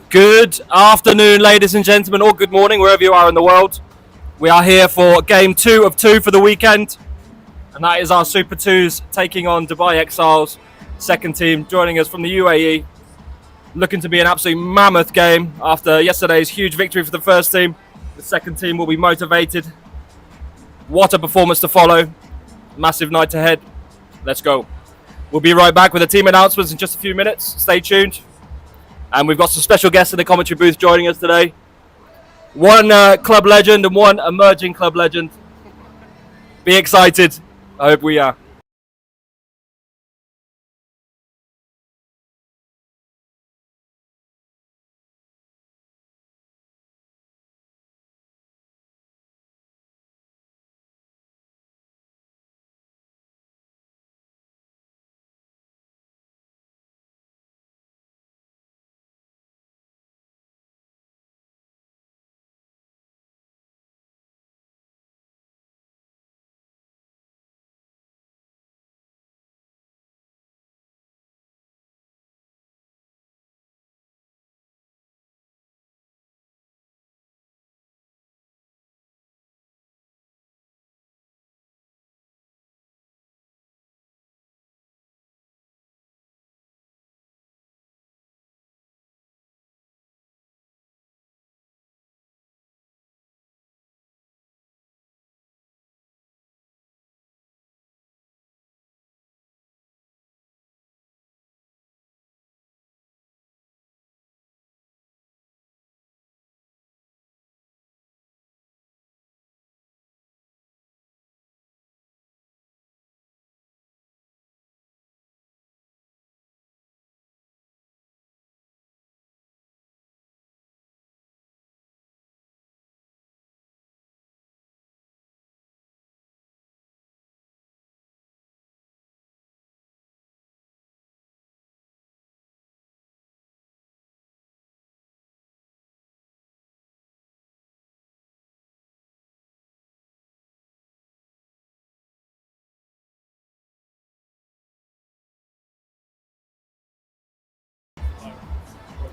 Good afternoon, ladies and gentlemen, or good morning, wherever you are in the world. We are here for game 2 of 2 for the weekend, and that is our Super 2s taking on Dubai Exiles, second team, joining us from the UAE. Looking to be an absolute mammoth game after yesterday's huge victory for the first team. The second team will be motivated. What a performance to follow. Massive night ahead. Let's go. We'll be right back with the team announcements in just a few minutes. Stay tuned. And we've got some special guests in the commentary booth joining us today. One club legend and one emerging club legend. Be excited. I hope we are.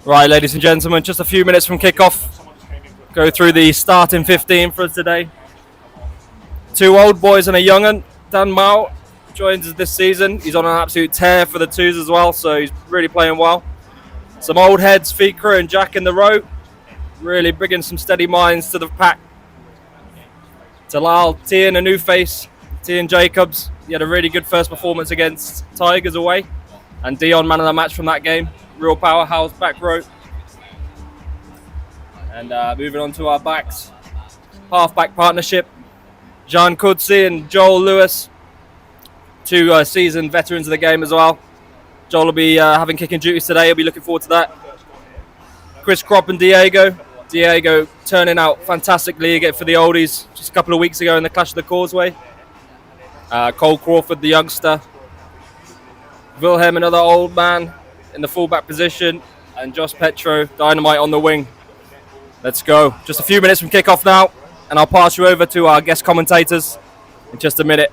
Right, ladies and gentlemen, just a few minutes from kickoff. Go through the starting 15 for today. 2 old boys and a young un. Dan Mao joins us this season. He's on an absolute tear for the 2s as well, so he's really playing well. Some old heads, Fikra and Jack in the row. Really bringing some steady minds to the pack. Talal, Tian, a new face. Tian Jacobs. He had a really good first performance against Tigers away. And Dion, man of the match from that game. Real powerhouse back row. And moving on to our backs. Half-back partnership. Jean Kudsi and Joel Lewis. 2 seasoned veterans of the game as well. Joel will be having kicking duties today. He'll be looking forward to that. Chris Kropp and Diego. Diego turning out fantastically again for the oldies just a couple of weeks ago in the Clash of the Causeway. Cole Crawford, the youngster. Wilhelm, another old man in the fullback position, and Josh Petro, Dynamite on the wing. Let's go. Just a few minutes from kickoff now, and I'll pass you over to our guest commentators in just a minute.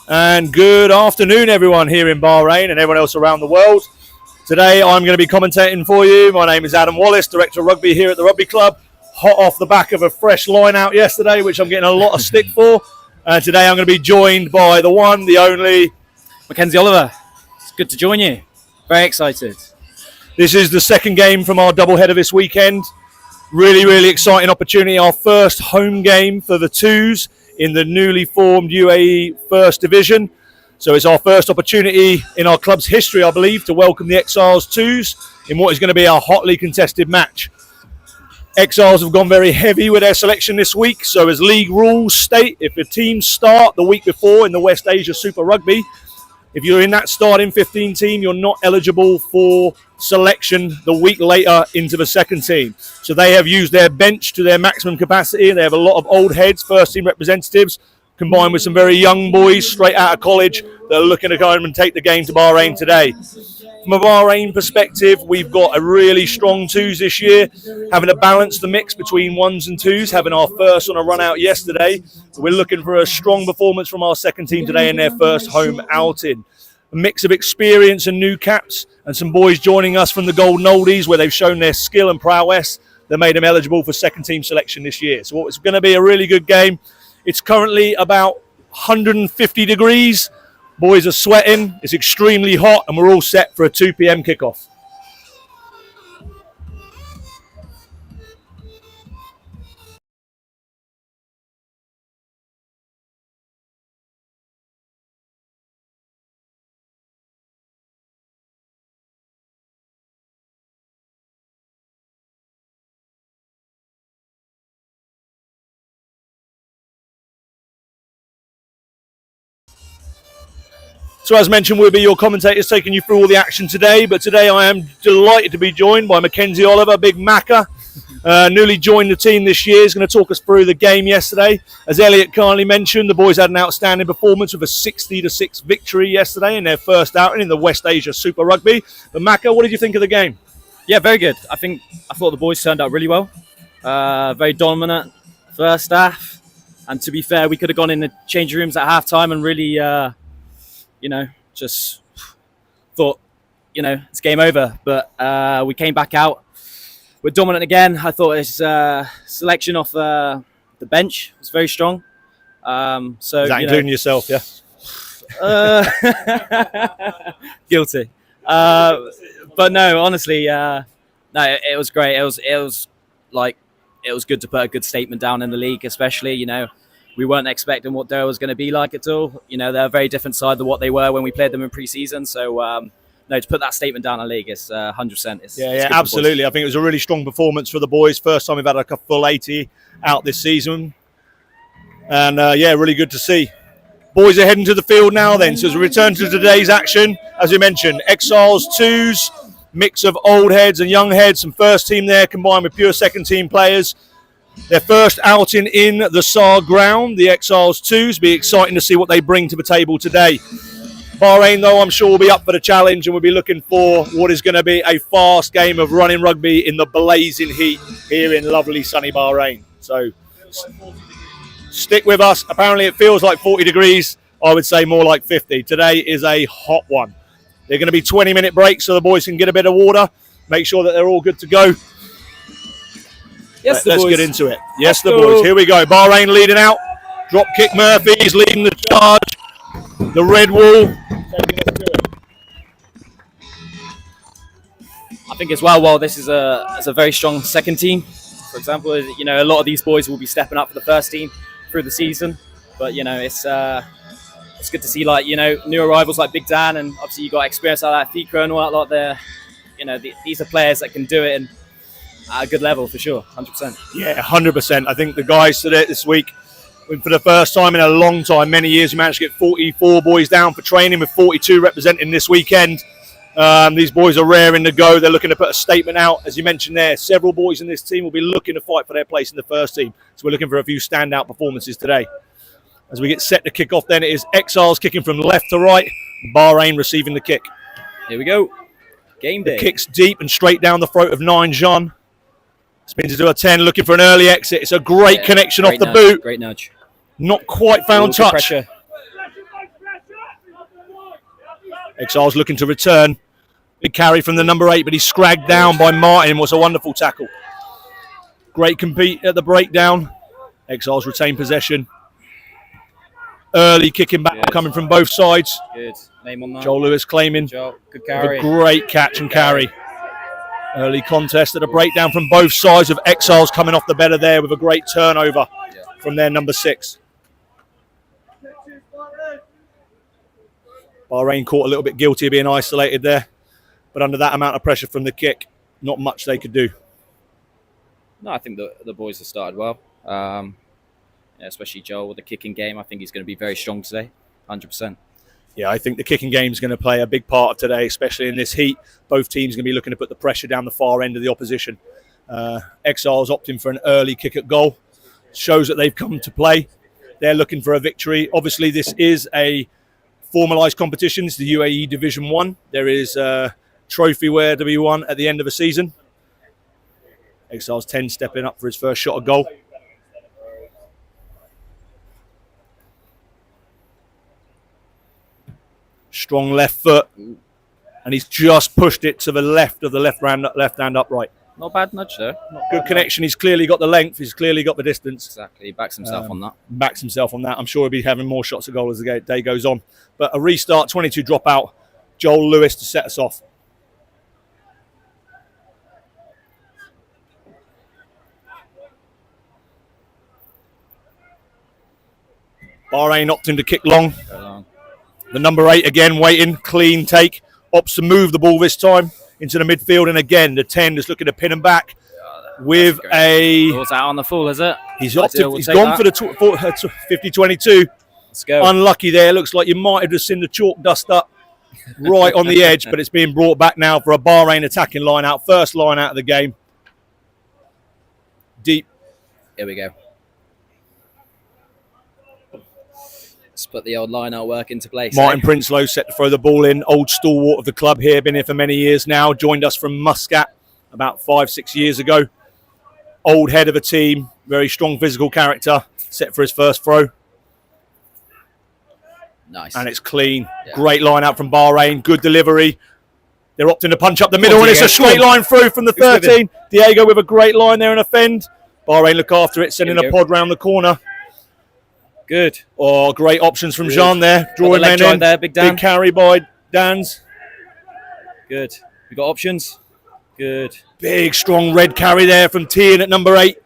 And good afternoon, everyone here in Bahrain and everyone else around the world. Today I'm going to be commentating for you. My name is Adam Wallace, Director of Rugby here at the Rugby Club. Hot off the back of a fresh line out yesterday, which I'm getting a lot of stick for. Today I'm going to be joined by the one, the only... Mackenzie Oliver. It's good to join you. Very excited. This is the second game from our doubleheader this weekend. Really, really exciting opportunity. Our first home game for the twos in the newly formed UAE First Division. So it's our first opportunity in our club's history, I believe, to welcome the Exiles twos in what is going to be a hotly contested match. Exiles have gone very heavy with their selection this week. So as league rules state, if the teams start the week before in the West Asia Super Rugby, if you're in that starting 15 team, you're not eligible for selection the week later into the second team. So they have used their bench to their maximum capacity. They have a lot of old heads, first team representatives, combined with some very young boys straight out of college that are looking to go and take the game to Bahrain today. From a Bahrain perspective, we've got a really strong twos this year, having to balance the mix between ones and twos, having our first on a run out yesterday. We're looking for a strong performance from our second team today in their first home outing. A mix of experience and new caps, and some boys joining us from the Golden Oldies where they've shown their skill and prowess that made them eligible for second team selection this year. So it's going to be a really good game. It's currently about 150 degrees. Boys are sweating, it's extremely hot, and we're all set for a 2 p.m. kickoff. So as mentioned, we'll be your commentators taking you through all the action today. But today I am delighted to be joined by Mackenzie Oliver, big Macca, newly joined the team this year. He's going to talk us through the game yesterday. As Elliot kindly mentioned, the boys had an outstanding performance with a 60-6 victory yesterday in their first outing in the West Asia Super Rugby. But Macca, what did you think of the game? Yeah, very good. I thought the boys turned out really well. Very dominant first half. And to be fair, we could have gone in the changing rooms at half-time and really... just thought, it's game over. But we came back out. We're dominant again. I thought his selection off the bench was very strong. Is that including yourself, yeah? Guilty. But no, honestly, no, it was great. It was good to put a good statement down in the league, especially, we weren't expecting what Durham was going to be like at all. They're a very different side than what they were when we played them in pre-season. So, no, to put that statement down in the league is 100%. It's absolutely. I think it was a really strong performance for the boys. First time we've had like a full 80 out this season. And, really good to see. Boys are heading to the field now then. So as we return to today's action, as we mentioned, Exiles twos, mix of old heads and young heads, some first team there combined with pure second team players. Their first outing in the SAR ground, the Exiles 2s. Be exciting to see what they bring to the table today. Bahrain, though, I'm sure will be up for the challenge, and we'll be looking for what is going to be a fast game of running rugby in the blazing heat here in lovely sunny Bahrain. So stick with us. Apparently it feels like 40 degrees. I would say more like 50. Today is a hot one. They're going to be 20-minute breaks so the boys can get a bit of water, make sure that they're all good to go. Yes, Let's get into it. Yes, the boys. Here we go. Bahrain leading out. Drop kick Murphy's leading the charge. The red wall. I think as well, while this is a very strong second team, for example, a lot of these boys will be stepping up for the first team through the season. But, it's good to see, new arrivals like Big Dan, and obviously you got experience like that, Fikra and all that lot there. These are players that can do it and at a good level for sure, 100%. Yeah, 100%. I think the guys today this week, for the first time in a long time, many years, we managed to get 44 boys down for training with 42 representing this weekend. These boys are raring to go. They're looking to put a statement out. As you mentioned there, several boys in this team will be looking to fight for their place in the first team. So we're looking for a few standout performances today. As we get set to kick off then, it is Exiles kicking from left to right, Bahrain receiving the kick. Here we go. Game day. The kick's deep and straight down the throat of 9 Jean. Spins into a 10, looking for an early exit. It's a great connection off the boot. Great nudge. Not quite found touch. Pressure. Exiles looking to return. Big carry from the number 8, but he's scragged down by Martin. Was a wonderful tackle. Great compete at the breakdown. Exiles retain possession. early kicking battle coming from both sides. Good. Name on that. Joel Lewis claiming. Good With carry. a great catch and carry. Early contest at a breakdown from both sides of Exiles coming off the better there with a great turnover from their number 6. Bahrain caught a little bit guilty of being isolated there, but under that amount of pressure from the kick, not much they could do. No, I think the boys have started well, especially Joel with the kicking game. I think he's going to be very strong today, 100%. Yeah, I think the kicking game is going to play a big part of today, especially in this heat. Both teams are going to be looking to put the pressure down the far end of the opposition. Exiles opting for an early kick at goal. Shows that they've come to play. They're looking for a victory. Obviously, this is a formalised competition. It's the UAE Division 1. There is trophyware to be won at the end of a season. Exiles 10 stepping up for his first shot at goal. Strong left foot, and he's just pushed it to the left of the left hand upright. Not bad nudge though. Good connection. He's clearly got the length. He's clearly got the distance. Exactly. He backs himself on that. Backs himself on that. I'm sure he'll be having more shots at goal as the day goes on. But a restart, 22 dropout. Joel Lewis to set us off. Bahrain opting to kick long. The number 8 again waiting, clean take, opts to move the ball this time into the midfield, and again the 10 is looking to pin him back with a. Ball's out on the full, is it? He's gone for the 50-22. Let's go. Unlucky there. Looks like you might have just seen the chalk dust up right on the edge, but it's being brought back now for a Bahrain attacking line out, first line out of the game. Deep. Here we go. Let's put the old line-out work into place. Martin Prinsloo set to throw the ball in. Old stalwart of the club here, been here for many years now. Joined us from Muscat about 5-6 years ago. Old head of a team, very strong physical character. Set for his first throw. Nice. And it's clean. Yeah. Great line out from Bahrain. Good delivery. They're opting to punch up the middle, and it's a straight line through from the 13. Diego with a great line there and a fend. Bahrain look after it, sending a pod round the corner. Good. Oh, great options from Jean there. Drawing men in. There, Big Dan. Big carry by Dan's. Good. We got options. Good. Big, strong red carry there from Tian at number 8.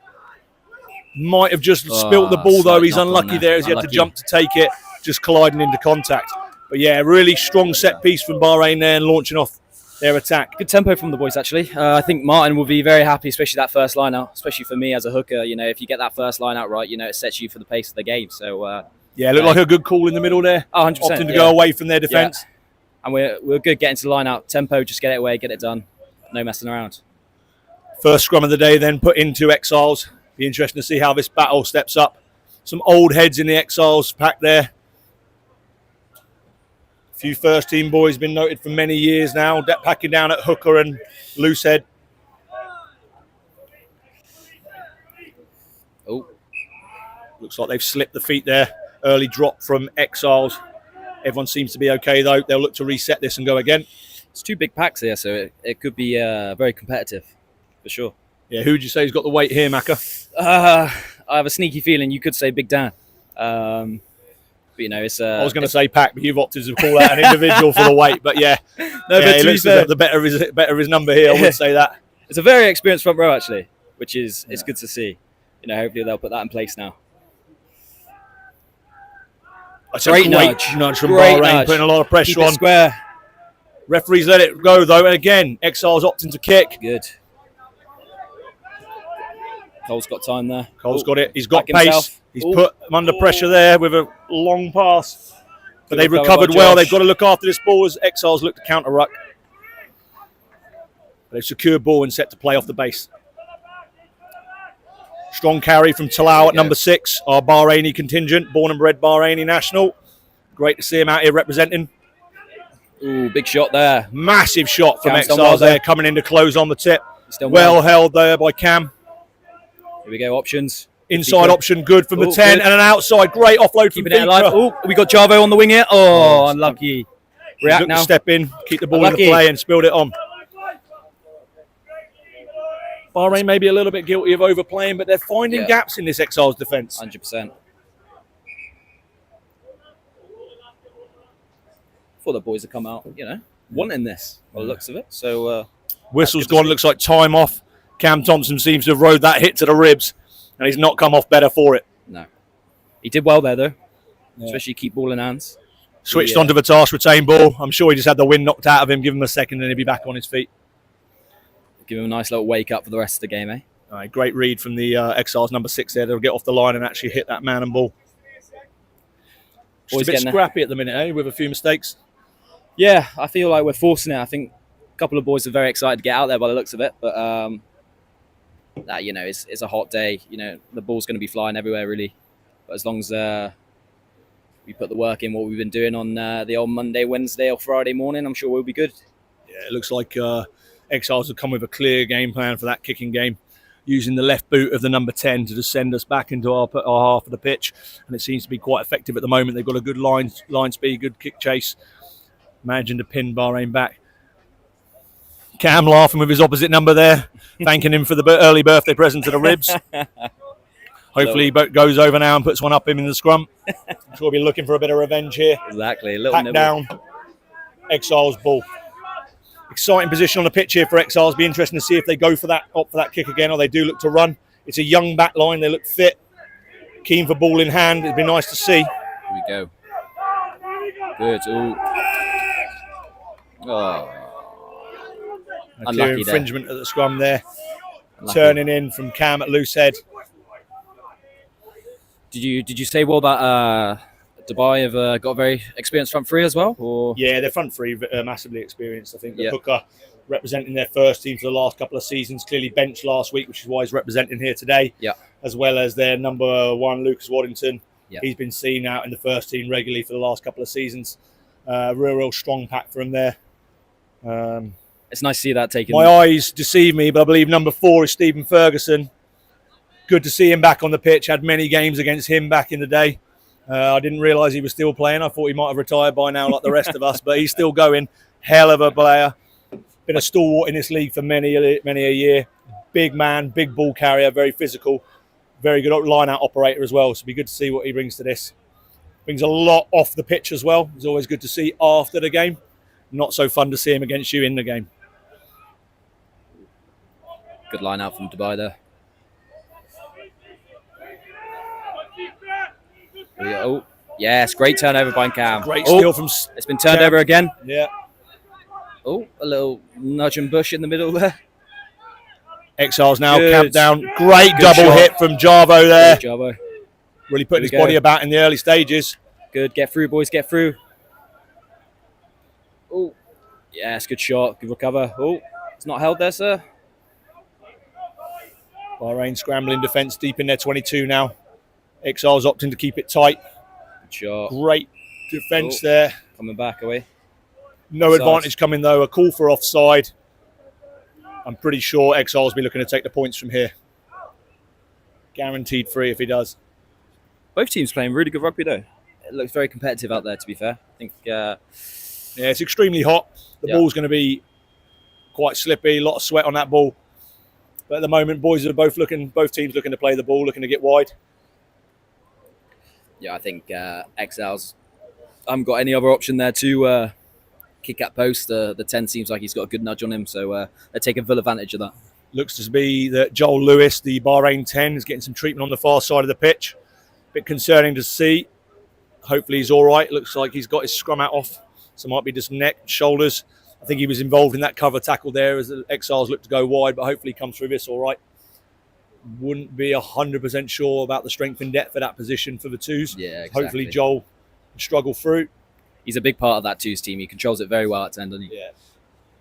Might have just spilt the ball, though. He's unlucky there as he had to jump to take it, just colliding into contact. But yeah, really strong set piece from Bahrain there and launching off their attack. Good tempo from the boys, actually. I think Martin will be very happy, especially that first line out, especially for me as a hooker. You know, if you get that first line out right, you know, it sets you for the pace of the game. So, yeah, looked like a good call in the middle there. 100%. Opting to go away from their defence. Yeah. And we're good getting to the line out. Tempo, just get it away, get it done. No messing around. First scrum of the day then put into Exiles. Be interesting to see how this battle steps up. Some old heads in the Exiles pack there. A few first team boys been noted for many years now. Packing down at hooker and loose head. Oh, looks like they've slipped the feet there. Early drop from Exiles. Everyone seems to be okay though. They'll look to reset this and go again. It's 2 big packs here, so it could be very competitive, for sure. Yeah, who would you say has got the weight here, Macca? I have a sneaky feeling you could say Big Dan. But, you know, it's... I was going to say Pack, but you've opted to call out an individual for the weight. But yeah, no, but he looks the better of his number here, I would say that. It's a very experienced front row, actually, which is it's good to see. You know, hopefully they'll put that in place now. That's a great nudge from Bahrain, putting a lot of pressure on. Square. Referees let it go, though. And again, Exiles opting to kick. Good. Cole's got time there. Cole's got it. He's got pace. Himself. He's put them under pressure there with a long pass. But they've recovered well. They've got to look after this ball as Exiles look to counter-ruck. They've secured ball and set to play off the base. Strong carry from Talal at number 6. Our Bahraini contingent, born and bred Bahraini national. Great to see him out here representing. Ooh, big shot there. Massive shot from Exiles there, coming in to close on the tip. Well held there by Cam. Here we go, options. Inside option, good from the 10, and an outside, great offload from Peter. Oh, we got Javo on the wing here. Oh, unlucky. React now. Step in, keep the ball into play and spilled it on. Bahrain may be a little bit guilty of overplaying, but they're finding gaps in this Exiles defence. 100%. thought the boys had come out, wanting this by the looks of it. So Whistle's gone. Looks like time off. Cam Thompson seems to have rode that hit to the ribs, and he's not come off better for it. no, he did well there though, especially keep ball in hands. Switched onto the task, retain ball. I'm sure he just had the wind knocked out of him. Give him a second, and he'll be back on his feet. Give him a nice little wake up for the rest of the game, eh? All right, great read from the Exiles number 6 there. They'll get off the line and actually hit that man and ball. Just a bit scrappy at the minute, with a few mistakes. Yeah, I feel like we're forcing it. I think a couple of boys are very excited to get out there by the looks of it, but it's a hot day. The ball's going to be flying everywhere, really. But as long as we put the work in, what we've been doing on the old Monday, Wednesday, or Friday morning, I'm sure we'll be good. Yeah, it looks like Exiles have come with a clear game plan for that kicking game, using the left boot of the number 10 to just send us back into our half of the pitch, and it seems to be quite effective at the moment. They've got a good line speed, good kick chase, managing to pin Bahrain back. Cam laughing with his opposite number there, thanking him for the early birthday present to the ribs. Hopefully he goes over now and puts one up him in the scrum. I'm sure we'll be looking for a bit of revenge here. Exactly. A little Pack down, Exiles ball. Exciting position on the pitch here for Exiles. Be interesting to see if they go for opt for that kick again, or they do look to run. It's a young back line. They look fit, keen for ball in hand. It'd be nice to see. Here we go. Good. Ooh. Oh. A clear infringement at the scrum there. Unlucky. Turning in from Cam at loose head. Did you say well that Dubai have got a very experienced front three as well? Or? Yeah, their front three are massively experienced. I think the hooker representing their first team for the last couple of seasons, clearly benched last week, which is why he's representing here today. Yeah. As well as their number 1, Lucas Waddington. Yeah. He's been seen out in the first team regularly for the last couple of seasons. Real strong pack for him there. It's nice to see that taken. My eyes deceive me, but I believe number 4 is Stephen Ferguson. Good to see him back on the pitch. Had many games against him back in the day. I didn't realise he was still playing. I thought he might have retired by now like the rest of us, but he's still going. Hell of a player. Been a stalwart in this league for many a year. Big man, big ball carrier, very physical. Very good line-out operator as well, so it'll be good to see what he brings to this. Brings a lot off the pitch as well. It's always good to see after the game. Not so fun to see him against you in the game. Good line-out from Dubai there. Oh, yes, great turnover by Cam. Great steal from it's been turned over again. Yeah. Oh, a little nudge and bush in the middle there. Exiles now camped down. Great double hit from Jarvo there. Good, Jarvo. Really putting his body about in the early stages. Good, get through, boys, get through. Oh, yes, good shot, good recover. Oh, it's not held there, sir. Bahrain scrambling defence deep in their 22 now. Exiles opting to keep it tight. Good shot. Great defence there. Coming back away. No advantage coming though. A call for offside. I'm pretty sure Exiles will be looking to take the points from here. Guaranteed free if he does. Both teams playing really good rugby though. It looks very competitive out there, to be fair. I think. Yeah, it's extremely hot. The ball's going to be quite slippy. A lot of sweat on that ball. But at the moment, both teams looking to play the ball, looking to get wide. Yeah, I think Exiles haven't got any other option there to kick at post. The 10 seems like he's got a good nudge on him, so they're taking full advantage of that. Looks to be that Joel Lewis, the Bahrain 10, is getting some treatment on the far side of the pitch. Bit concerning to see. Hopefully he's all right. Looks like he's got his scrum out off, so it might be just neck, shoulders. I think he was involved in that cover tackle there as the Exiles look to go wide, but hopefully he comes through this all right. Wouldn't be 100% sure about the strength and depth of that position for the twos. Yeah, exactly. Hopefully Joel can struggle through. He's a big part of that twos team. He controls it very well at 10, doesn't he? Yeah.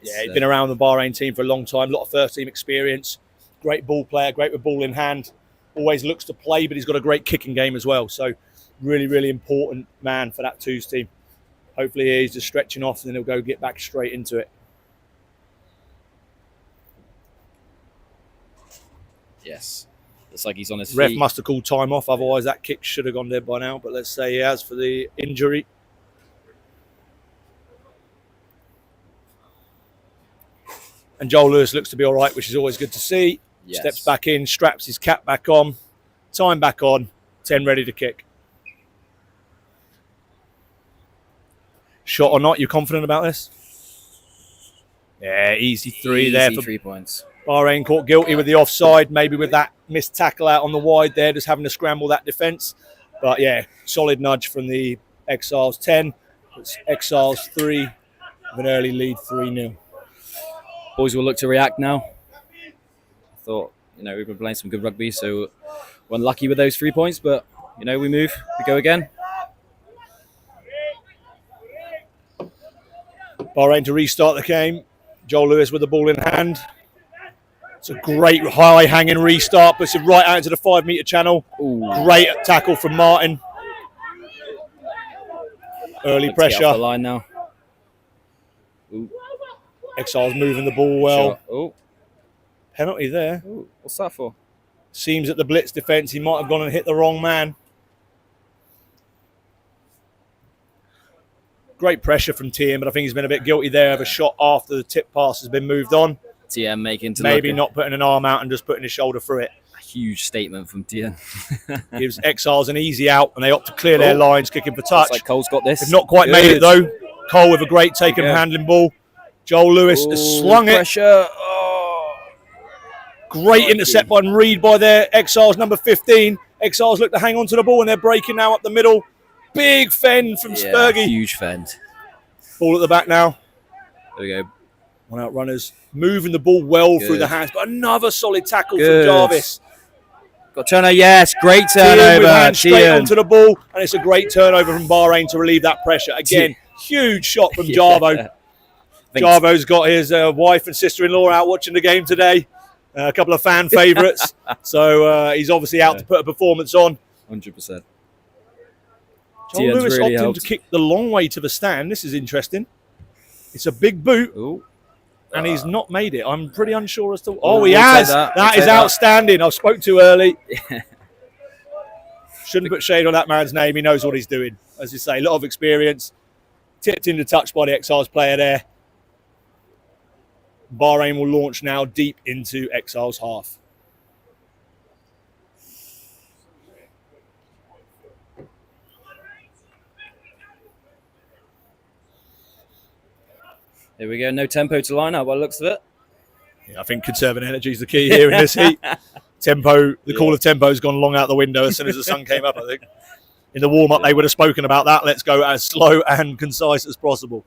Yeah, he's been around the Bahrain team for a long time. A lot of first team experience. Great ball player, great with ball in hand. Always looks to play, but he's got a great kicking game as well. So really important man for that twos team. Hopefully he's just stretching off and then he'll go get back straight into it. Yes. Looks like he's on his feet. Ref must have called time off, otherwise that kick should have gone dead by now. But let's say he has for the injury. And Joel Lewis looks to be all right, which is always good to see. Yes. Steps back in, straps his cap back on, time back on, 10 ready to kick. Shot or not? You confident about this? Yeah, easy 3 there for 3 points. Bahrain. Caught guilty with the offside, maybe with that missed tackle out on the wide there, just having to scramble that defence. But yeah, solid nudge from the Exiles 10. It's Exiles 3 with an early lead 3-0. Boys will look to react now. I thought, we've been playing some good rugby, so we're unlucky with those 3 points, but, we move, we go again. Bahrain to restart the game. Joel Lewis with the ball in hand. It's a great high-hanging restart, puts it right out into the 5-metre channel. Ooh. Great tackle from Martin. Early pressure. Off the line now. Ooh. Exiles moving the ball well. Sure. Oh, Penalty there. ooh. What's that for? Seems at the blitz defence he might have gone and hit the wrong man. Great pressure from TM, but I think he's been a bit guilty there of a shot after the tip pass has been moved on. TM making to Maybe not putting an arm out and just putting his shoulder through it. a huge statement from TM. Gives Exiles an easy out, and they opt to clear their lines, kicking for touch. Looks like Cole's got this. They've not quite made it though. Cole with a great take and handling ball. Joel Lewis has slung pressure. Great intercept by Reed by their Exiles number 15. Exiles look to hang on to the ball, and they're breaking now up the middle. Big fend from Spurgey. Huge fend. Ball at the back now. There we go. One out runners. Moving the ball well through the hands. But another solid tackle from Jarvis. Got turnover. Yes, great Tian turnover. with hands straight onto the ball. And it's a great turnover from Bahrain to relieve that pressure. Again, huge shot from Jarvo. Jarvo's got his wife and sister-in-law out watching the game today. A couple of fan favourites. So he's obviously out to put a performance on. 100%. Joel Lewis really opting to kick the long way to the stand. This is interesting. It's a big boot. Ooh. And he's not made it. I'm pretty unsure as to... Oh, he has. That is outstanding. I spoke too early. Shouldn't put shade on that man's name. He knows what he's doing. As you say, a lot of experience. Tipped into touch by the Exiles player there. Bahrain will launch now deep into Exiles half. Here we go. No tempo to line up by the looks of it. Yeah, I think conserving energy is the key here in this heat. Tempo, the call of tempo has gone long out the window as soon as the sun came up, I think. In the warm-up, they would have spoken about that. Let's go as slow and concise as possible.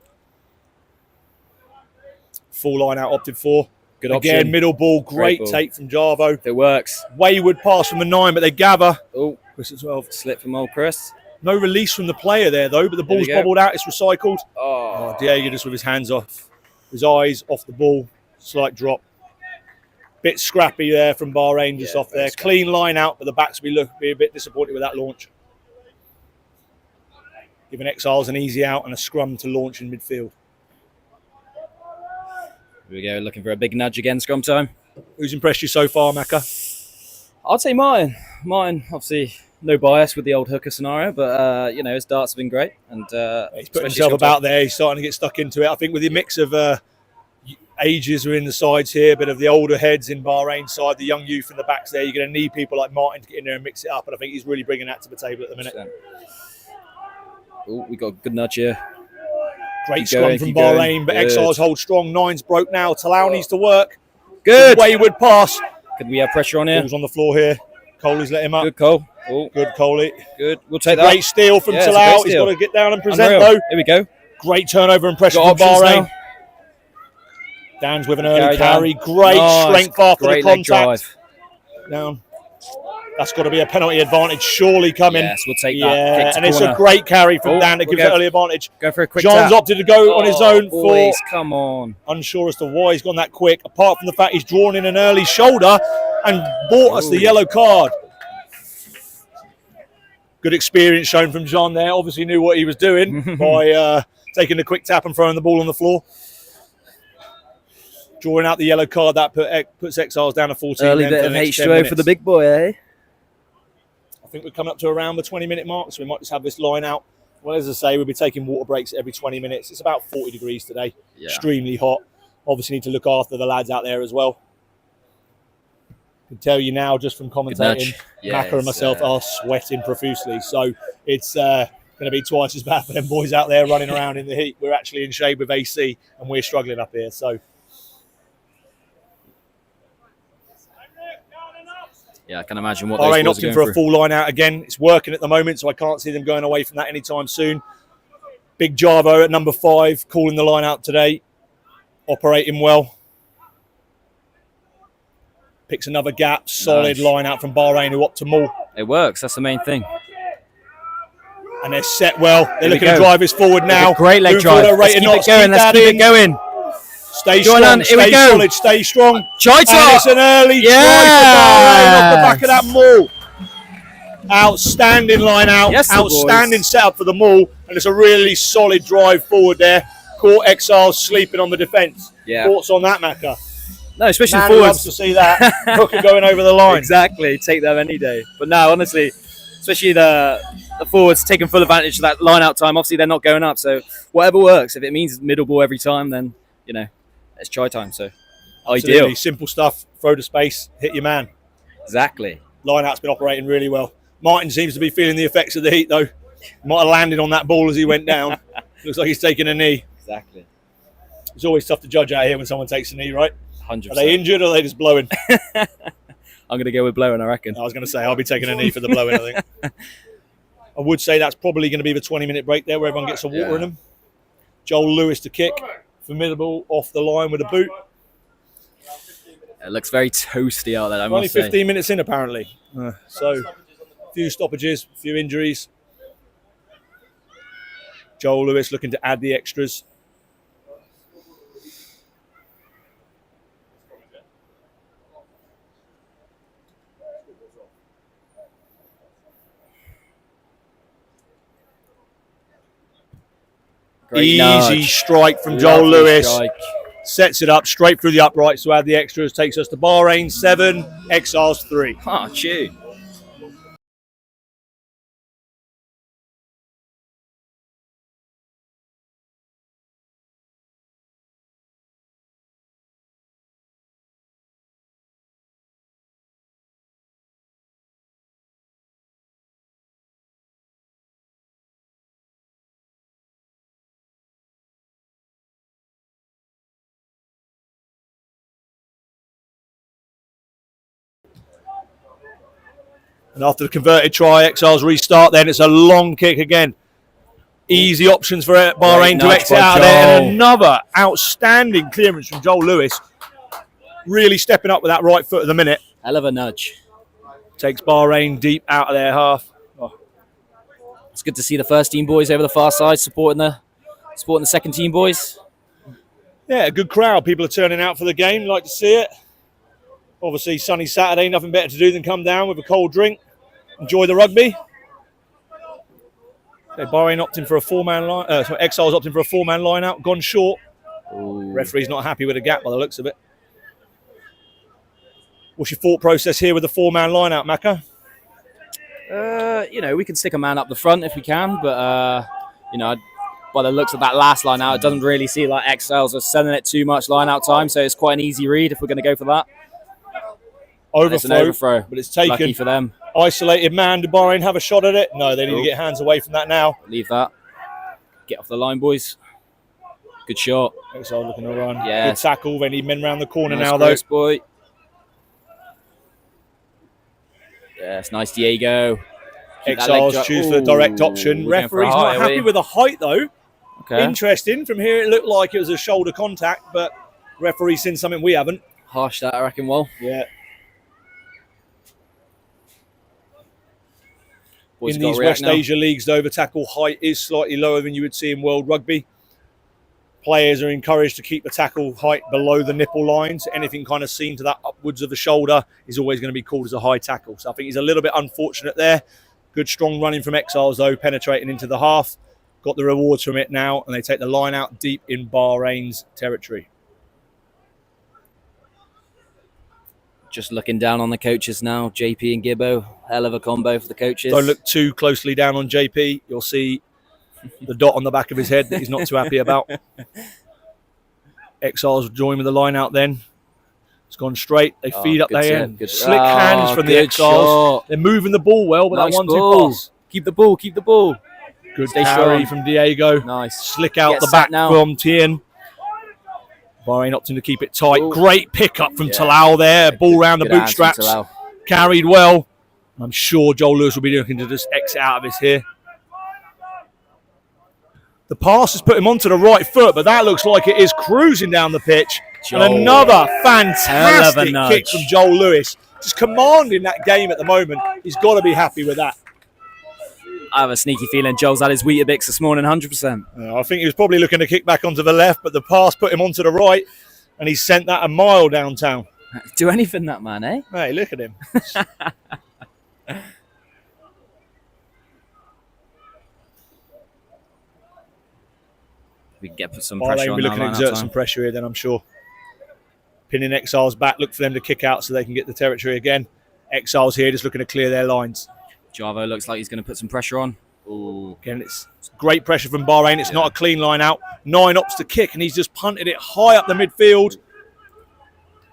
Full line out opted for. Good option. Again, middle ball. Great take from Jarvo. If it works. Wayward pass from the 9, but they gather. Oh, Chris at 12. Slip from old Chris. No release from the player there, though, but the ball's bobbled out. It's recycled. Oh, Diego just with his hands off. His eyes off the ball. Slight drop. Bit scrappy there from Bahrain just off there. Clean line out, but the backs will be a bit disappointed with that launch. Giving Exiles an easy out and a scrum to launch in midfield. Here we go, looking for a big nudge again, scrum time. Who's impressed you so far, Macca? I'd say Martin. Martin, obviously, no bias with the old hooker scenario, but, his darts have been great. And he's put himself about there. He's starting to get stuck into it. I think with the mix of ages are in the sides here, but of the older heads in Bahrain's side, the young youth in the backs there, you're going to need people like Martin to get in there and mix it up. And I think he's really bringing that to the table at the minute. Oh, we got a good nudge here. Great scrum from Bahrain, but Exiles hold strong. 9's broke now. Talau needs to work. Good. Wayward pass. Could we have pressure on here? Ball's on the floor here. Coley's let him up. Good, Cole. Oh. Good, Coley. Good. We'll take that. Great steal from Talau. He's got to get down and present, Unreal. though. Here we go. Great turnover and pressure from Bahrain. Now. Dan's with an early carry. Great strength after the contact. Down. That's got to be a penalty advantage surely coming. Yes, we'll take that. Yeah, and it's a great carry from Dan that gives it early advantage. Go for a quick John's opted to go on his own boys, come on. Unsure as to why he's gone that quick, apart from the fact he's drawn in an early shoulder and bought us the yellow card. Good experience shown from John there. Obviously knew what he was doing by taking the quick tap and throwing the ball on the floor. Drawing out the yellow card, that puts Exiles down to 14. Early bit of H2O for the big boy, eh? I think we're coming up to around the 20-minute mark, so we might just have this line out. Well, as I say, we'll be taking water breaks every 20 minutes. It's about 40 degrees today. Yeah. Extremely hot. Obviously need to look after the lads out there as well. I can tell you now, just from commentating, Macca and myself are sweating profusely. So it's going to be twice as bad for them boys out there running around in the heat. We're actually in shade with AC, and we're struggling up here. So, yeah, I can imagine what Bahrain those boys are opting going for through. a full line out again. It's working at the moment, so I can't see them going away from that anytime soon. Big Javo at number 5, calling the line out today, operating well. Picks another gap, solid line out from Bahrain, who opt to maul. It works. That's the main thing. And they're set well. They're Here we looking to go. drive us forward now. Great leg Doing drive. forward, Let's rated keep it knots, going. Let's that keep in. it going. Stay Join strong, on. Here we stay go. solid, stay strong. Chaita. And it's an early try for Bahrain off the back of that maul. Outstanding line out. Yes, outstanding setup for the maul. And it's a really solid drive forward there. Caught Exiles sleeping on the defence. Yeah. Thoughts on that, Macca? No, especially Man forwards. loves to see that. Hooker going over the line. Exactly. Take them any day. But no, honestly, especially the forwards taking full advantage of that line out time. Obviously, they're not going up. So whatever works. If it means middle ball every time, then, you know, it's try time. So Absolutely. ideal. Simple stuff. Throw to space. Hit your man. Exactly. Line out's been operating really well. Martin seems to be feeling the effects of the heat, though. Might have landed on that ball as he went down. Looks like he's taking a knee. Exactly. It's always tough to judge out here when someone takes a knee, right? 100%. Are they injured or are they just blowing? I'm going to go with blowing, I reckon. I was going to say, I'll be taking a knee for the blowing, I think. I would say that's probably going to be the 20-minute break there where everyone gets some water in them. Joel Lewis to kick. Formidable off the line with a boot. It looks very toasty out there, I Only must say. 15 minutes in, apparently. So, a few stoppages, a few injuries. Joel Lewis looking to add the extras. Great Easy nudge. strike from Joel Lovely Lewis. strike. Sets it up straight through the uprights to add the extras. Takes us to Bahrain 7, Exiles 3. Ah, chew. And after the converted try, Exiles restart. Then it's a long kick again. Easy options for Bahrain to nudge exit by out of there. And Joel. another outstanding clearance from Joel Lewis. Really stepping up with that right foot at the minute. Hell of a nudge. Takes Bahrain deep out of their half. It's good to see the first team boys over the far side supporting the second team boys. Yeah, a good crowd. People are turning out for the game. Like to see it. Obviously, sunny Saturday. Nothing better to do than come down with a cold drink. Enjoy the rugby. Okay, Bahrain opting for a four-man line. Exiles opting for a four-man line out. Gone short. Ooh. Referee's not happy with the gap by the looks of it. What's your thought process here with the four-man line out, Macca? You know, we can stick a man up the front if we can, but you know, by the looks of that last line out, it doesn't really seem like Exiles are sending it too much line out time, so it's quite an easy read if we're going to go for that. It's an overthrow, but it's taken. Lucky for them. Isolated man. Did Bahrain have a shot at it? No, they need to get hands away from that now. Leave that. Get off the line, boys. Good shot. Exiles looking to run. Yeah. Good tackle. They need men round the corner Nice now, though. cross, boy. Yes, nice Diego. Keep that leg Exiles dri- choose the direct Ooh, option. we're going for a Referee's height, not are happy we? with the height, though. Okay. Interesting. From here, it looked like it was a shoulder contact, but referee's seen something we haven't. Harsh that, I reckon, well. Yeah. Boys In got these to react West now. Asia leagues, though, the tackle height is slightly lower than you would see in World Rugby. Players are encouraged to keep the tackle height below the nipple lines. Anything kind of seen to that upwards of the shoulder is always going to be called as a high tackle. So I think he's a little bit unfortunate there. Good strong running from Exiles, though, penetrating into the half. Got the rewards from it now, and they take the line out deep in Bahrain's territory. Just looking down on the coaches now. JP and Gibbo. Hell of a combo for the coaches. Don't look too closely down on JP. You'll see the dot on the back of his head that he's not too happy about. Exiles join with the line out then. It's gone straight. They feed up good there. set, good- Slick hands from the good Exiles. shot. They're moving the ball well, but Nice that 1-2 ball. pass. Keep the ball, keep the ball. Good Stay carry strong. from Diego. Nice. Slick out Get the set back now. from Tien. Bahrain opting to keep it tight. Ooh. Great pickup from Yeah. Talal there. Ball round the Good hands from bootstraps. Talal. Carried well. I'm sure Joel Lewis will be looking to just exit out of this here. The pass has put him onto the right foot, but that looks like it is cruising down the pitch. Joel. And another Hell fantastic of a nudge. kick from Joel Lewis. Just commanding that game at the moment. He's got to be happy with that. I have a sneaky feeling Joel's had his Weetabix this morning, 100%. I think he was probably looking to kick back onto the left, but the pass put him onto the right, and he sent that a mile downtown. Do anything, that man, eh? Hey, look at him. We can get some Bahrain pressure will on be that looking to line exert that some time. pressure here then, I'm sure. Pinning Exiles back, look for them to kick out so they can get the territory again. Exiles here just looking to clear their lines. Javo looks like he's going to put some pressure on. Ooh. Again, it's great pressure from Bahrain. It's not a clean line out. 9 ops to kick, and he's just punted it high up the midfield.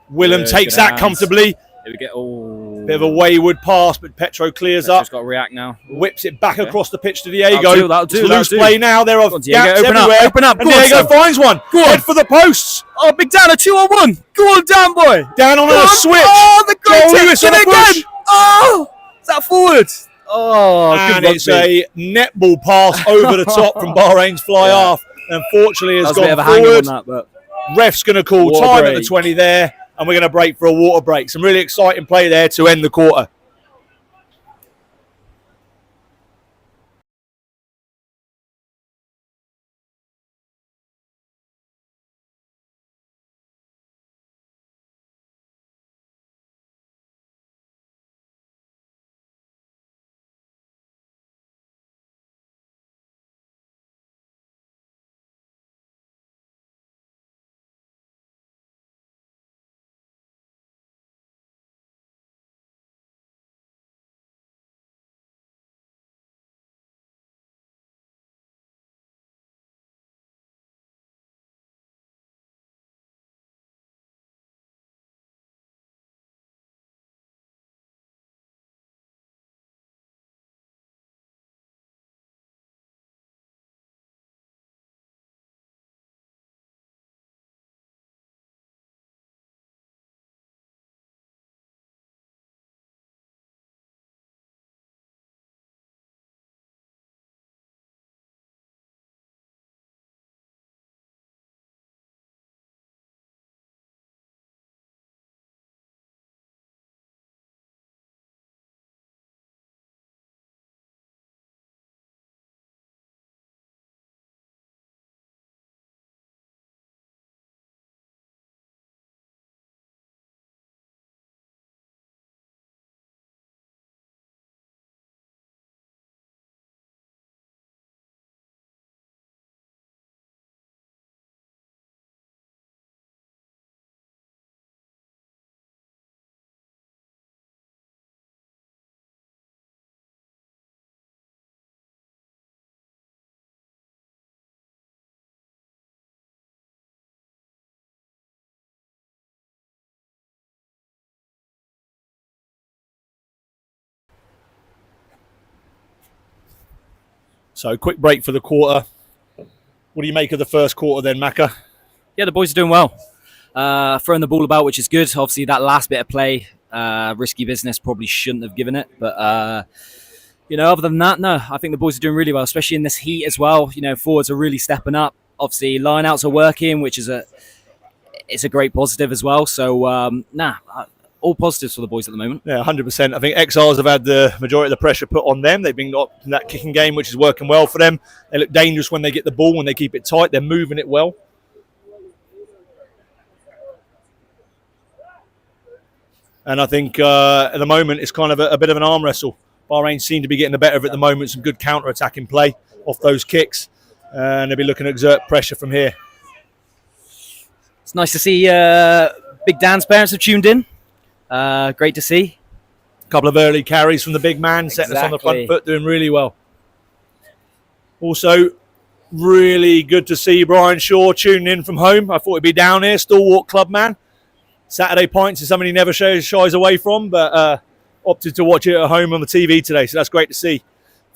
Willem Good, takes good that hands. comfortably. Here we get. Oh. Bit of a wayward pass, but Petro clears up. Just got to react now. Whips it back Okay. across the pitch to Diego. That'll do, It's that'll loose do. play now. There are Go on, Diego, gaps open up, everywhere. open up. And Go on, Diego son. finds one. Go on. Head for the posts. Oh, Big Dan, a 2-on-1. Go on, Dan, boy. Down on Go a on. switch. Oh, the great Joel tip. Lewis on Get a it push. again. Oh, is that forward? Oh, And good it's rugby. a netball pass over the top from Bahrain's fly Yeah. half. Unfortunately, That has was a bit gone of a hanger on forward. that, but Ref's going to call Water time at the break. 20 there, and we're going to break for a water break. Some really exciting play there to end the quarter. So, quick break for the quarter. What do you make of the first quarter then, Macca? yeah, the boys are doing well. Throwing the ball about, which is good. Obviously, that last bit of play, risky business, probably shouldn't have given it. But, other than that, no, I think the boys are doing really well, especially in this heat as well. Forwards are really stepping up. Obviously, line-outs are working, which is it's a great positive as well. So, all positives for the boys at the moment. Yeah, 100%. I think Exiles have had the majority of the pressure put on them. They've been up in that kicking game, which is working well for them. They look dangerous when they get the ball, when they keep it tight. They're moving it well. And I think at the moment it's kind of a bit of an arm wrestle. Bahrain seem to be getting the better of it at the moment. Some good counter-attacking play off those kicks. And they'll be looking to exert pressure from here. It's nice to see Big Dan's parents have tuned in. Great to see. A couple of early carries from the big man, setting us on the front Exactly. foot, doing really well. Also, really good to see Brian Shaw tuning in from home. I thought he'd be down here, stalwart club man. Saturday pints is something he never shies away from, but opted to watch it at home on the TV today, so that's great to see.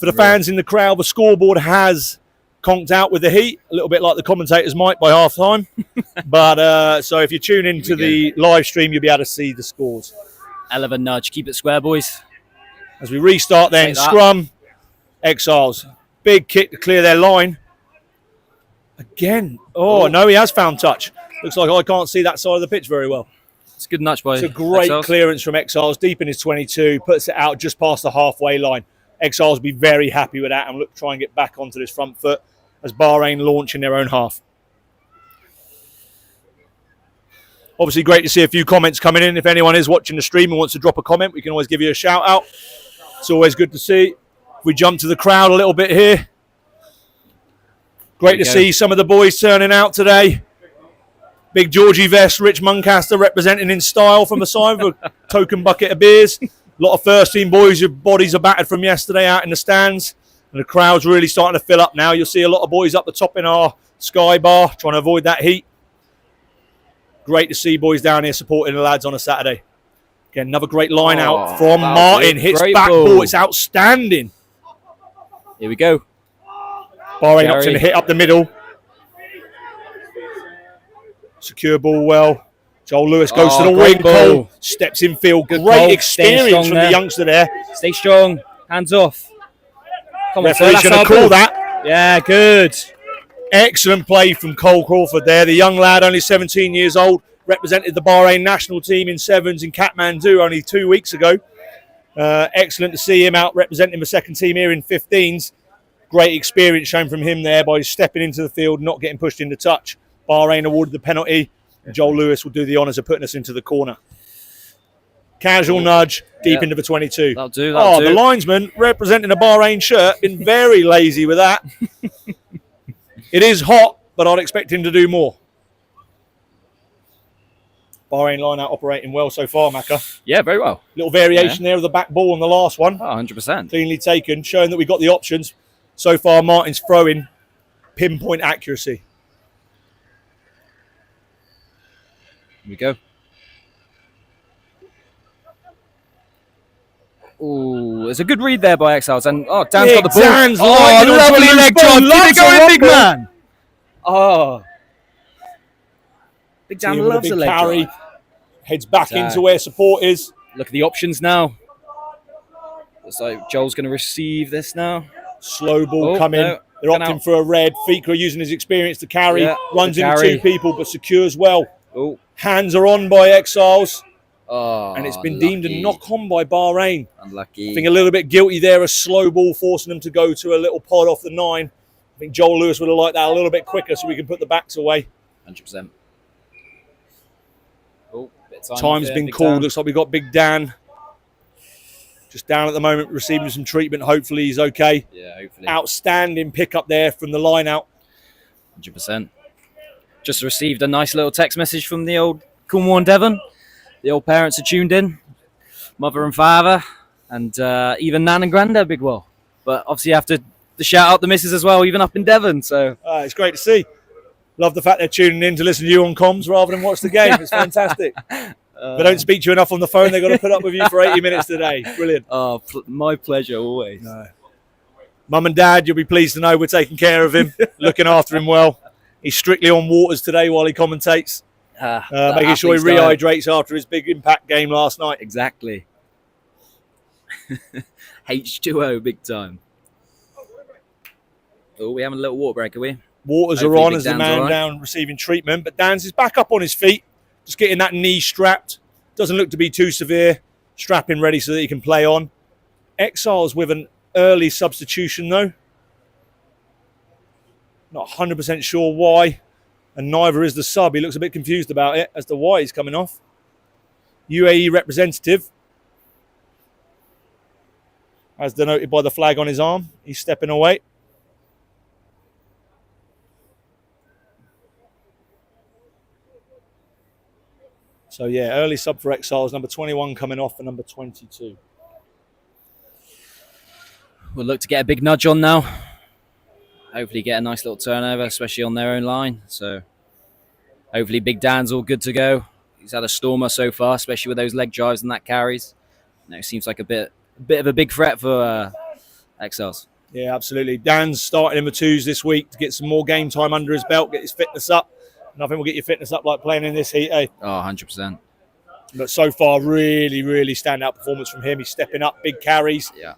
For the fans in the crowd, the scoreboard has conked out with the heat, a little bit like the commentators might by half time. But so if you tune into the live stream, you'll be able to see the scores. Hell of a nudge. Keep it square, boys. As we restart then, Scrum, Exiles. Big kick to clear their line. Again. Oh, no, he has found touch. Looks like I can't see that side of the pitch very well. It's a good nudge by It's a great Exiles. clearance from Exiles, deep in his 22, puts it out just past the halfway line. Exiles will be very happy with that and look try and get back onto this front foot as Bahrain launch in their own half. Obviously, great to see a few comments coming in. If anyone is watching the stream and wants to drop a comment, we can always give you a shout out. It's always good to see. If we jump to the crowd a little bit here. Great to see some of the boys turning out today. Big Georgie Vest, Rich Muncaster representing in style from the side with a token bucket of beers. A lot of first team boys, your bodies are battered from yesterday out in the stands. And the crowd's really starting to fill up now. You'll see a lot of boys up the top in our sky bar trying to avoid that heat. Great to see boys down here supporting the lads on a Saturday. Again, another great line out from Martin. Hits back ball. It's outstanding. Here we go. Bahrain up to the hit up the middle. Secure ball well. Joel Lewis goes to the wing. Cole steps in field. Great experience from the youngster there. Stay strong. Hands off. Come on, referee's going to call that. Yeah, good. Excellent play from Cole Crawford there. The young lad, only 17 years old, represented the Bahrain national team in sevens in Kathmandu only 2 weeks ago. Excellent to see him out representing the second team here in 15s. Great experience shown from him there by stepping into the field, not getting pushed into touch. Bahrain awarded the penalty. Joel Lewis will do the honours of putting us into the corner. Casual nudge deep into the 22. That'll do. The linesman representing a Bahrain shirt been very lazy with that. It is hot, but I'd expect him to do more. Bahrain line out operating well so far, Macca. Yeah, very well. Little variation there of the back ball on the last one. Oh, 100%. Cleanly taken, showing that we've got the options. So far, Martin's throwing pinpoint accuracy. Here we go. Oh, there's a good read there by Exiles. And Dan's got the ball. Dan's lovely leg drop. Keep it going, big man. Oh. Big Dan loves a leg carry. drive. Heads back into where support is. Look at the options now. Looks like Joel's going to receive this now. Slow ball coming. No, they're opting for a red. Fikra using his experience to carry. Runs into two people but secures well. Oh. Hands are on by Exiles. Oh, and it's been deemed a knock on by Bahrain. Unlucky. I think a little bit guilty there, a slow ball forcing them to go to a little pod off the 9. I think Joel Lewis would have liked that a little bit quicker so we can put the backs away. 100%. Oh, time's been called. Dan. Looks like we've got Big Dan. Just down at the moment, receiving some treatment. Hopefully he's okay. Yeah, hopefully. Outstanding pickup there from the line out. 100%. Just received a nice little text message from the old Cornwall and Devon. The old parents are tuned in, mother and father, and even Nan and Grandad Big Well. But obviously you have to shout out the missus as well, even up in Devon. So it's great to see. Love the fact they're tuning in to listen to you on comms rather than watch the game. It's fantastic. They don't speak to you enough on the phone. They've got to put up with you for 80 minutes today. Brilliant. Oh, my pleasure always. No. Mum and Dad, you'll be pleased to know we're taking care of him, looking after him well. He's strictly on waters today while he commentates. Making sure he rehydrates after his big impact game last night. Exactly. H2O, big time. Oh, we having a little water break, are we? Waters are on as the man down receiving treatment, but Dan's is back up on his feet, just getting that knee strapped. Doesn't look to be too severe. Strapping ready so that he can play on. Exiles with an early substitution, though. Not 100% sure why. And neither is the sub. He looks a bit confused about it as to why he's coming off. UAE representative. As denoted by the flag on his arm. He's stepping away. So, yeah, early sub for Exiles. Number 21 coming off for number 22. We'll look to get a big nudge on now. Hopefully get a nice little turnover, especially on their own line. So hopefully Big Dan's all good to go. He's had a stormer so far, especially with those leg drives and that carries. It seems like a bit of a big threat for Exiles. Yeah, absolutely. Dan's starting in the twos this week to get some more game time under his belt, get his fitness up. Nothing will get your fitness up like playing in this heat, eh? Oh, 100%. But so far, really, really standout performance from him. He's stepping up, big carries. Yeah.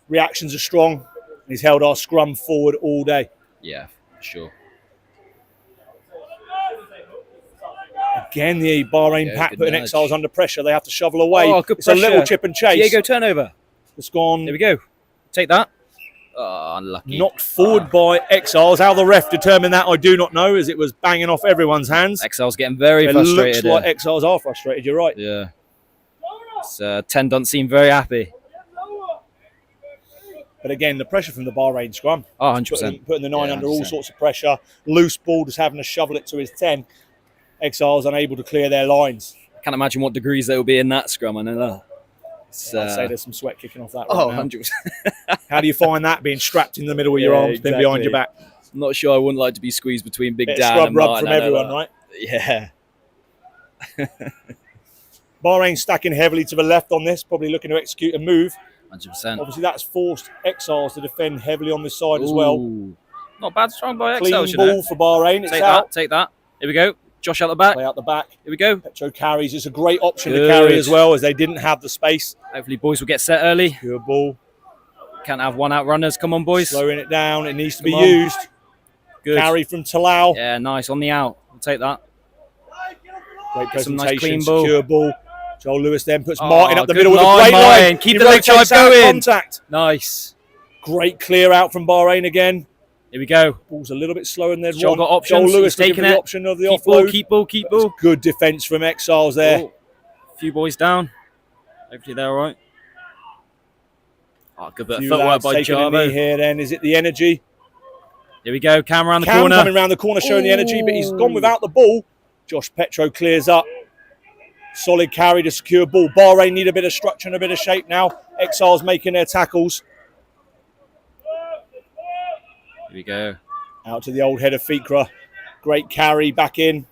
Reactions are strong. He's held our scrum forward all day. Yeah, sure. Again, the Bahrain pack good putting nudge. Exiles under pressure. They have to shovel away. Oh, good it's a little pressure. chip and chase. Diego turnover. It's gone. There we go. Take that. Oh, unlucky. Knocked forward by Exiles. How the ref determined that, I do not know, as it was banging off everyone's hands. Exiles getting very It frustrated. looks like here. Exiles are frustrated, you're right. Yeah. Ten doesn't seem very happy. But again, the pressure from the Bahrain scrum. Oh, 100%. Putting the 9 Yeah, under all 100%. sorts of pressure. Loose ball, just having to shovel it to his 10. Exiles unable to clear their lines. I can't imagine what degrees there will be in that scrum. I know that. I'd say there's some sweat kicking off that Oh, right now. 100%. How do you find that, being strapped in the middle of your Yeah, arms, then behind your back? I'm not sure I wouldn't like to be squeezed between Big Bit of Dan scrub and rub Martin. from I know everyone, that. right? Yeah. Bahrain stacking heavily to the left on this, probably looking to execute a move. 100%. Obviously, that's forced Exiles to defend heavily on this side as well. Ooh. Not bad, strong by Clean Exiles, you ball know. for Bahrain. It's Take out. that, take that. Here we go. Josh out the back. Play out the back. Here we go. Petro carries. It's a great option to Good. carry as well, as they didn't have the space. Hopefully boys will get set early. Good ball. Can't have one out runners. Come on, boys. Slowing it down. It needs to be Come on. used. Good. Carry from Talal. Yeah, nice. On the out. We'll take that. Great Some nice presentation. clean ball. Secure ball. Joel Lewis then puts Oh, Martin up the good middle with a line, great Martin. line. Keep He the leg rotates drive out of going. Contact. Nice. Great clear out from Bahrain again. Here we go. Ball's a little bit slower than they'd Joel want. got options. Joel Lewis He's taking looking for the it. option of the Keep ball, offload. keep ball, keep ball. Good defence from Exiles there. Oh, a few boys down. Hopefully they're all right. Oh, good bit of Few footwork lads by taking a knee Jarbo. here then. Is it the energy? Here we go. Cam around the Cam corner. coming around the corner showing the energy, but he's gone without the ball. Josh Petro clears up. Solid carry to secure ball. Bahrain need a bit of structure and a bit of shape now. Exiles making their tackles. Here we go. Out to the old head of Fikra. Great carry back in.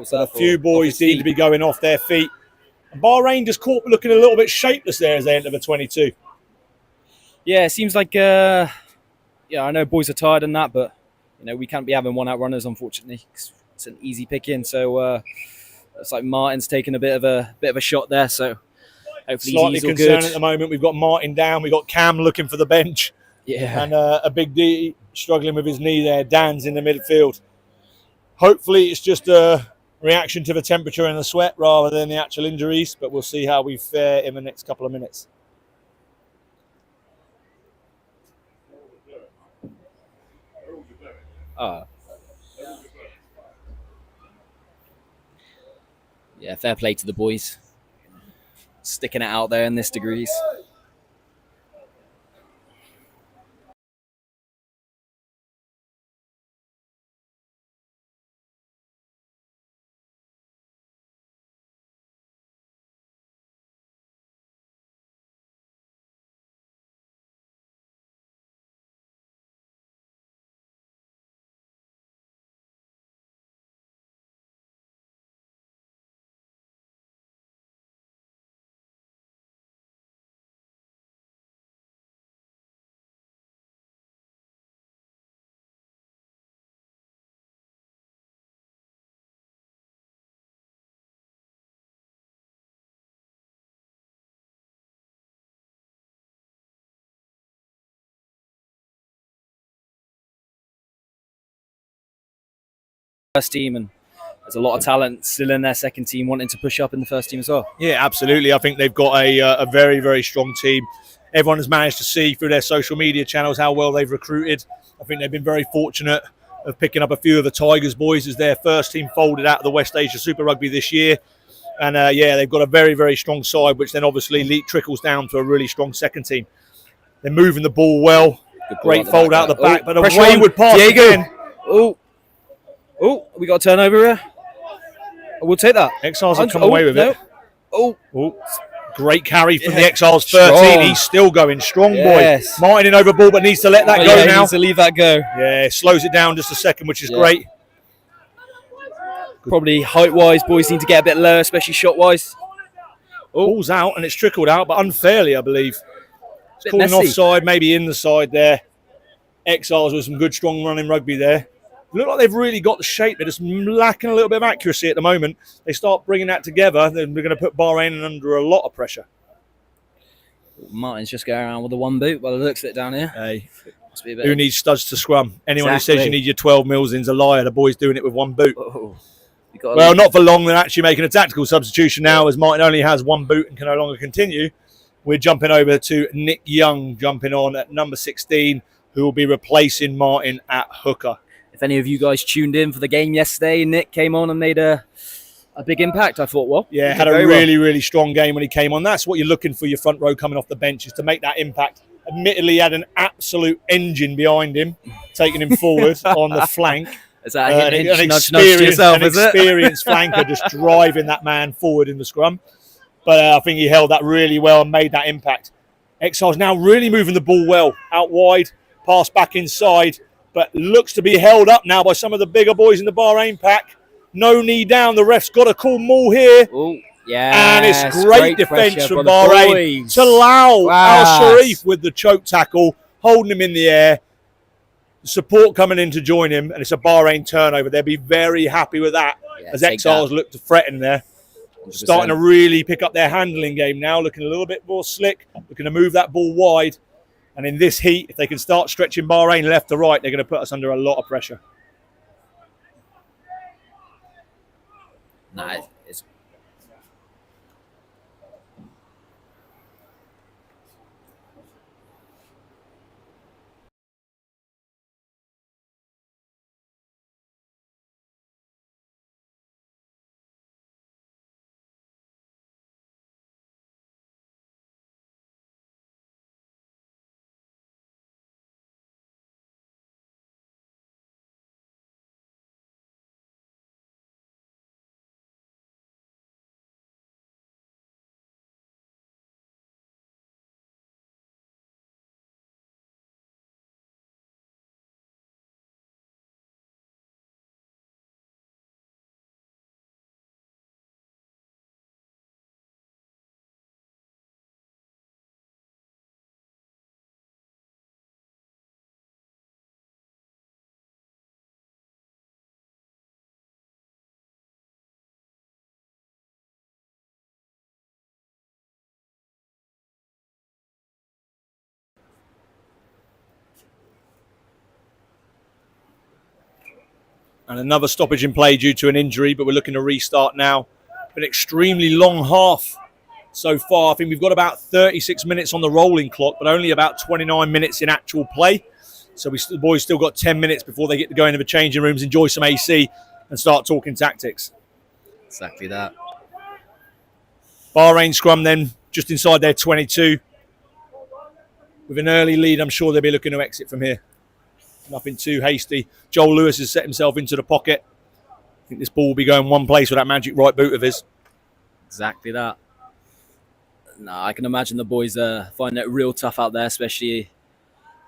So A few boys need to be going off their feet. And Bahrain just caught looking a little bit shapeless there as they enter the 22. Yeah, it seems like, yeah, I know boys are tired and that, but, you know, we can't be having one out runners, unfortunately. It's an easy pick in. So it's like Martin's taking a bit of a shot there. So hopefully Slightly he's all concerned good. at the moment. We've got Martin down. We've got Cam looking for the bench. Yeah. And a big D struggling with his knee there. Dan's in the midfield. Hopefully it's just a reaction to the temperature and the sweat rather than the actual injuries, but we'll see how we fare in the next couple of minutes. Yeah, fair play to the boys. Sticking it out there in this degrees. First team, and there's a lot of talent still in their second team wanting to push up in the first team as well. Yeah, absolutely. I think they've got a very, very strong team. Everyone has managed to see through their social media channels how well they've recruited. I think they've been very fortunate of picking up a few of the Tigers boys as their first team folded out of the West Asia Super Rugby this year. And yeah, they've got a very, very strong side, which then obviously trickles down to a really strong second team. They're moving the ball well. Great fold out the back, but a pressure wayward on. pass Diego. again. Oh, we got a turnover here. We'll take that. Exiles have come away with it. Oh, Great carry from the Yeah. Exiles 13. Strong. He's still going. Strong Yes. boy. Martin in over ball, but needs to let that go yeah, he now. needs to leave that go. Yeah, slows it down just a second, which is Yeah. great. Probably height-wise, boys need to get a bit lower, especially shot-wise. Ball's out, and it's trickled out, but unfairly, I believe. Calling offside, maybe in the side there. Exiles with some good, strong running rugby there. Look like they've really got the shape. They're just lacking a little bit of accuracy at the moment. They start bringing that together, then we're going to put Bahrain under a lot of pressure. Martin's just going around with the one boot by the looks of it down here. Hey, who needs studs to scrum? Anyone who says you need your 12 mils in's a liar. The boy's doing it with one boot. Well, not for long. They're actually making a tactical substitution now, as Martin only has one boot and can no longer continue. We're jumping over to Nick Young, jumping on at number 16, who will be replacing Martin at hooker. If any of you guys tuned in for the game yesterday, Nick came on and made a big impact, I thought. Well, yeah, had a really strong game when he came on. That's what you're looking for your front row coming off the bench, is to make that impact. Admittedly, he had an absolute engine behind him, taking him forward on the flank. Is that an experienced flanker just driving that man forward in the scrum. But I think he held that really well and made that impact. Exiles now really moving the ball well. Out wide, pass back inside, but looks to be held up now by some of the bigger boys in the Bahrain pack. No knee down. The ref's got a cool maul here. Ooh, yeah, and it's great defence from Bahrain to allow Al Sharif with the choke tackle, holding him in the air. Support coming in to join him, and it's a Bahrain turnover. They'll be very happy with that, as Exiles look to threaten there. 100%. Starting to really pick up their handling game now, looking a little bit more slick, looking to move that ball wide. And in this heat, if they can start stretching Bahrain left to right, they're going to put us under a lot of pressure. Nah, it's... And another stoppage in play due to an injury, but we're looking to restart now. An extremely long half so far. I think we've got about 36 minutes on the rolling clock, but only about 29 minutes in actual play. So the boys still got 10 minutes before they get to go into the changing rooms, enjoy some AC, and start talking tactics. Exactly that. Bahrain scrum then, just inside their 22. With an early lead, I'm sure they'll be looking to exit from here. Nothing too hasty. Joel Lewis has set himself into the pocket. I think this ball will be going one place with that magic right boot of his. Exactly that. No, I can imagine the boys finding it real tough out there, especially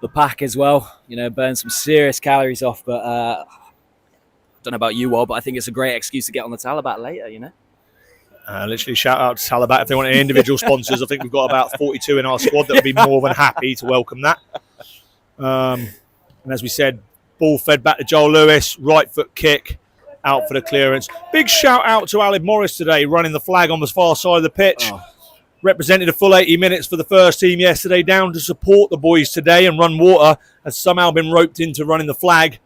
the pack as well. You know, burn some serious calories off. But I don't know about you all, but I think it's a great excuse to get on the Talabat later, you know. Literally shout out to Talabat if they want any individual sponsors. I think we've got about 42 in our squad that would be more than happy to welcome that. And as we said, ball fed back to Joel Lewis, right foot kick, out for the clearance. Big shout out to Alid Morris today, running the flag on the far side of the pitch. Represented a full 80 minutes for the first team yesterday, down to support the boys today and run water, has somehow been roped into running the flag.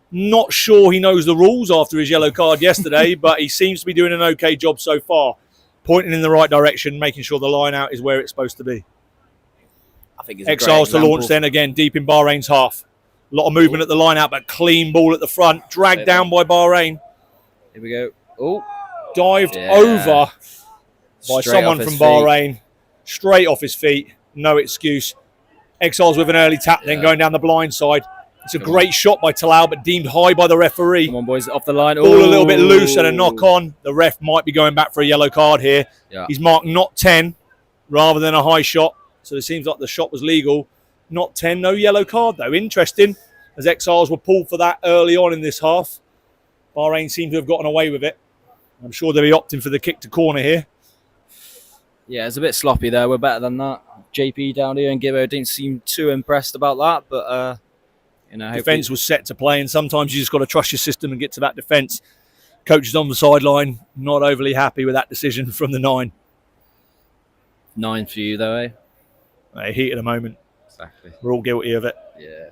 Not sure he knows the rules after his yellow card yesterday, but he seems to be doing an okay job so far. Pointing in the right direction, making sure the line out is where it's supposed to be. I think it's Exiles to launch then again, deep in Bahrain's half. A lot of movement at the line out, but clean ball at the front. Dragged down by Bahrain. Here we go. Oh, dived over by someone from Bahrain. Straight off his feet. No excuse. Exiles with an early tap, then going down the blind side. It's a great shot by Talal, but deemed high by the referee. Come on, boys, off the line. Ball a little bit loose and a knock on. The ref might be going back for a yellow card here. Yeah. He's marked not 10 rather than a high shot. So it seems like the shot was legal. Not 10, no yellow card though. Interesting, as Exiles were pulled for that early on in this half. Bahrain seem to have gotten away with it. I'm sure they'll be opting for the kick to corner here. Yeah, it's a bit sloppy there. We're better than that. JP down here and Gibbo didn't seem too impressed about that, but Defence was set to play, and sometimes you just got to trust your system and get to that defence. Coaches on the sideline, not overly happy with that decision from the 9. 9 for you, though, eh? Heat at the moment. Exactly. We're all guilty of it. Yeah.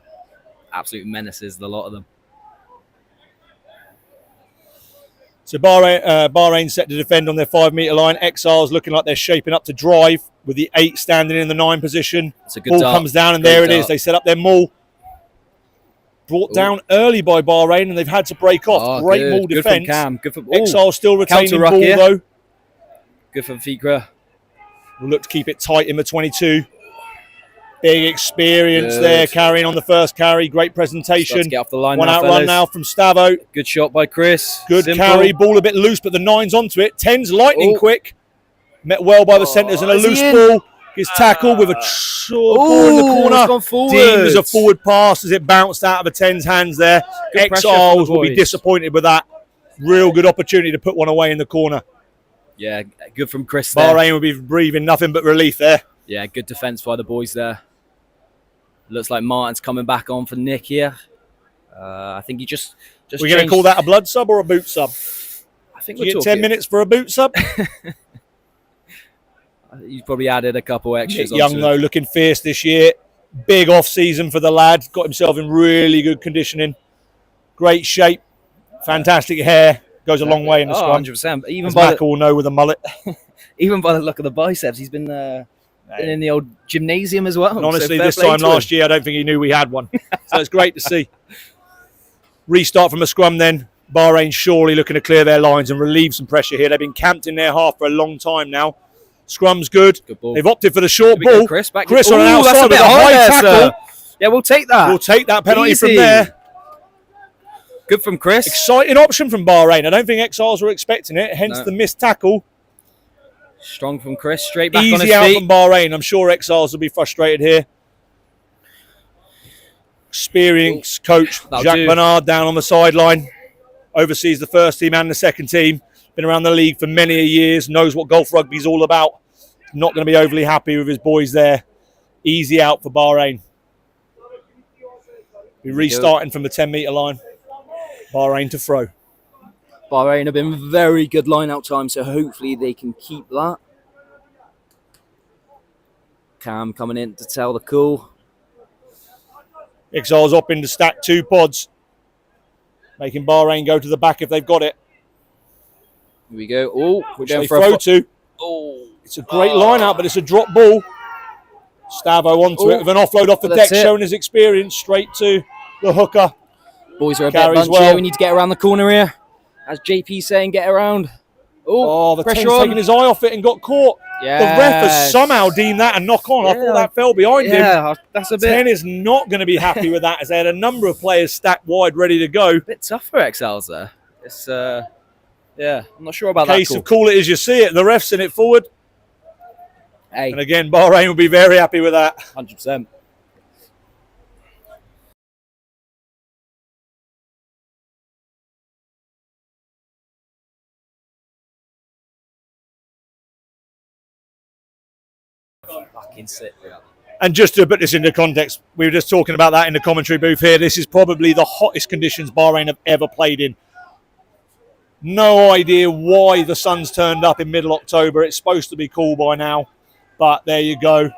Absolute menaces, the lot of them. So Bahrain set to defend on their 5-metre line. Exiles looking like they're shaping up to drive with the 8 standing in the 9 position. It's a good Ball dart. comes down and Great there it dart. is. They set up their maul. Brought down early by Bahrain and they've had to break off. Oh, Great good. maul Good defence. from Cam. Good from Exiles still retaining counter ruck ball here. though. Good from Fikra. We'll look to keep it tight in the 22. Big experience Good. there, carrying on the first carry. Great Starts presentation. to get off the line One now, out fellas. run now from Stavo. Good shot by Chris. Good Simple. carry. Ball a bit loose, but the 9's onto it. 10's lightning Oh. quick. Met well by the centres and a is he loose in? ball. Gets tackled with a short ball in the Ooh, corner. it's gone forward. Deemed as a forward pass as it bounced out of a 10's hands there. Good pressure Exiles from the will be boys. disappointed with that. Real good opportunity to put one away in the corner. Yeah, good from Chris there. Bahrain will be breathing nothing but relief there. Yeah, good defence by the boys there. Looks like Martin's coming back on for Nick here. I think he just We're going to changed- call that a blood sub or a boot sub? I think You we're get talking 10 minutes for a boot sub? He's probably added a couple extras. Nick Young, onto though, it. looking fierce this year. Big off-season for the lad. Got himself in really good conditioning. Great shape. Fantastic hair. Goes a long way in the scrum. 100%. Even As by Mac will know with a mullet. even by the look of the biceps, he's been in the old gymnasium as well. And honestly, so fair this play time to him. last year, I don't think he knew we had one. So it's great to see. Restart from a scrum then. Bahrain surely looking to clear their lines and relieve some pressure here. They've been camped in their half for a long time now. Scrum's good. Good ball. They've opted for the short Here we go, ball. Chris, back Chris on an Ooh, that's outside a bit with a high high there, tackle. sir. Yeah, we'll take that. We'll take that penalty from Easy. there. Good from Chris. Exciting option from Bahrain. I don't think Exiles were expecting it, hence No. the missed tackle. Strong from Chris. Straight back on his Easy out feet. from Bahrain. I'm sure Exiles will be frustrated here. Experienced coach That'll Jacques do. Bernard down on the sideline. Oversees the first team and the second team. Been around the league for many years. Knows what golf rugby is all about. Not going to be overly happy with his boys there. Easy out for Bahrain. We're restarting from the 10-metre line. Bahrain to throw. Bahrain have been very good line-out time, so hopefully they can keep that. Cam coming in to tell the call. Exiles up into stack 2 pods. Making Bahrain go to the back if they've got it. Here we go. Oh, we're Which going they for throw a... to. Oh, It's a great line out, but it's a drop ball. Stavo onto it with an offload off the That's deck, it. showing his experience straight to the hooker. boys are a bit Carries bunchy well. here. We need to get around the corner here. As JP saying, get around. Oh, the pressure 10's on. taking his eye off it and got caught. Yeah. The ref has somehow deemed that a knock on. I Yeah. thought that fell behind him. Yeah, that's a bit, 10 is not going to be happy with that as they had a number of players stacked wide ready to go. bit tough for Exiles there. It's, yeah, I'm not sure about Case that. of call it as you see it. The ref's in it forward. Hey, And again, Bahrain will be very happy with that. 100%. Fucking sick. And just to put this into context, we were just talking about that in the commentary booth here. This is probably the hottest conditions Bahrain have ever played in. No idea why the sun's turned up in middle October. It's supposed to be cool by now, but there you go.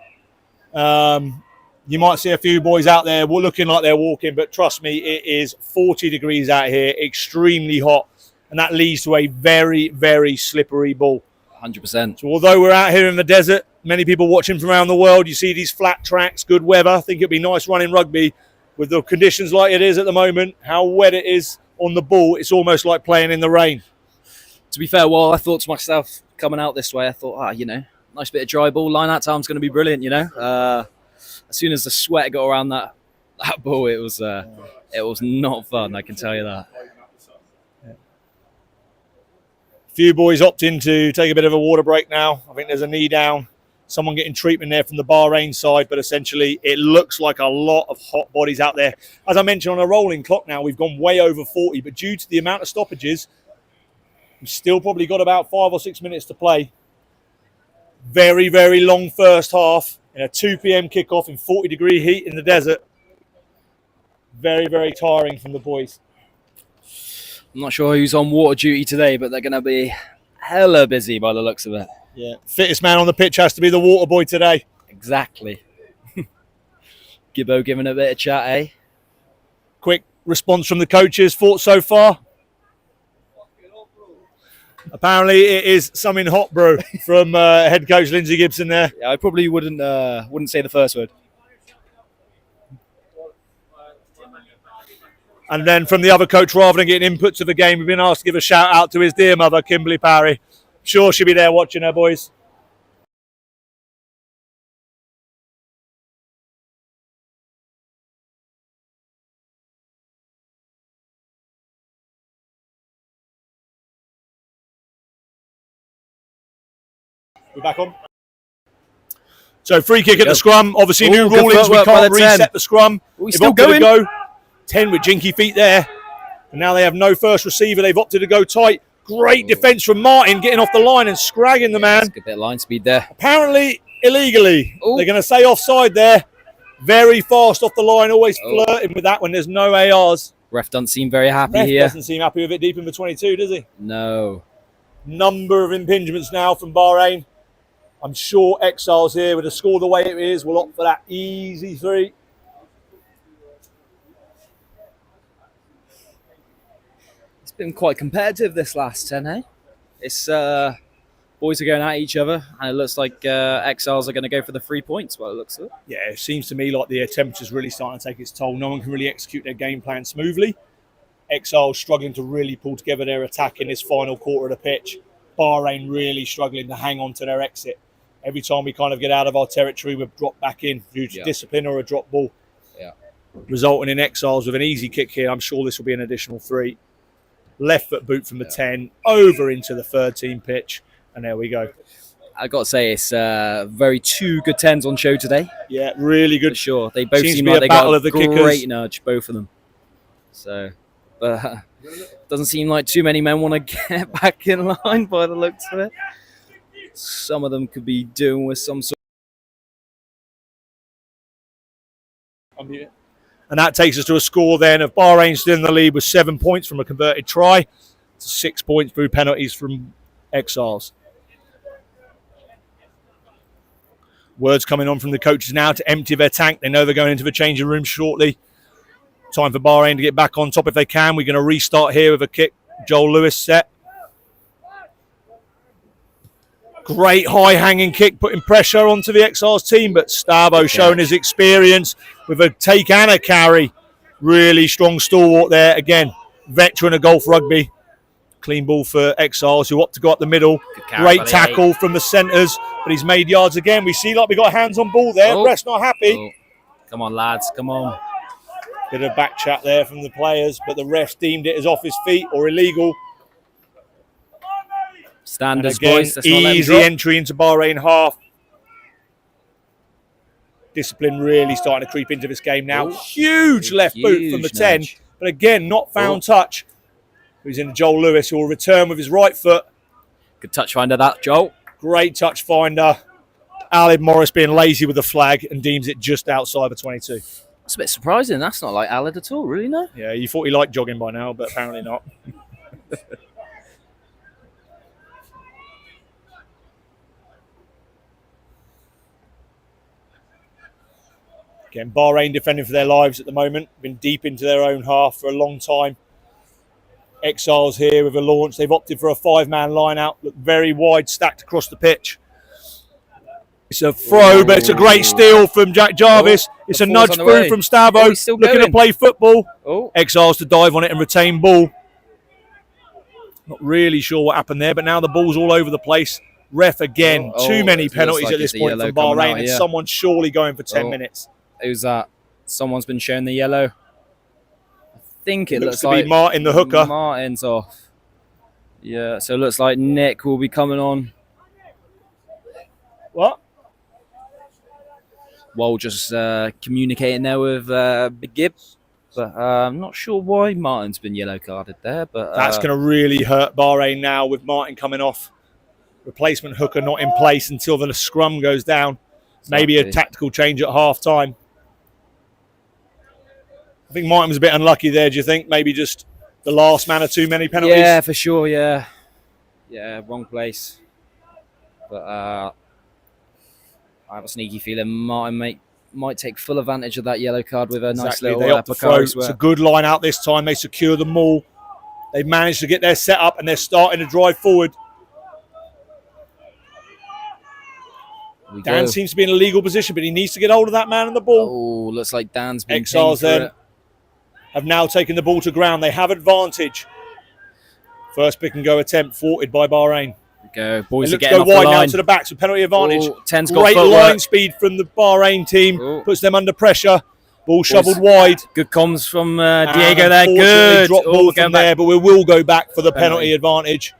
You might see a few boys out there looking like they're walking, but trust me, it is 40 degrees out here, extremely hot, and that leads to a very, very slippery ball. 100%. So although we're out here in the desert, many people watching from around the world, you see these flat tracks, good weather. I think it'd be nice running rugby with the conditions like it is at the moment, how wet it is on the ball. It's almost like playing in the rain. To be fair, well, I thought to myself, coming out this way, I thought, nice bit of dry ball. Line out time's going to be brilliant, As soon as the sweat got around that ball, it was not fun, I can tell you that. Few boys opt in to take a bit of a water break now. I think there's a knee down. Someone getting treatment there from the Bahrain side, but essentially it looks like a lot of hot bodies out there. As I mentioned, on a rolling clock now, we've gone way over 40, but due to the amount of stoppages, we've still probably got about 5 or 6 minutes to play. Very, very long first half. in a 2 p.m. kickoff in 40-degree heat in the desert. Very, very tiring from the boys. I'm not sure who's on water duty today, but they're going to be hella busy by the looks of it. Yeah, fittest man on the pitch has to be the water boy today. Exactly. Gibbo giving a bit of chat, eh? Quick response from the coaches. Thoughts so far? Apparently it is something hot, bro, from head coach Lindsay Gibson there. Yeah, I probably wouldn't say the first word. And then from the other coach, rather than getting input to the game, we've been asked to give a shout out to his dear mother, Kimberly Parry. Sure she'll be there watching her, boys. We're back on. So free kick at the scrum. Obviously, new rulings. We can't reset the scrum. We still going? Go. 10 with jinky feet there. And now they have no first receiver. They've opted to go tight. Great defence from Martin, getting off the line and scragging the man. Good bit of line speed there. Apparently, illegally. They're going to say offside there. Very fast off the line, always flirting with that when there's no ARs. Ref doesn't seem very happy Ref here. Doesn't seem happy with it deep in the 22, does he? No. Number of impingements now from Bahrain. I'm sure Exiles here, with the score the way it is, will opt for that easy 3. It's been quite competitive this last 10, eh? It's boys are going at each other, and it looks like Exiles are going to go for the 3 points by the looks of it. Yeah, it seems to me like the temperature's really starting to take its toll. No one can really execute their game plan smoothly. Exiles struggling to really pull together their attack in this final quarter of the pitch. Bahrain really struggling to hang on to their exit. Every time we kind of get out of our territory, we've dropped back in due to discipline or a drop ball. Yeah. Resulting in Exiles with an easy kick here. I'm sure this will be an additional 3. Left foot boot from the 10, over into the third team pitch. And there we go. I got to say, it's very 2 good 10s on show today. Yeah, really good. For sure. They both Seems seem to be like a they battle got of the a great kickers. nudge, both of them. So, but doesn't seem like too many men want to get back in line by the looks of it. Some of them could be doing with some sort. And that takes us to a score then of Bahrain still in the lead with 7 points from a converted try to 6 points through penalties from Exiles. Words coming on from the coaches now to empty their tank. They know they're going into the changing room shortly. Time for Bahrain to get back on top if they can. We're going to restart here with a kick. Joel Lewis set. Great high-hanging kick, putting pressure onto the Exiles team, but Stavo showing his experience with a take and a carry. Really strong stalwart there. Again, veteran of golf rugby. Clean ball for Exiles, who opt to go up the middle. Great tackle from the centres, but he's made yards again. We see like we got hands on ball there. Brett's not happy. Come on, lads, come on. Bit of back chat there from the players, but the refs deemed it as off his feet or illegal. Standards, again, boys. Easy entry into Bahrain half. Discipline really starting to creep into this game now. Huge left boot from the 10, but again, not found touch. Who's in Joel Lewis, who will return with his right foot. Good touch finder, that, Joel. Great touch finder. Alid Morris being lazy with the flag and deems it just outside the 22. That's a bit surprising. That's not like Alid at all, really, no? Yeah, you thought he liked jogging by now, but apparently not. Again, Bahrain defending for their lives at the moment. Been deep into their own half for a long time. Exiles here with a launch. They've opted for a 5-man line out. Look very wide, stacked across the pitch. It's a throw, but it's a great steal from Jack Jarvis. It's a nudge through from Stavo. Looking to play football. Exiles to dive on it and retain ball. Not really sure what happened there, but now the ball's all over the place. Ref again. Too many penalties at this point from Bahrain, and someone's surely going for 10 minutes. Who's that? Someone's been shown the yellow. I think it looks to like be Martin, the hooker. Martin's off. Yeah, so it looks like Nick will be coming on. What? Well, just communicating there with Big Gib. But I'm not sure why Martin's been yellow carded there. But that's going to really hurt Bahrain now with Martin coming off. Replacement hooker not in place until the scrum goes down. maybe a tactical change at half time. I think Martin was a bit unlucky there, do you think? Maybe just the last man of too many penalties? Yeah, for sure, yeah. Yeah, wrong place. But I have a sneaky feeling Martin might take full advantage of that yellow card with a nice little they opt to throw. as well. It's a good line out this time. They secure the maul. They've managed to get their set up and they're starting to drive forward. Dan seems to be in a legal position, but he needs to get hold of that man on the ball. Oh, looks like Dan's been Exiles then have now taken the ball to ground. They have advantage. First pick and go attempt thwarted by Bahrain. Go. Boys they are getting look to off go wide the line. now to the back, so penalty advantage. Oh, 10's Great got line speed from the Bahrain team. Puts them under pressure. Ball shoveled wide. Good comms from Diego there. Good. Drop ball from there, but we will go back for the penalty advantage.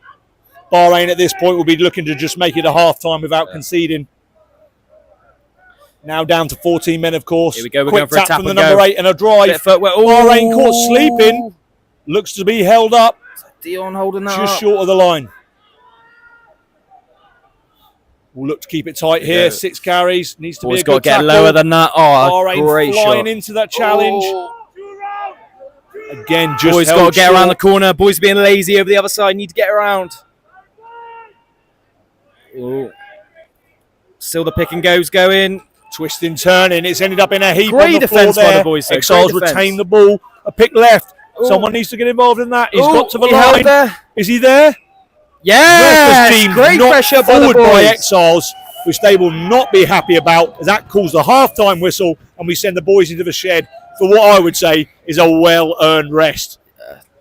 Bahrain at this point will be looking to just make it a half time without conceding. Now down to 14 men, of course. Here we go. We're Quick going for a tap from the and number go. 8 and a drive. Bahrain caught sleeping. Looks to be held up. Dion holding that just up. Short of the line. We'll look to keep it tight here. 6 carries. Needs to be a good got to tackle. get lower than that. Oh, Bahrain great flying shot. into that challenge. Again, just Boys got to get around the corner. Boys being lazy over the other side. Need to get around. Ooh. Still the pick and goes going. Twisting, turning. It's ended up in a heap Great on the defense floor there. by the boys. Exiles retain the ball. A pick left. Someone needs to get involved in that. He's got to the line. There. Is he there? Yeah. Team Great pressure by the forward by boys. Exiles, which they will not be happy about. That calls the half-time whistle, and we send the boys into the shed for what I would say is a well-earned rest.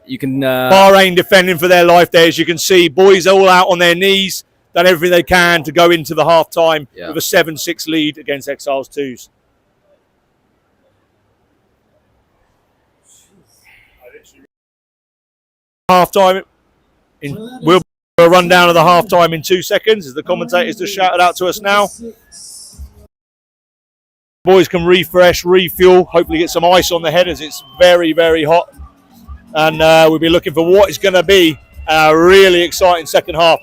You can Bahrain defending for their life there, as you can see. Boys all out on their knees. Done everything they can to go into the half-time with a 7-6 lead against Exiles 2s. Half-time. We'll a rundown of the half-time in 2 seconds as the commentators just shouted out to us now. Boys can refresh, refuel, hopefully get some ice on the head as it's very, very hot. And we'll be looking for what is going to be a really exciting second half.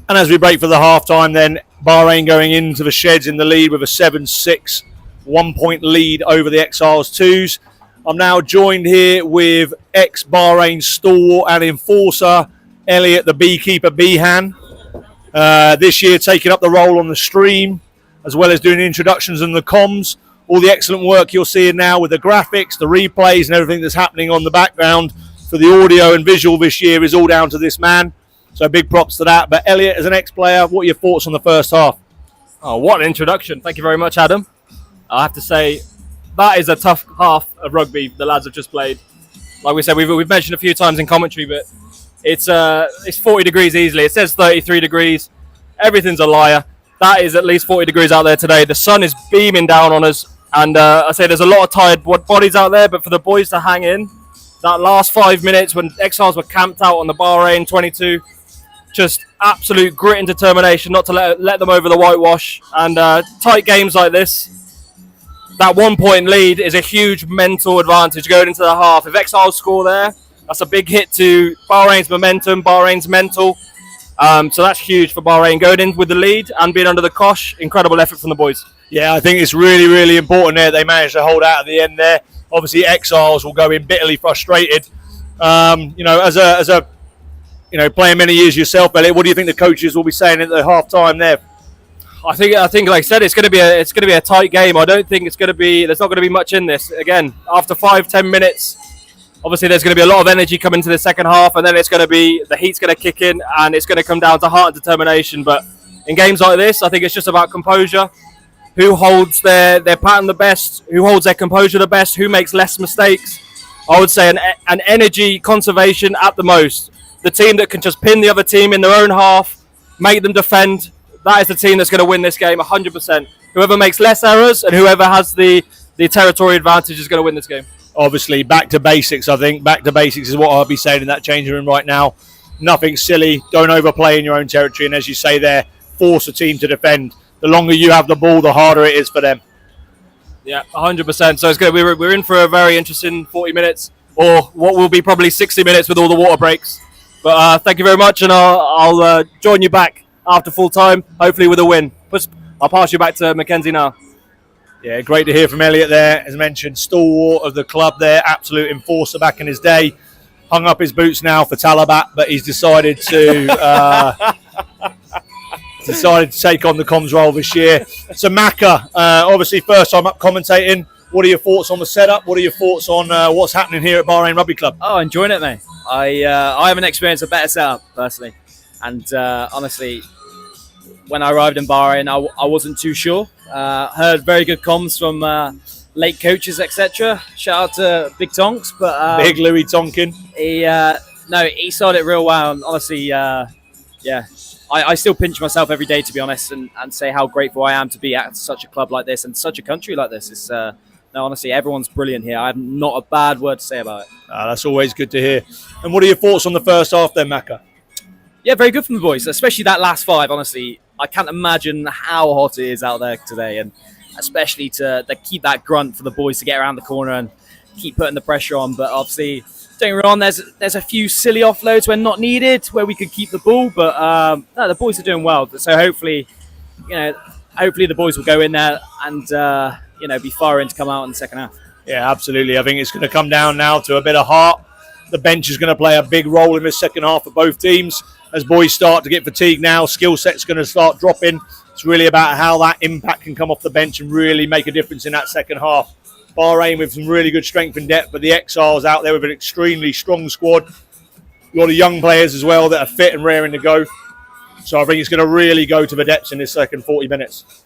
And as we break for the half-time then, Bahrain going into the sheds in the lead with a 7-6 1-point lead over the Exiles 2s. I'm now joined here with ex-Bahrain stalwart and enforcer, Elliot the Beekeeper Behan. This year taking up the role on the stream, as well as doing introductions and the comms. All the excellent work you're seeing now with the graphics, the replays and everything that's happening on the background for the audio and visual this year is all down to this man. So big props to that. But Elliot, as an ex-player, what are your thoughts on the first half? Oh, what an introduction. Thank you very much, Adam. I have to say, that is a tough half of rugby the lads have just played. Like we said, we've mentioned a few times in commentary, but it's 40 degrees easily. It says 33 degrees. Everything's a liar. That is at least 40 degrees out there today. The sun is beaming down on us. And I say there's a lot of tired bodies out there, but for the boys to hang in, that last 5 minutes when Exiles were camped out on the Bahrain 22, just absolute grit and determination not to let them over the whitewash. And tight games like this, that 1 point lead is a huge mental advantage going into the half. If Exiles score there, that's a big hit to Bahrain's momentum, Bahrain's mental. So that's huge for Bahrain. Going in with the lead and being under the cosh, incredible effort from the boys. Yeah, I think it's really, really important there. They managed to hold out at the end there. Obviously, Exiles will go in bitterly frustrated. As a playing many years yourself, Elliot, what do you think the coaches will be saying at the half time there? I think, like I said, it's going to be a tight game. I don't think there's not going to be much in this. Again, after 5-10 minutes, obviously there's going to be a lot of energy coming to the second half, and then the heat's going to kick in, and it's going to come down to heart and determination. But in games like this, I think it's just about composure. Who holds their pattern the best? Who holds their composure the best? Who makes less mistakes? I would say an energy conservation at the most. The team that can just pin the other team in their own half, make them defend. That is the team that's going to win this game 100%. Whoever makes less errors and whoever has the territory advantage is going to win this game. Obviously, back to basics, I think. Back to basics is what I'll be saying in that changing room right now. Nothing silly. Don't overplay in your own territory. And as you say there, force a team to defend. The longer you have the ball, the harder it is for them. Yeah, 100%. So it's good. We're in for a very interesting 40 minutes, or what will be probably 60 minutes with all the water breaks. But thank you very much, and I'll join you back after full time, hopefully with a win. I'll pass you back to Mackenzie now. Yeah, great to hear from Elliot there. As mentioned, stalwart of the club there, absolute enforcer back in his day. Hung up his boots now for Talabat, but he's decided to take on the comms role this year. So Macca, obviously first time up commentating. What are your thoughts on the setup? What are your thoughts on what's happening here at Bahrain Rugby Club? Oh, enjoying it, mate. I haven't experienced a better setup personally, and honestly, when I arrived in Bahrain, I wasn't too sure. Heard very good comms from late coaches, etc. Shout out to Big Tonks, but Big Louis Tonkin. He started it real well, and honestly, I still pinch myself every day, to be honest, and say how grateful I am to be at such a club like this and such a country like this. It's honestly, everyone's brilliant here. I have not a bad word to say about it. That's always good to hear. And what are your thoughts on the first half then, Macca? Yeah, very good from the boys, especially that last 5. Honestly, I can't imagine how hot it is out there today, and especially to keep that grunt for the boys to get around the corner and keep putting the pressure on. But obviously, don't get me wrong, there's a few silly offloads when not needed, where we could keep the ball, but the boys are doing well. So hopefully the boys will go in there and be firing to come out in the second half. Yeah, absolutely. I think it's going to come down now to a bit of heart. The bench is going to play a big role in this second half for both teams. As boys start to get fatigued now, skill set's going to start dropping. It's really about how that impact can come off the bench and really make a difference in that second half. Bahrain with some really good strength and depth, but the Exiles out there with an extremely strong squad. A lot of young players as well that are fit and raring to go. So I think it's going to really go to the depths in this second 40 minutes.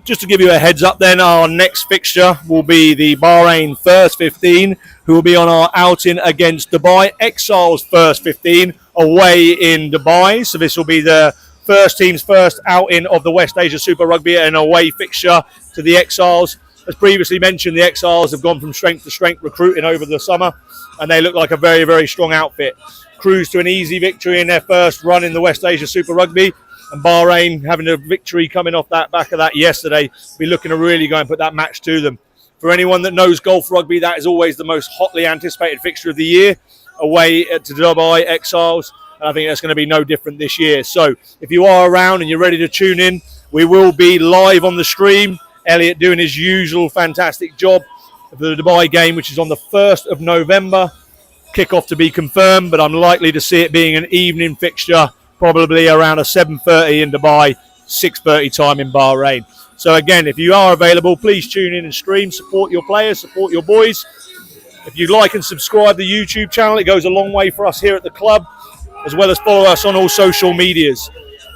Just to give you a heads up then, our next fixture will be the Bahrain First 15, who will be on our outing against Dubai. Exiles First 15 away in Dubai. So this will be the first team's first outing of the West Asia Super Rugby, an away fixture to the Exiles. As previously mentioned, the Exiles have gone from strength to strength recruiting over the summer, and they look like a very, very strong outfit. Cruised to an easy victory in their first run in the West Asia Super Rugby, and Bahrain having a victory coming off that back of that yesterday, be looking to really go and put that match to them. For anyone that knows golf rugby, that is always the most hotly anticipated fixture of the year, away to Dubai Exiles. And I think that's going to be no different this year. So if you are around and you're ready to tune in, we will be live on the stream Elliot doing his usual fantastic job of the Dubai game, which is on the 1st of November. Kickoff to be confirmed, but I'm likely to see it being an evening fixture, probably around a 7:30 in Dubai, 6:30 time in Bahrain. So again, if you are available, please tune in and stream, support your players, support your boys. If you like and subscribe to the YouTube channel, it goes a long way for us here at the club, as well as follow us on all social medias.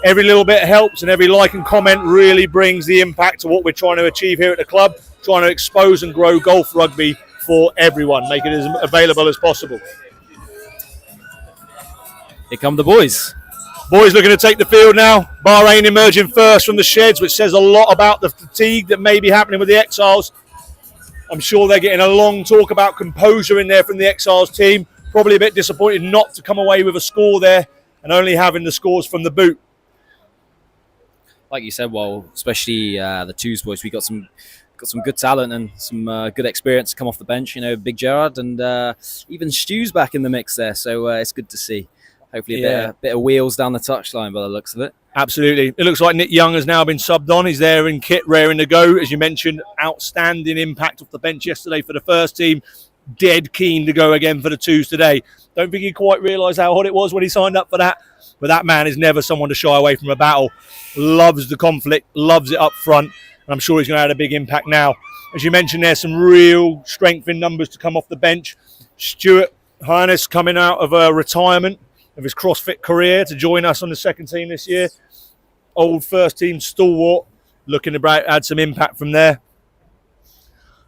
Every little bit helps, and every like and comment really brings the impact to what we're trying to achieve here at the club, trying to expose and grow golf rugby for everyone, make it as available as possible. Here come the boys. Boys looking to take the field now. Bahrain emerging first from the sheds, which says a lot about the fatigue that may be happening with the Exiles. I'm sure they're getting a long talk about composure in there from the Exiles team. Probably a bit disappointed not to come away with a score there and only having the scores from the boot. Like you said, well, especially the twos boys, we got some good talent and some good experience to come off the bench. You know, Big Gerard and even Stu's back in the mix there, so it's good to see. Hopefully a bit of wheels down the touchline by the looks of it. Absolutely. It looks like Nick Young has now been subbed on. He's there in kit, raring to go. As you mentioned, outstanding impact off the bench yesterday for the first team. Dead keen to go again for the twos today. Don't think he quite realised how hot it was when he signed up for that. But that man is never someone to shy away from a battle. Loves the conflict, loves it up front. And I'm sure he's going to have a big impact now. As you mentioned, there's some real strength in numbers to come off the bench. Stuart Harness coming out of retirement of his CrossFit career to join us on the second team this year. Old first team stalwart, looking to add some impact from there,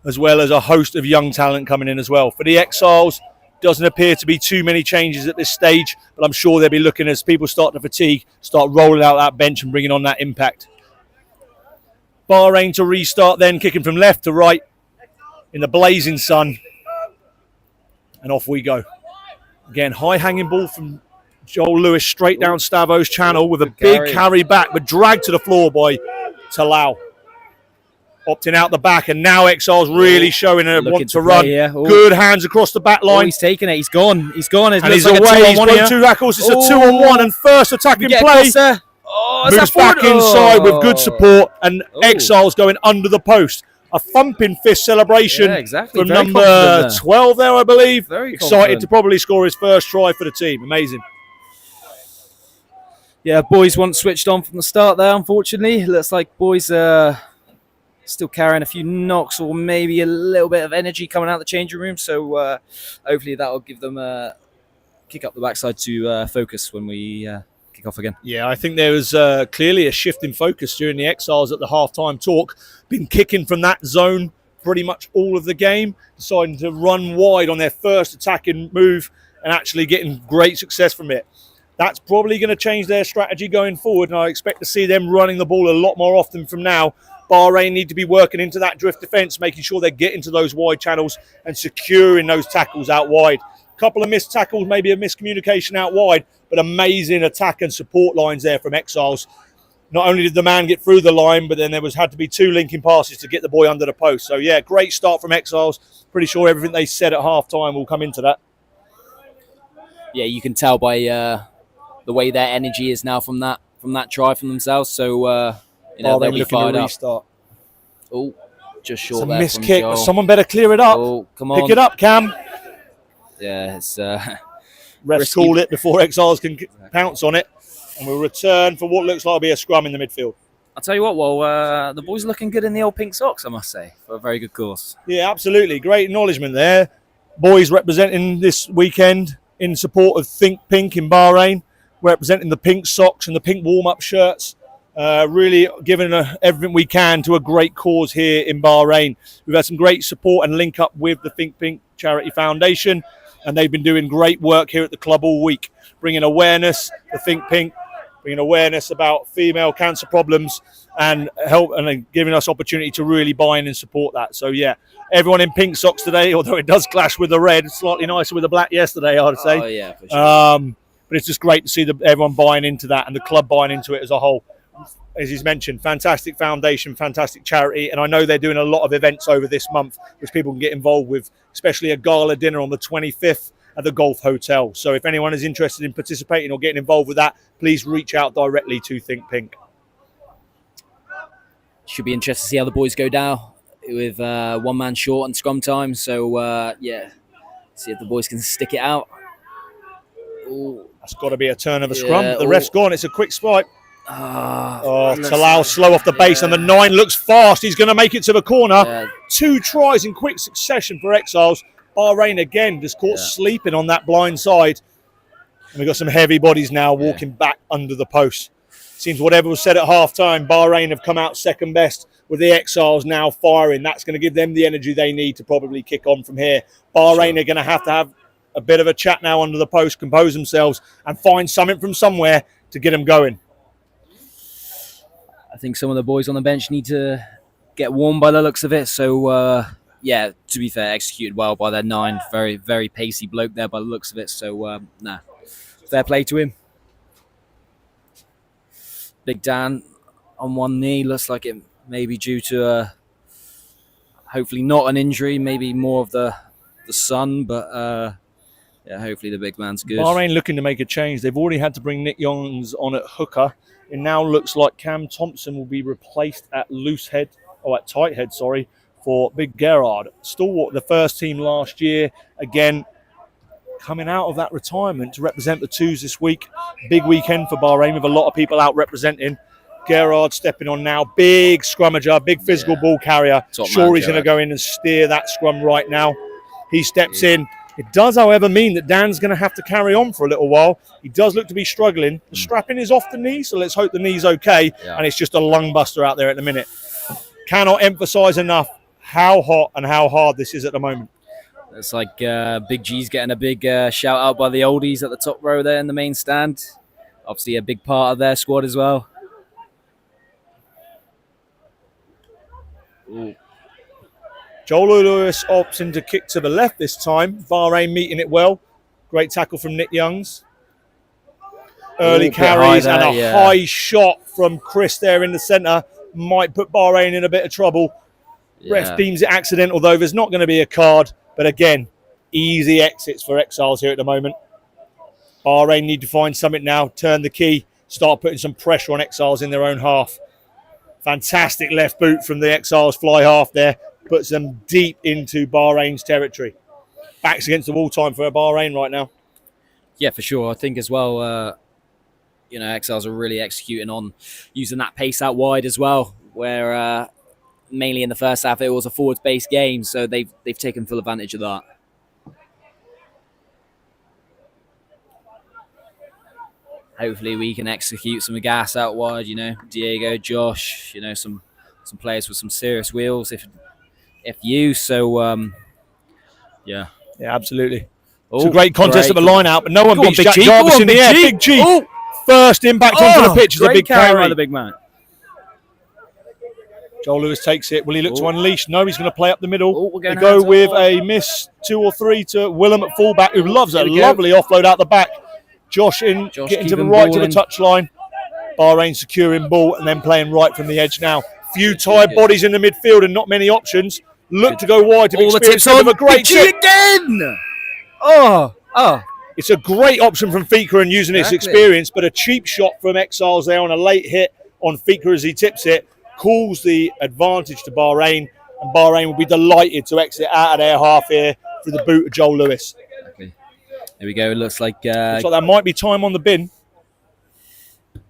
as well as a host of young talent coming in as well. For the Exiles, doesn't appear to be too many changes at this stage, but I'm sure they'll be looking, as people start to fatigue, start rolling out that bench and bringing on that impact. Bahrain to restart then, kicking from left to right in the blazing sun. And off we go. Again, high-hanging ball from Joel Lewis straight down Stavo's channel with a big carry back, but dragged to the floor by Talal. Opting out the back, and now Exiles really showing a want to run. Good hands across the back line. He's taking it. He's gone. He's gone. And he's away. He's won 2 tackles. It's a 2-on-1 and first attacking play. Moves back inside with good support, and Exiles going under the post. A thumping fist celebration from number 12 there, I believe. Very excited to probably score his first try for the team. Amazing. Yeah, boys weren't switched on from the start there, unfortunately. Looks like boys still carrying a few knocks or maybe a little bit of energy coming out of the changing room. So hopefully that will give them a kick up the backside to focus when we kick off again. Yeah, I think there was clearly a shift in focus during the Exiles at the half-time talk. Been kicking from that zone pretty much all of the game, deciding to run wide on their first attacking move and actually getting great success from it. That's probably going to change their strategy going forward, and I expect to see them running the ball a lot more often from now. Bahrain need to be working into that drift defence, making sure they're getting to those wide channels and securing those tackles out wide. A couple of missed tackles, maybe a miscommunication out wide, but amazing attack and support lines there from Exiles. Not only did the man get through the line, but then there had to be 2 linking passes to get the boy under the post. So yeah, great start from Exiles. Pretty sure everything they said at half-time will come into that. Yeah, you can tell by the way their energy is now from that try from themselves. So you know, they'll be fired up. Oh, just short there. It's a missed kick, but someone better clear it up. Oh, come on. Pick it up, Cam. Yeah, it's refs call it before Exiles can pounce on it, and we'll return for what looks like to be a scrum in the midfield. I'll tell you what, well, the boys are looking good in the old pink socks, I must say, for a very good course. Yeah, absolutely. Great acknowledgement there. Boys representing this weekend in support of Think Pink in Bahrain, representing the pink socks and the pink warm-up shirts. Really giving everything we can to a great cause here in Bahrain. We've had some great support and link up with the Think Pink Charity Foundation, and they've been doing great work here at the club all week, bringing awareness to Think Pink, bringing awareness about female cancer problems, and giving us opportunity to really buy in and support that. So yeah, everyone in pink socks today, although it does clash with the red, slightly nicer with the black yesterday, I'd say. Oh yeah, for sure. But it's just great to see everyone buying into that and the club buying into it as a whole. As he's mentioned, fantastic foundation, fantastic charity, and I know they're doing a lot of events over this month which people can get involved with, especially a gala dinner on the 25th at the Golf Hotel. So if anyone is interested in participating or getting involved with that, please reach out directly to Think Pink. should be interested to see how the boys go down with one man short and scrum time. So see if the boys can stick it out. Ooh. That's got to be a turn of a scrum. Yeah, But the ref's gone. It's a quick swipe. Oh, Talal slow off the base, and the 9 looks fast. He's going to make it to the corner. 2 tries in quick succession for Exiles. Bahrain again just caught sleeping on that blind side. And we've got some heavy bodies now walking back under the post. Seems whatever was said at half-time, Bahrain have come out second best with the Exiles now firing. That's going to give them the energy they need to probably kick on from here. Bahrain are going to have a bit of a chat now under the post, compose themselves, and find something from somewhere to get them going. I think some of the boys on the bench need to get warm by the looks of it. So, to be fair, executed well by their 9. Very, very pacey bloke there by the looks of it. So, fair play to him. Big Dan on one knee. Looks like it may be due to hopefully not an injury, maybe more of the sun. But, hopefully the big man's good. Bahrain looking to make a change. They've already had to bring Nick Youngs on at hooker. It now looks like Cam Thompson will be replaced at tight head, for Big Gerard. Stalwart, the first team last year, again, coming out of that retirement to represent the 2s this week. Big weekend for Bahrain with a lot of people out representing. Gerard stepping on now. Big scrummager, big physical ball carrier. Sure, he's going to go in and steer that scrum right now. He steps in. It does, however, mean that Dan's going to have to carry on for a little while. He does look to be struggling. The strapping is off the knee, so let's hope the knee's okay. Yeah. And it's just a lung buster out there at the minute. Cannot emphasise enough how hot and how hard this is at the moment. It's like Big G's getting a big shout out by the oldies at the top row there in the main stand. Obviously a big part of their squad as well. Ooh. Joel Lewis opts in to kick to the left this time. Bahrain meeting it well. Great tackle from Nick Youngs. Early carries and a high shot from Chris there in the centre. Might put Bahrain in a bit of trouble. Ref deems it accidental, though. There's not going to be a card. But again, easy exits for Exiles here at the moment. Bahrain need to find something now. Turn the key. Start putting some pressure on Exiles in their own half. Fantastic left boot from the Exiles fly half there. Puts them deep into Bahrain's territory. Backs against the wall time for Bahrain right now. Yeah, for sure. I think as well, Exiles are really executing on using that pace out wide as well, where mainly in the first half it was a forwards-based game, so they've taken full advantage of that. Hopefully we can execute some gas out wide, Diego, Josh, some players with some serious wheels if you. So, Yeah, absolutely. It's a great contest at the line out, but no one beats Jack G. Jarvis in the air. Big G. Oh. First impact onto the pitch is a big carry by the big man. Joel Lewis takes it. Will he look to unleash? No, he's going to play up the middle. They go with a miss 2 or 3 to Willem at fullback, who loves a lovely offload out the back. Josh getting to the right to the touchline. Bahrain securing ball and then playing right from the edge now. Few tired bodies in the midfield and not many options. Look to go wide to be experienced with a great chip. Again! It's a great option from Fika and using his experience, but a cheap shot from Exiles there on a late hit on Fika as he tips it. Calls the advantage to Bahrain, and Bahrain will be delighted to exit out of their half here through the boot of Joel Lewis. Exactly. There we go. It looks like that might be time on the bin. There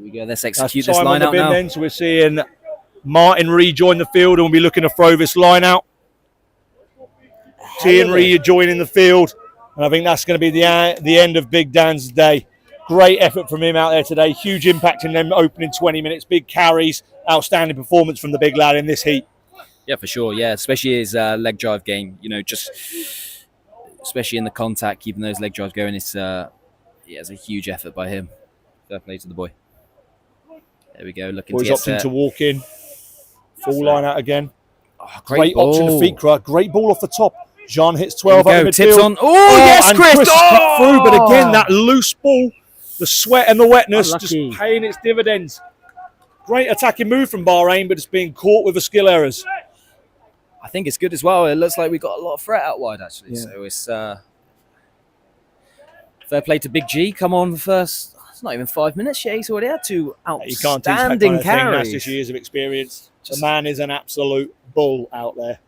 we go. Let's execute this line out now. Then, so we're seeing Martin rejoin the field, and we'll be looking to throw this line out. T and Ree joining the field, and I think that's going to be the end of Big Dan's day. Great effort from him out there today. Huge impact in them opening 20 minutes. Big carries. Outstanding performance from the big lad in this heat. Yeah, for sure. Yeah, especially his leg drive game. Especially in the contact, keeping those leg drives going. It's a huge effort by him. Fair play to the boy. There we go. Looking Boys to get opting to walk in. Full line out again. Great option to Fikra. Great ball off the top. Jean hits 12 up the midfield. Tips on. Yes, and Chris. Cut through, but again, that loose ball, the sweat and the wetness just paying its dividends. Great attacking move from Bahrain, but it's being caught with the skill errors. I think it's good as well. It looks like we got a lot of threat out wide, actually. Yeah. So it's fair play to Big G. Come on, first It's not even 5 minutes yet. He's already had two You can't teach that outstanding kind of thing. carries. That's just years of experience. The man is an absolute bull out there.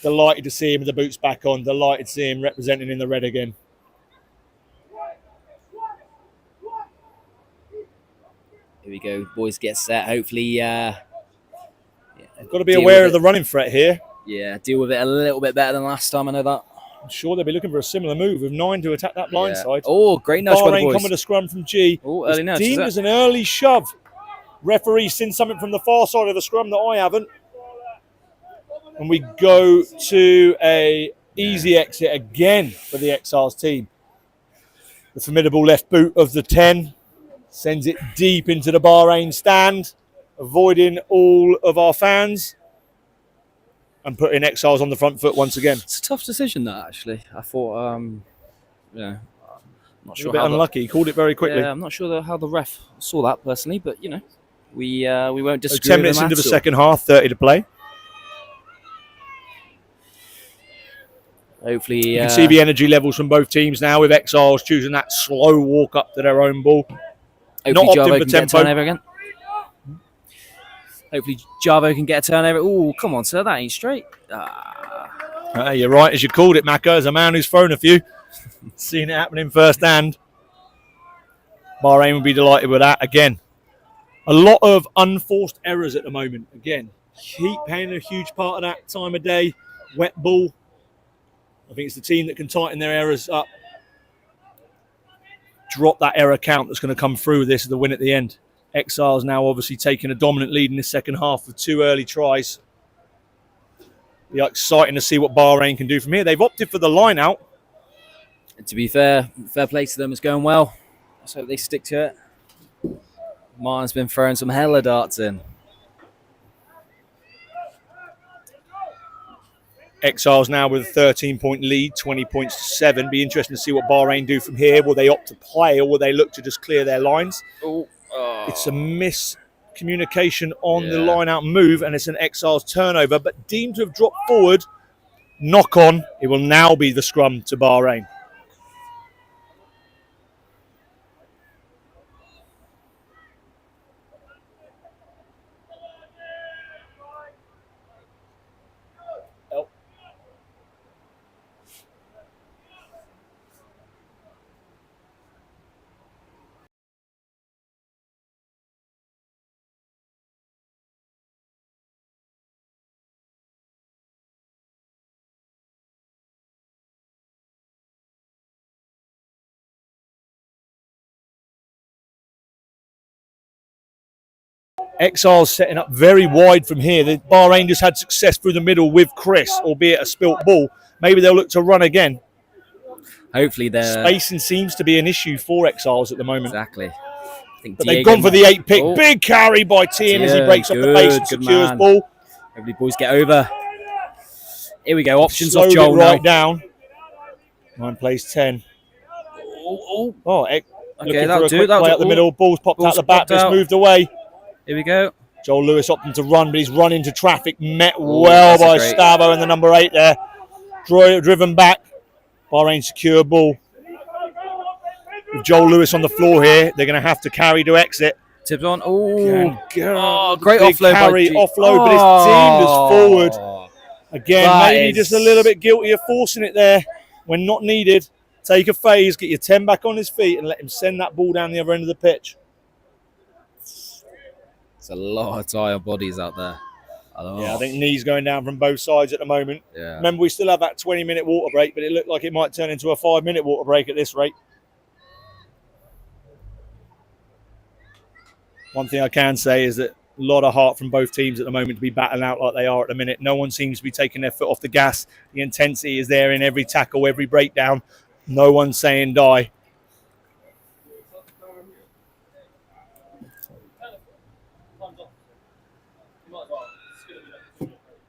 Delighted to see him with the boots back on. Delighted to see him representing in the red again. Here we go. Boys get set. Hopefully, Got to be aware of the running threat here. Yeah, deal with it a little bit better than last time. I know that. I'm sure they'll be looking for a similar move with 9 to attack that blind side. Oh, great nudge by the Bahrain boys. come with a scrum from G. Oh, early nudge. Deemed as an early shove. Referee seen something from the far side of the scrum that I haven't. And we go to a easy exit again for the Exiles team. The formidable left boot of the 10 sends it deep into the Bahrain stand, avoiding all of our fans and putting Exiles on the front foot once again. It's a tough decision, that, actually. I thought, I'm not sure. A bit unlucky. He called it very quickly. Yeah, I'm not sure how the ref saw that personally, but, we won't disagree. 10 minutes into the second half, 30 to play. Hopefully, you can see the energy levels from both teams now, with Exiles choosing that slow walk up to their own ball. Hopefully Javo can get a turnover again. Hopefully Javo can get a turnover. Oh, come on, sir, that ain't straight. You're right, as you called it, Maka, as a man who's thrown a few. Seen it happening firsthand. Bahrain would be delighted with that. Again, a lot of unforced errors at the moment. Again, heat playing a huge part of that time of day. Wet ball. I think it's the team that can tighten their errors up. Drop that error count that's going to come through with this as the win at the end. Exiles now obviously taking a dominant lead in the second half with 2 early tries. Be exciting to see what Bahrain can do from here. They've opted for the line out. And to be fair play to them. It's going well. Let's hope they stick to it. Martin's been throwing some hella darts in. Exiles now with a 13-point lead, 20 points to 7. Be interesting to see what Bahrain do from here. Will they opt to play, or will they look to just clear their lines? It's a miscommunication on the line-out move, and it's an Exiles turnover, but deemed to have dropped forward. Knock on. It will now be the scrum to Bahrain. Exiles setting up very wide from here. The Bahrain just had success through the middle with Chris, albeit a spilt ball. Maybe they'll look to run again. Hopefully spacing seems to be an issue for Exiles at the moment. Exactly. But they've gone for the 8 pick. Big carry by Tien as he breaks up the base and secures ball. Hopefully boys get over. Here we go. Options Slowed off Joel right down. 9 plays 10. Okay, that'll do. Play up the middle. Ball's popped out the back. It's moved away. Here we go. Joel Lewis opting to run, but he's run into traffic. Met well by Stavo and the number 8 there. Driven back. Bahrain secure ball. With Joel Lewis on the floor here, they're going to have to carry to exit. Tipped on. Great offload. Carry, offload, but it's deemed as forward. Again, maybe just a little bit guilty of forcing it there when not needed. Take a phase, get your 10 back on his feet, and let him send that ball down the other end of the pitch. It's a lot of tired bodies out there. I think knees going down from both sides at the moment. Yeah. Remember, we still have that 20-minute water break, but it looked like it might turn into a 5-minute water break at this rate. One thing I can say is that a lot of heart from both teams at the moment to be battling out like they are at the minute. No one seems to be taking their foot off the gas. The intensity is there in every tackle, every breakdown. No one's saying die.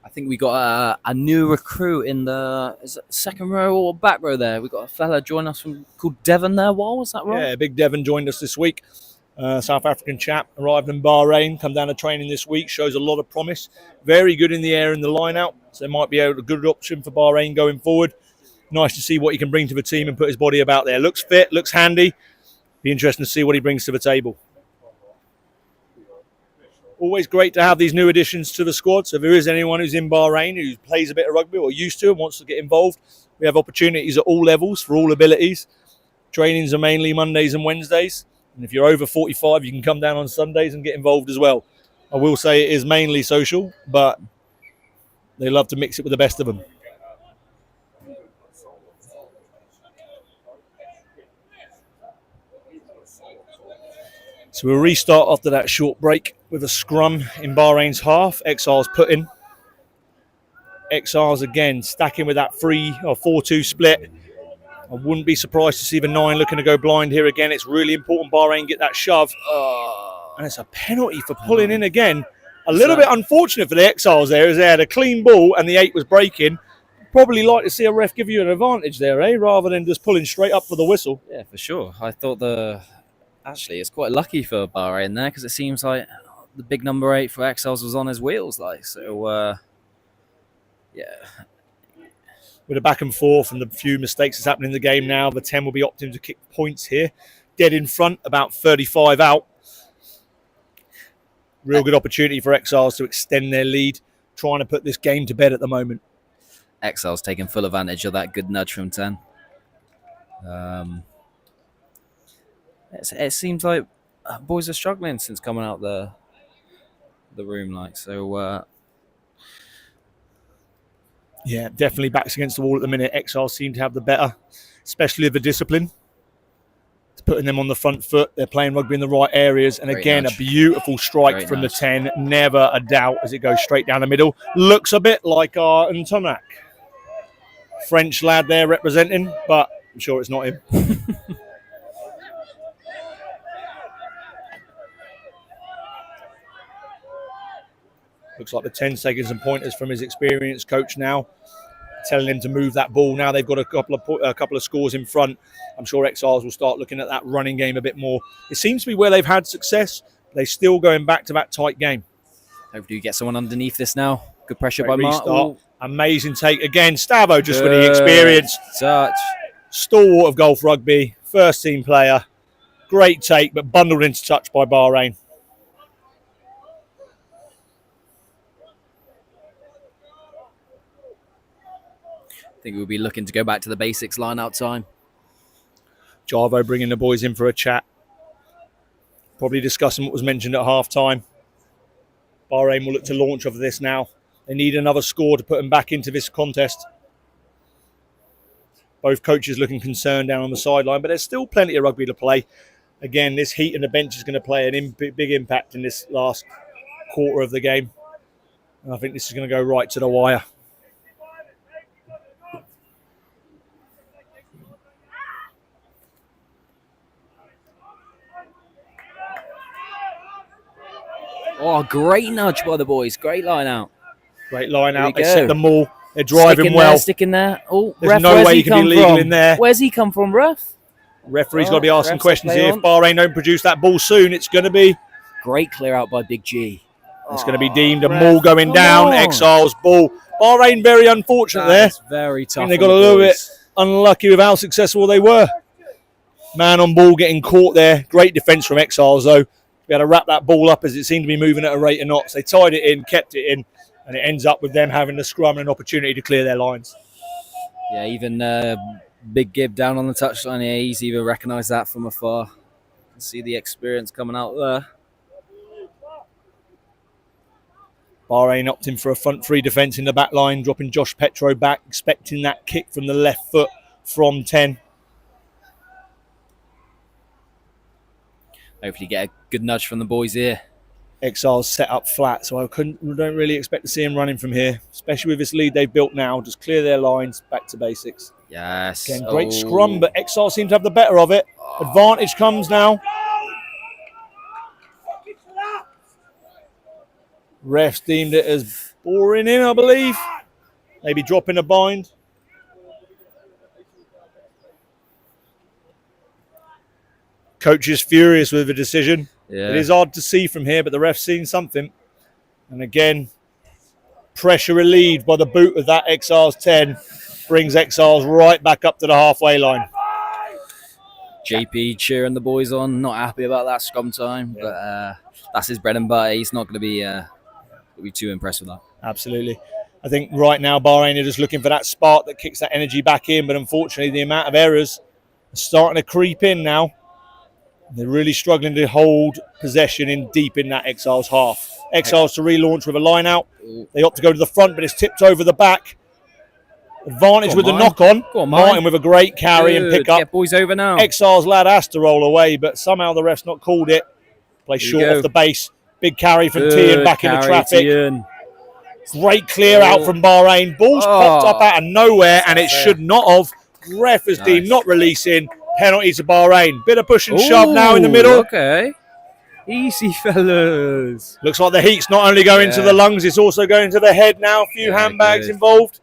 I think we got a new recruit in the second row or back row there. We got a fella join us called Devon there. Was that right? Yeah, big Devon joined us this week. South African chap, arrived in Bahrain, come down to training this week, shows a lot of promise. Very good in the air in the line-out, so it might be a good option for Bahrain going forward. Nice to see what he can bring to the team and put his body about there. Looks fit, looks handy. Be interesting to see what he brings to the table. Always great to have these new additions to the squad. So if there is anyone who's in Bahrain who plays a bit of rugby or used to and wants to get involved, we have opportunities at all levels for all abilities. Trainings are mainly Mondays and Wednesdays. And if you're over 45, you can come down on Sundays and get involved as well. I will say it is mainly social, but they love to mix it with the best of them. So we'll restart after that short break with a scrum in Bahrain's half. Exiles put in. Exiles again stacking with that 3 or 4-2 split. I wouldn't be surprised to see the 9 looking to go blind here again. It's really important Bahrain get that shove. And it's a penalty for pulling in again. A little bit unfortunate for the Exiles there, as they had a clean ball and the 8 was breaking. Probably like to see a ref give you an advantage there, rather than just pulling straight up for the whistle. Yeah, for sure. I thought actually it's quite lucky for Bahrain there, because it seems like the big number 8 for Exiles was on his wheels. Yeah. With a back and forth and the few mistakes that's happening in the game now, the 10 will be opting to kick points here. Dead in front, about 35 out. Real good opportunity for Exiles to extend their lead, trying to put this game to bed at the moment. Exiles taking full advantage of that good nudge from 10. It seems like boys are struggling since coming out the room, Yeah, definitely backs against the wall at the minute. Exiles seem to have the better, especially the discipline. It's putting them on the front foot. They're playing rugby in the right areas. And Great again, nudge. a beautiful strike Great from nudge. the 10. Never a doubt as it goes straight down the middle. Looks a bit like our Ntomac. French lad there representing, but I'm sure it's not him. Looks like the 10's taking some pointers from his experienced coach now, telling him to move that ball. Now they've got a couple of scores in front. I'm sure Exiles will start looking at that running game a bit more. It seems to be where they've had success. They're still going back to that tight game. hopefully you get someone underneath this now. Good pressure Great by Mark. restart. Amazing take again. Stavo just with the experience. Touch. Stalwart of golf rugby. First team player. Great take, but bundled into touch by Bahrain. I think we'll be looking to go back to the basics line out time. Jarvo bringing the boys in for a chat. Probably discussing what was mentioned at half-time. Bahrain will look to launch off of this now. They need another score to put them back into this contest. Both coaches looking concerned down on the sideline, but there's still plenty of rugby to play. Again, this heat and the bench is going to play an big impact in this last quarter of the game. And I think this is going to go right to the wire. Oh, great nudge by the boys. Great line out. Great line There out. we They go. set them all. They're driving Sticking well. there, sticking there. Oh, There's ref, no where's way he you can be come legal from? in there. Where's he come from, ref? Referee's Oh, got to be asking refs questions play here. If on. Bahrain don't produce that ball soon, it's going to be Great clear out by Big G. it's going to be deemed a ref, maul going come down. on. Exiles ball. Bahrain very unfortunate there. That's very I tough. think they on got the a little bit boys. unlucky with how successful they were. Man on ball getting caught there. Great defence from Exiles though. We had to wrap that ball up as it seemed to be moving at a rate of knots. They tied it in, kept it in, and it ends up with them having the scrum and an opportunity to clear their lines. Yeah, even Big Gib down on the touchline here. He's even recognised that from afar. You can see the experience coming out there. Bahrain opting for a front three defence in the back line, dropping Josh Petro back, expecting that kick from the left foot from 10. Hopefully get a good nudge from the boys here. Exiles set up flat, so we don't really expect to see him running from here, especially with this lead they've built now. Just clear their lines, back to basics. Yes. Again, great scrum, but Exiles seem to have the better of it. Advantage comes now. Refs deemed it as boring in, I believe. Maybe dropping a bind. Coach is furious with the decision. Yeah. It is hard to see from here, but the ref's seen something. And again, pressure relieved by the boot of that Exiles 10 brings Exiles right back up to the halfway line. JP cheering the boys on. Not happy about that scrum time, but that's his bread and butter. He's not going to be too impressed with that. Absolutely. I think right now Bahrain are just looking for that spark that kicks that energy back in, but unfortunately the amount of errors are starting to creep in now. They're really struggling to hold possession in deep in that Exiles half. Exiles to relaunch with a line out. They opt to go to the front, but it's tipped over the back. Advantage with the knock on. Martin with a great carry and pick up. Get boys over now. Exiles lad has to roll away, but somehow the ref's not called it. Play short off the base. Big carry from Tian back into traffic. Great clear out from Bahrain. Ball's popped up out of nowhere, and it should not have. Ref has deemed not releasing. Penalty to Bahrain. Bit of push and shove now in the middle. Okay. Easy, fellas. Looks like the heat's not only going to the lungs, it's also going to the head now. A few handbags involved.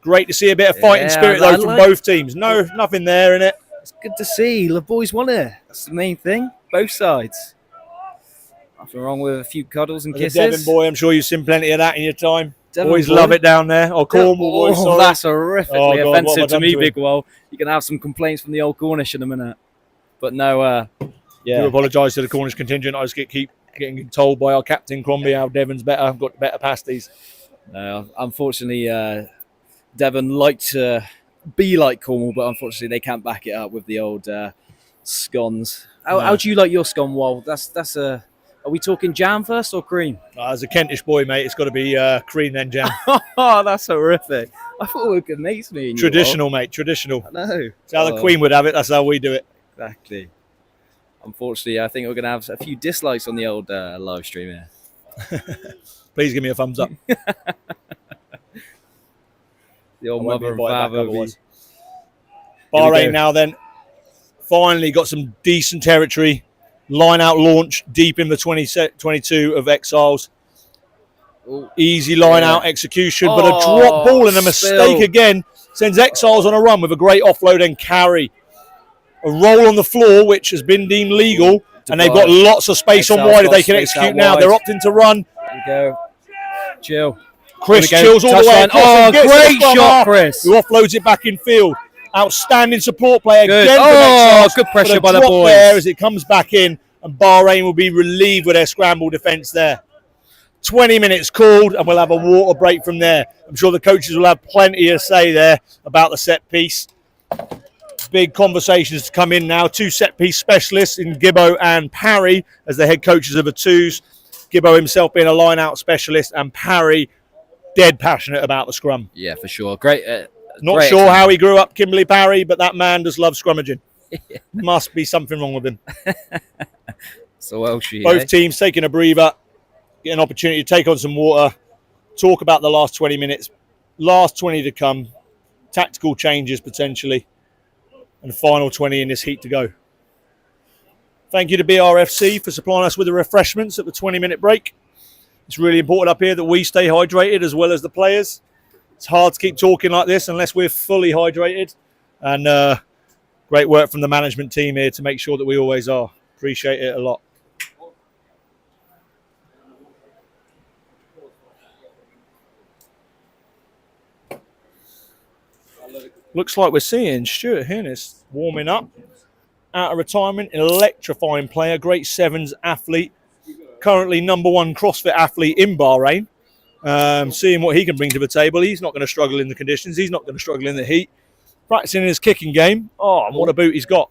Great to see a bit of fighting spirit, though, from both teams. No, nothing there in it. It's good to see. The boys won it. That's the main thing. Both sides. Nothing wrong with a few cuddles and kisses. Devon boy, I'm sure you've seen plenty of that in your time. Devon Boys boy. love it down there. Or Cornwall boys, sorry. That's horrifically offensive to me, to Big Wall. You're going to have some complaints from the old Cornish in a minute. But no, I do apologise to the Cornish contingent. I just keep getting told by our captain, Crombie, how Devon's better. I've got better pasties. Unfortunately, Devon like to be like Cornwall, but unfortunately they can't back it up with the old scones. How do you like your scone, Wall? That's a... Are we talking jam first or cream? As a Kentish boy, mate, it's got to be cream then jam. Oh, that's horrific. I thought we were good mates, me and traditional, mate, traditional. I know. That's how the Queen would have it. That's how we do it. Exactly. Unfortunately, I think we're going to have a few dislikes on the old live stream here. Please give me a thumbs up. The old mother and father. Bahrain now then. Finally got some decent territory. Line out launch deep in the 22 of Exiles. Ooh. Easy line out execution, but a drop ball and a mistake again sends Exiles on a run with a great offload and carry. A roll on the floor, which has been deemed legal, and they've got lots of space on wide if they can execute now. They're opting to run. There we go. Chill. Chris chills all the way across. Oh, great shot, Chris. Who offloads it back in field. Outstanding support play again. Good pressure by the boys. There as it comes back in, and Bahrain will be relieved with their scramble defence there. 20 minutes called, and we'll have a water break from there. I'm sure the coaches will have plenty to say there about the set piece. Big conversations to come in now. Two set piece specialists in Gibbo and Parry as the head coaches of the twos. Gibbo himself being a line out specialist, and Parry dead passionate about the scrum. Yeah, for sure. Great. Not sure how he grew up, Kimberley Parry, but that man does love scrummaging. Must be something wrong with him. So Welshie. Both teams taking a breather, get an opportunity to take on some water, talk about the last 20 minutes, last 20 to come, tactical changes potentially, and the final 20 in this heat to go. Thank you to RFC for supplying us with the refreshments at the 20-minute break. It's really important up here that we stay hydrated as well as the players. It's hard to keep talking like this unless we're fully hydrated. And great work from the management team here to make sure that we always are. Appreciate it a lot. Looks like we're seeing Stuart Hinnis warming up. Out of retirement, an electrifying player, great sevens athlete. Currently #1 CrossFit athlete in Bahrain. Seeing what he can bring to the table. He's not going to struggle in the conditions. He's not going to struggle in the heat. Practicing his kicking game. Oh, and what a boot he's got.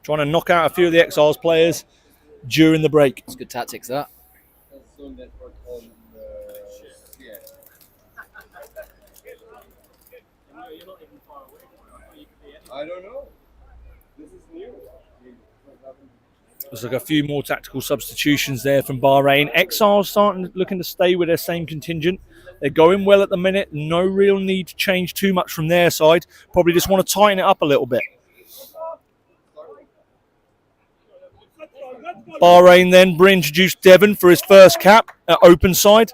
Trying to knock out a few of the Exiles players during the break. It's good tactics, that. I don't know. This is new. There's like a few more tactical substitutions there from Bahrain. Exiles looking to stay with their same contingent. They're going well at the minute. No real need to change too much from their side. Probably just want to tighten it up a little bit. Bahrain then introduced Devon for his first cap at open side.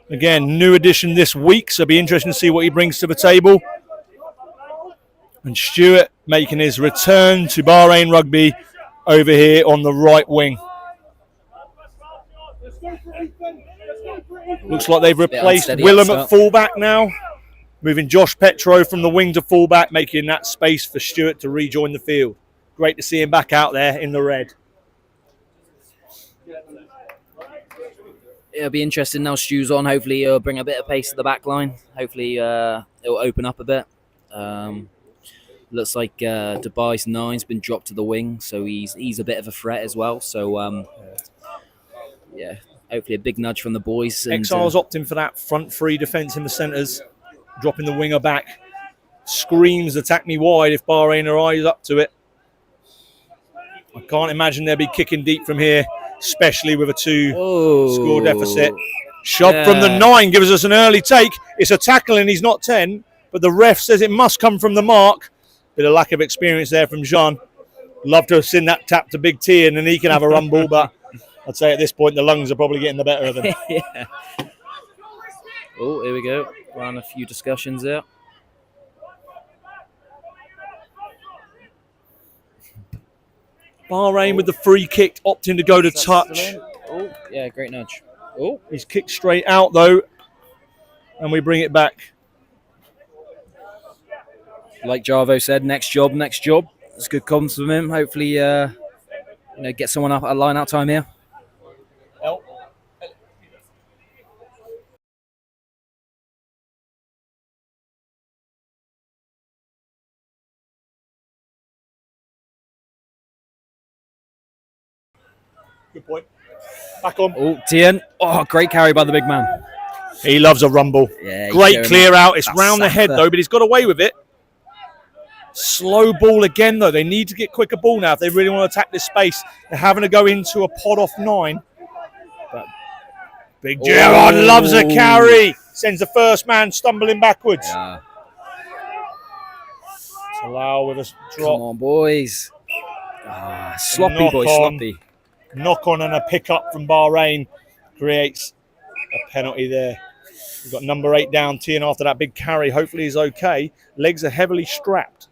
Again, new addition this week, so it'll be interesting to see what he brings to the table. And Stuart making his return to Bahrain Rugby over here on the right wing. Looks like they've replaced Willem at fullback now. moving Josh Petro from the wing to fullback, making that space for Stewart to rejoin the field. Great to see him back out there in the red. It'll be interesting now. Stu's on. Hopefully, he'll bring a bit of pace to the back line. Hopefully, it'll open up a bit. Looks like Dubai's 9's been dropped to the wing, so he's a bit of a threat as well. So, yeah, hopefully a big nudge from the boys. And, Exiles opting for that front three defence in the centres, dropping the winger back. Screams, attack me wide if Bahrain are eyes up to it. I can't imagine they'll be kicking deep from here, especially with a 2-score deficit. Shot from the 9 gives us an early take. It's a tackle and he's not 10, but the ref says it must come from the mark. Bit of lack of experience there from Jean. Love to have seen that tap to Big T and then he can have a rumble, but I'd say at this point the lungs are probably getting the better of him. Yeah. Oh, here we go. We're on a few discussions there. Bahrain with the free kick, opting to go to touch. Oh, yeah, great nudge. Oh, He's kicked straight out though, and we bring it back. like Jarvo said, next job. It's good comms from him. Hopefully, get someone up at line out time here. Good point. Back on. Oh, Tien. Oh, great carry by the big man. He loves a rumble. Yeah, great clear out. It's That's round the head Safa. though, but he's got away with it. Slow ball again though. They need to get quicker ball now if they really want to attack this space. They're having to go into a pod off 9. But Big Gerard loves a carry. Sends the first man stumbling backwards. Yeah. Salau with a drop. Come on, boys. Sloppy, boys, sloppy. Knock on and a pick up from Bahrain creates a penalty there. We've got number 8 down, Tien after that big carry. Hopefully he's okay. Legs are heavily strapped.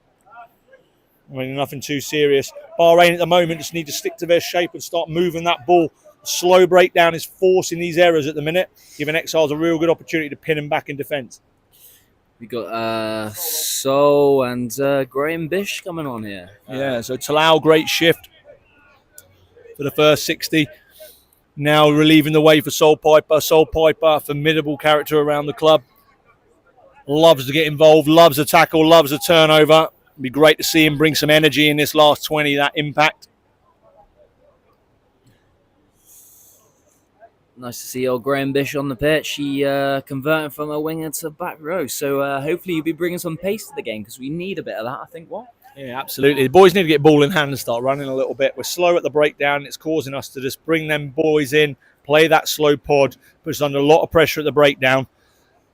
I mean, nothing too serious. Bahrain at the moment just need to stick to their shape and start moving that ball. Slow breakdown is forcing these errors at the minute, giving Exiles a real good opportunity to pin him back in defence. We got So and Graham Bish coming on here. Yeah, so Talau, great shift for the first 60. Now relieving the way for Sol Piper. Sol Piper, formidable character around the club. Loves to get involved, loves a tackle, loves a turnover. It'd be great to see him bring some energy in this last 20, that impact. Nice to see old Graham Bish on the pitch. He converting from a winger to back row. So hopefully he'll be bringing some pace to the game because we need a bit of that, I think. What? Yeah, absolutely. The boys need to get ball in hand and start running a little bit. We're slow at the breakdown. It's causing us to just bring them boys in, play that slow pod, puts us under a lot of pressure at the breakdown.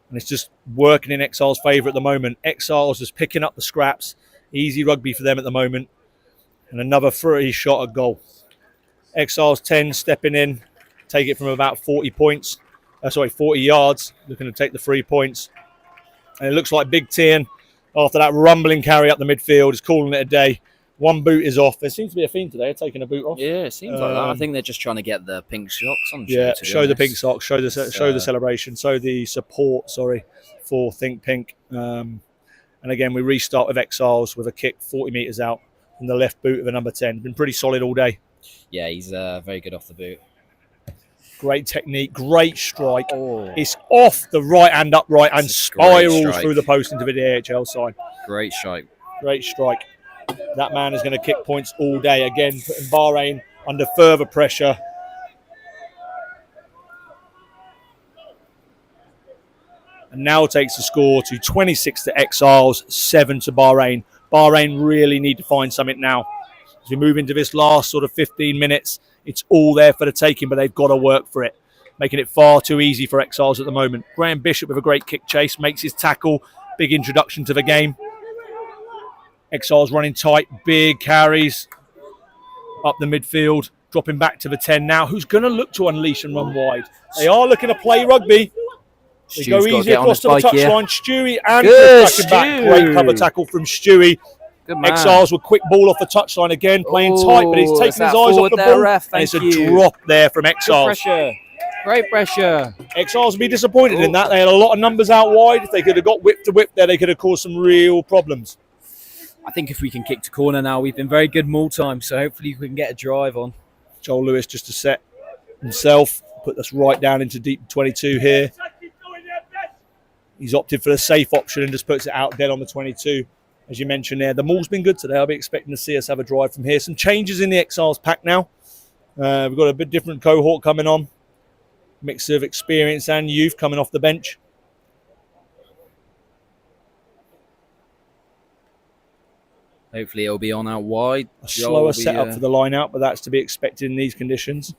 And it's just working in Exiles' favour at the moment. Exiles just picking up the scraps. Easy rugby for them at the moment. And another free shot at goal. Exiles 10 stepping in. Take it from about 40 points. 40 yards. Looking to take the 3 points. And it looks like Big Tien, after that rumbling carry up the midfield, is calling it a day. One boot is off. There seems to be a theme today, taking a boot off. Yeah, it seems like that. I think they're just trying to get the pink socks on. Yeah, show the pink honest. socks, show the celebration, show the support, for Think Pink. And again, we restart with Exiles with a kick 40 metres out from the left boot of a number 10. Been pretty solid all day. Yeah, he's very good off the boot. Great technique, great strike. Oh. It's off the right hand upright and It's a great spirals strike. through the post into the AHL side. Great strike. Great strike. That man is going to kick points all day. Again, putting Bahrain under further pressure. And now takes the score to 26 to Exiles, 7 to Bahrain. Bahrain really need to find something now. As we move into this last sort of 15 minutes, it's all there for the taking, but they've got to work for it. Making it far too easy for Exiles at the moment. Graham Bishop with a great kick chase, makes his tackle. Big introduction to the game. Exiles running tight, big carries up the midfield, dropping back to the 10 now. Who's going to look to unleash and run wide? They are looking to play rugby. They go easy across to the touchline. Stewie and tracking back. Great cover tackle from Stewie. Good man. Exiles with quick ball off the touchline again, playing tight, but he's taking his eyes off the ball. Ref, and it's a drop there from Exiles. Pressure. Great pressure. Exiles would be disappointed in that. They had a lot of numbers out wide. If they could have got whip to whip there, they could have caused some real problems. I think if we can kick to corner now, we've been very good maul time, so hopefully we can get a drive on. Joel Lewis just to set himself, put us right down into deep 22 here. He's opted for the safe option and just puts it out dead on the 22. As you mentioned there, the maul's been good today. I'll be expecting to see us have a drive from here. Some changes in the Exiles pack now. We've got a bit different cohort coming on. Mix of experience and youth coming off the bench. Hopefully it'll be on out wide. A slower setup for the line out, but that's to be expected in these conditions.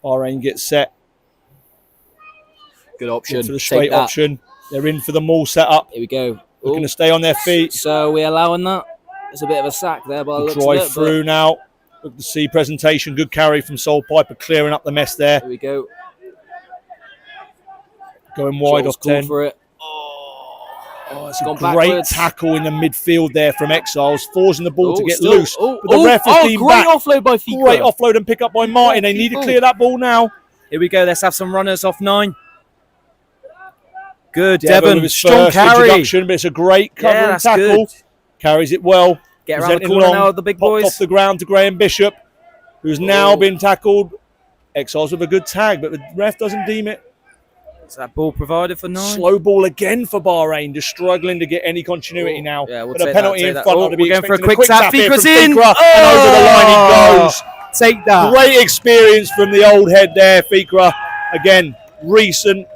Bahrain gets set. Good option. For the straight option. They're in for the maul setup. Here we go. Looking to stay on their feet. So we're allowing that. There's a bit of a sack there, but looks drive through now. Look to see presentation. Good carry from Sol Piper, clearing up the mess there. Here we go. Going wide off 10. For it. Oh, it's a great backwards. Tackle in the midfield there from Exiles, forcing the ball to get still, loose. But the ref has been great back. offload by Fico. Great offload and pick up by Martin. They need to clear that ball now. Here we go. Let's have some runners off 9. Good, Devon Devon. with Strong first carry. introduction, but it's a great cover and tackle. Good. Carries it well. Get around the Presenting corner long, now, the big popped boys. off the ground to Graham Bishop, who's now been tackled. Exiles with a good tag, but the ref doesn't deem it. Is that ball provided for 9? Slow ball again for Bahrain, just struggling to get any continuity now. Yeah, we'll but a take penalty that, in take front. that. Ought to be We're going for a expecting quick tap. here Fico's from in. Fikra, and over the line he goes. Take that. Great experience from the old head there, Fikra. Again, recent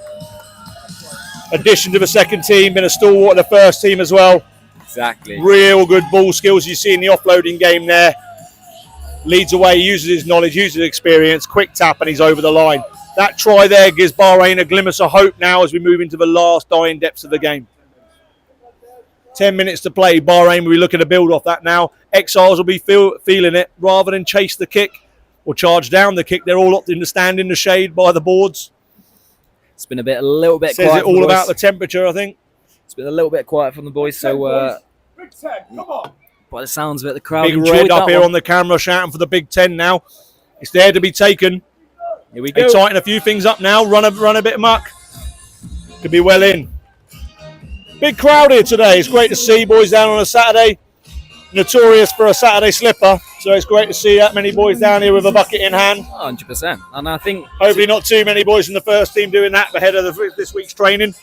addition to the second team, been a stalwart of the first team as well. Exactly. Real good ball skills you see in the offloading game there. Leads away, uses his knowledge, uses his experience, quick tap, and he's over the line. That try there gives Bahrain a glimpse of hope now as we move into the last dying depths of the game. 10 minutes to play. Bahrain will be looking to build off that now. Exiles will be feeling it rather than chase the kick or charge down the kick. They're all opting to stand in the shade by the boards. It's been a little bit Says quiet. it all about the temperature, I think. It's been a little bit quiet from the boys, so Big 10, come on. by the sounds of it, the crowd Big enjoyed Red that up here one. on the camera shouting for the Big 10 now. It's there to be taken. Here we They go. tighten a few things up now. Run a bit muck. Could be well in. Big crowd here today. It's great to see boys down on a Saturday. Notorious for a Saturday slipper. So it's great to see that many boys down here with a bucket in hand. 100%. And I think Hopefully not too many boys from the first team doing that ahead of this week's training.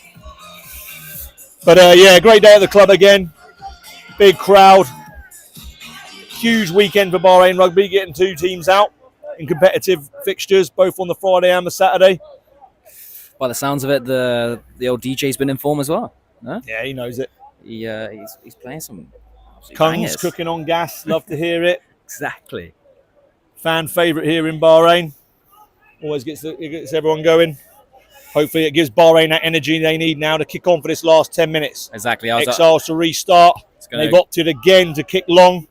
But yeah, great day at the club again. Big crowd. Huge weekend for Bahrain Rugby, getting 2 teams out in competitive fixtures, both on the Friday and the Saturday. by the sounds of it, the old DJ's been in form as well. No? Yeah, he knows it. He's playing some absolute Kung's bangers. cooking on gas. Love to hear it. Exactly. Fan favourite here in Bahrain. Always gets everyone going. Hopefully it gives Bahrain that energy they need now to kick on for this last 10 minutes. Exactly. Exiles to restart. They've opted again to kick long.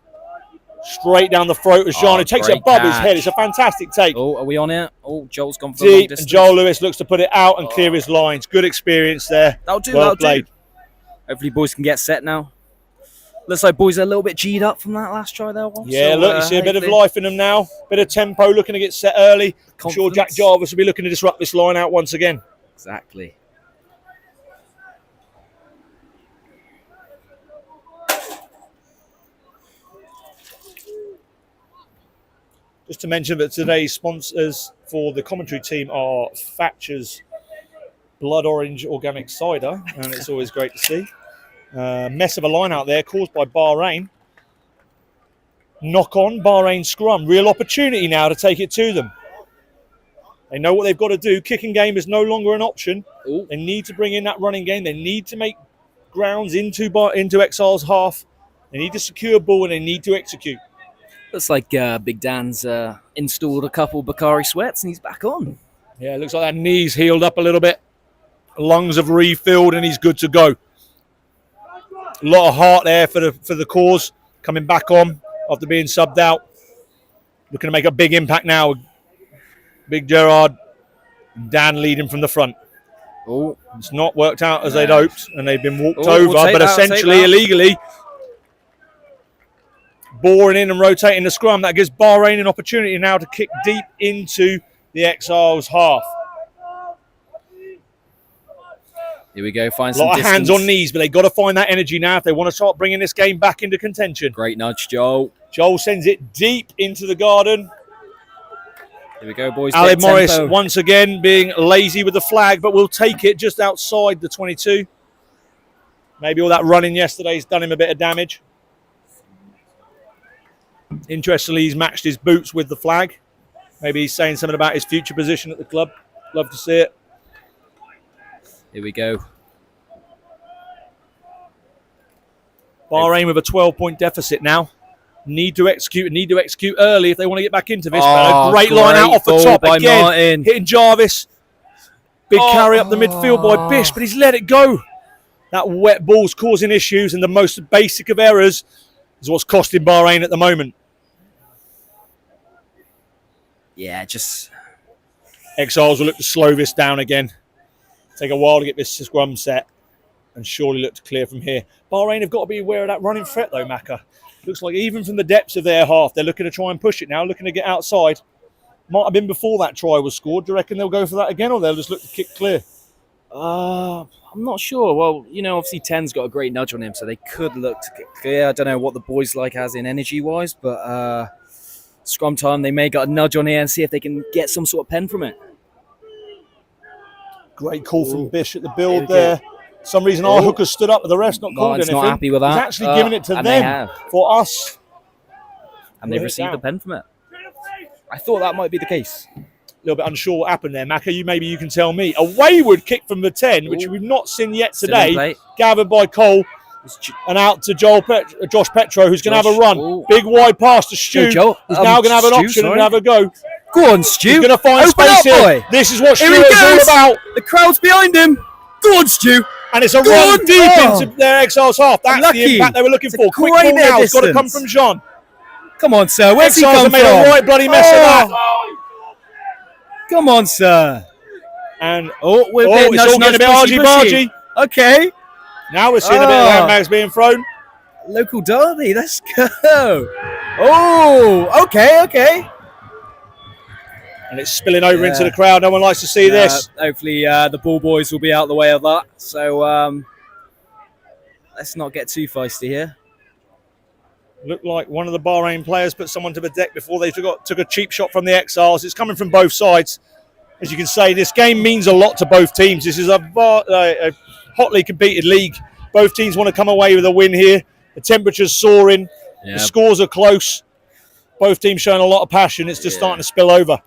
Straight down the throat as Jean, who takes it above his head. It's a fantastic take. Oh, are we on it? Oh, Joel's gone for a long Deep, distance. and Joel Lewis looks to put it out and clear his lines. Good experience there. That'll do, well that'll played. do. Hopefully boys can get set now. Looks like boys are a little bit G'd up from that last try there. Yeah, look, you see a bit of life in them now. Bit of tempo, looking to get set early. I'm sure Jack Jarvis will be looking to disrupt this line out once again. Exactly. Just to mention that today's sponsors for the commentary team are Thatcher's Blood Orange Organic Cider, and it's always great to see. Mess of a line out there caused by Bahrain. Knock on Bahrain Scrum. Real opportunity now to take it to them. They know what they've got to do. Kicking game is no longer an option. Ooh. They need to bring in that running game. They need to make grounds into Exiles half. They need to secure ball and they need to execute. Looks like Big Dan's installed a couple Bakari sweats and he's back on. Yeah, it looks like that knee's healed up a little bit. Lungs have refilled and he's good to go. A lot of heart there for the cause. Coming back on after being subbed out. Looking to make a big impact now. Big Gerard, Dan leading from the front. Oh, it's not worked out as they'd hoped, and they've been walked Oh, over, we'll take but that, essentially illegally. boring in and rotating the scrum. That gives Bahrain an opportunity now to kick deep into the Exiles half. Here we go, find A some lot of distance. hands on knees, but they've got to find that energy now if they want to start bringing this game back into contention. Great nudge, Joel. Joel sends it deep into the garden. Here we go, boys. Aled Bit Morris tempo. once again being lazy with the flag, but we'll take it just outside the 22. Maybe all that running yesterday's done him a bit of damage. Interestingly, he's matched his boots with the flag. Maybe he's saying something about his future position at the club. Love to see it. Here we go. Bahrain with a 12-point deficit now. Need to execute early if they want to get back into this. But a great line out off the ball top by again. Martin. Hitting Jarvis. Big carry up the midfield by Bish, but he's let it go. That wet ball's causing issues, and the most basic of errors is what's costing Bahrain at the moment. Yeah, just... Exiles will look to slow this down again. Take a while to get this scrum set, and surely look to clear from here. Bahrain have got to be aware of that running threat, though, Macca. Looks like even from the depths of their half, they're looking to try and push it now, looking to get outside. Might have been before that try was scored. Do you reckon they'll go for that again, or they'll just look to kick clear? I'm not sure. Well, you know, obviously 10's got a great nudge on him, so they could look to get clear. I don't know what the boys like as in energy-wise, but scrum time, they may got a nudge on here and see if they can get some sort of pen from it. Great call from Bish at the build there. For some reason, our hooker stood up, but the rest not called Martin's anything. not happy with that. He's actually giving it to and they them have. for us. And they've received a pen from it. I thought that might be the case. A little bit unsure what happened there, Macca. Maybe you can tell me. A wayward kick from the 10, which we've not seen yet Still in today, play. gathered by Cole, and out to Josh Petro, who's going to have a run. Ooh. Big wide pass to Stu, Go, Joel. who's now going to have an Stu, option and sorry. have a go. Go on, Stu. He's going to find Open space up, here. boy. This is what Here Stu he is all goes. about. The crowd's behind him. Go on, Stu. And it's a Go run on. deep Oh. into their Exiles half. That's Lucky. the impact they were looking It's a for. Quick great ball bit of now. It's got to come distance. from John. Come on, sir. Where's he Exiles come have made from? a right bloody mess of that. Come on, sir. And We're it's all getting a bit pushy. argy-bargy. Okay. Now we're seeing a bit of handbags being thrown. Local derby. Let's go. Oh, okay. And it's spilling over into the crowd. No one likes to see this. Hopefully, the ball boys will be out of the way of that. So let's not get too feisty here. Looked like one of the Bahrain players put someone to the deck before they took a cheap shot from the Exiles. It's coming from both sides. As you can say, this game means a lot to both teams. This is a hotly competed league. Both teams want to come away with a win here. The temperature's soaring. Yeah. The scores are close. Both teams showing a lot of passion. It's just starting to spill over.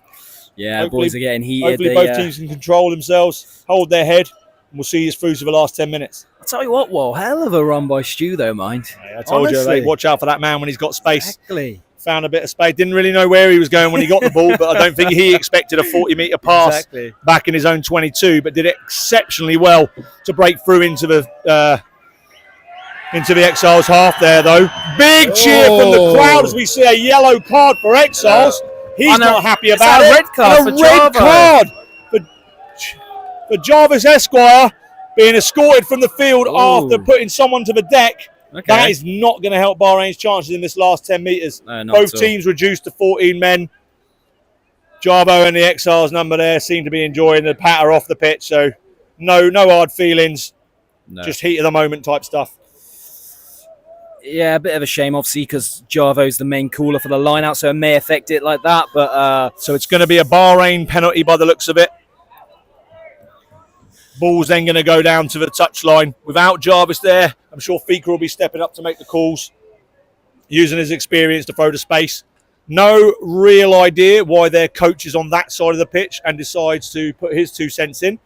Yeah, Hopefully- boys are getting heated. Hopefully both teams can control themselves, hold their head, and we'll see us through to the last 10 minutes. I'll tell you what, hell of a run by Stu, though, mind. Hey, I told Honestly. you, watch out for that man when he's got space. Exactly. Found a bit of space. Didn't really know where he was going when he got the ball, but I don't think he expected a 40-metre pass Exactly. back in his own 22, but did it exceptionally well to break through into the Exiles half there, though. Big cheer from the crowd as we see a yellow card for Exiles. He's not happy about it. Red card And for a red Java. card for Jarvis Esquire being escorted from the field after putting someone to the deck. Okay. That is not going to help Bahrain's chances in this last 10 metres. No, not Both at all. teams reduced to 14 men. Jarbo and the Exiles number there seem to be enjoying the patter off the pitch. So no hard feelings, No. just heat of the moment type stuff. Yeah, a bit of a shame, obviously, because Jarvo's the main caller for the line-out, so it may affect it like that. But So it's going to be a Bahrain penalty by the looks of it. Ball's then going to go down to the touchline. Without Jarvis there, I'm sure Fika will be stepping up to make the calls, using his experience to throw to space. No real idea why their coach is on that side of the pitch and decides to put his 2 cents in.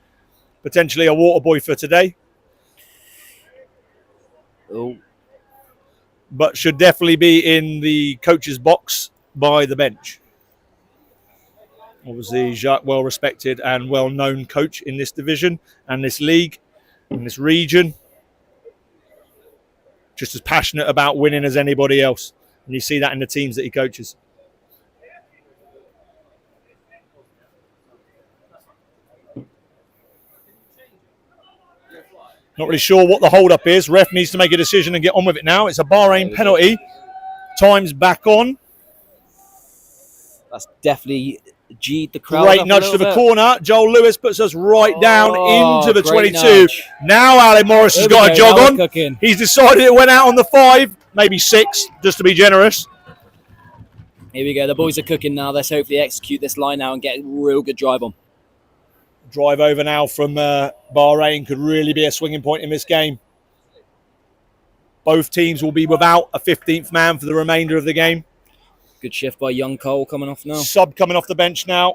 Potentially a water boy for today, but should definitely be in the coach's box by the bench. Obviously, Jacques, well-respected and well-known coach in this division and this league, in this region. Just as passionate about winning as anybody else. And you see that in the teams that he coaches. Not really sure what the hold-up is. Ref needs to make a decision and get on with it now. It's a Bahrain penalty. Time's back on. That's definitely G'd the crowd. Great up a nudge to little the bit. corner. Joel Lewis puts us right down into the great 22. nudge. Now Alec Morris has Here got we a go, jog now on. we're cooking. He's decided it went out on the 5, maybe 6, just to be generous. Here we go. The boys are cooking now. Let's hopefully execute this line now and get a real good drive on. Drive over now from Bahrain could really be a swinging point in this game. Both teams will be without a 15th man for the remainder of the game. Good shift by young Cole coming off now. Sub coming off the bench now.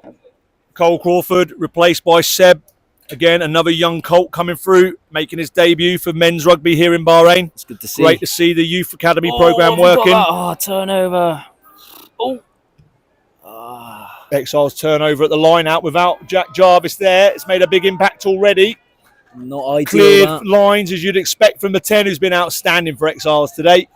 Cole Crawford replaced by Seb. Again, another young Colt coming through, making his debut for men's rugby here in Bahrain. It's good to see. Great to see the youth academy program what have we working. got? Oh, turnover. Oh. Exiles turnover at the line out without Jack Jarvis there. It's made a big impact already. Not ideal. Cleared That. lines as you'd expect from the 10, who's been outstanding for Exiles today.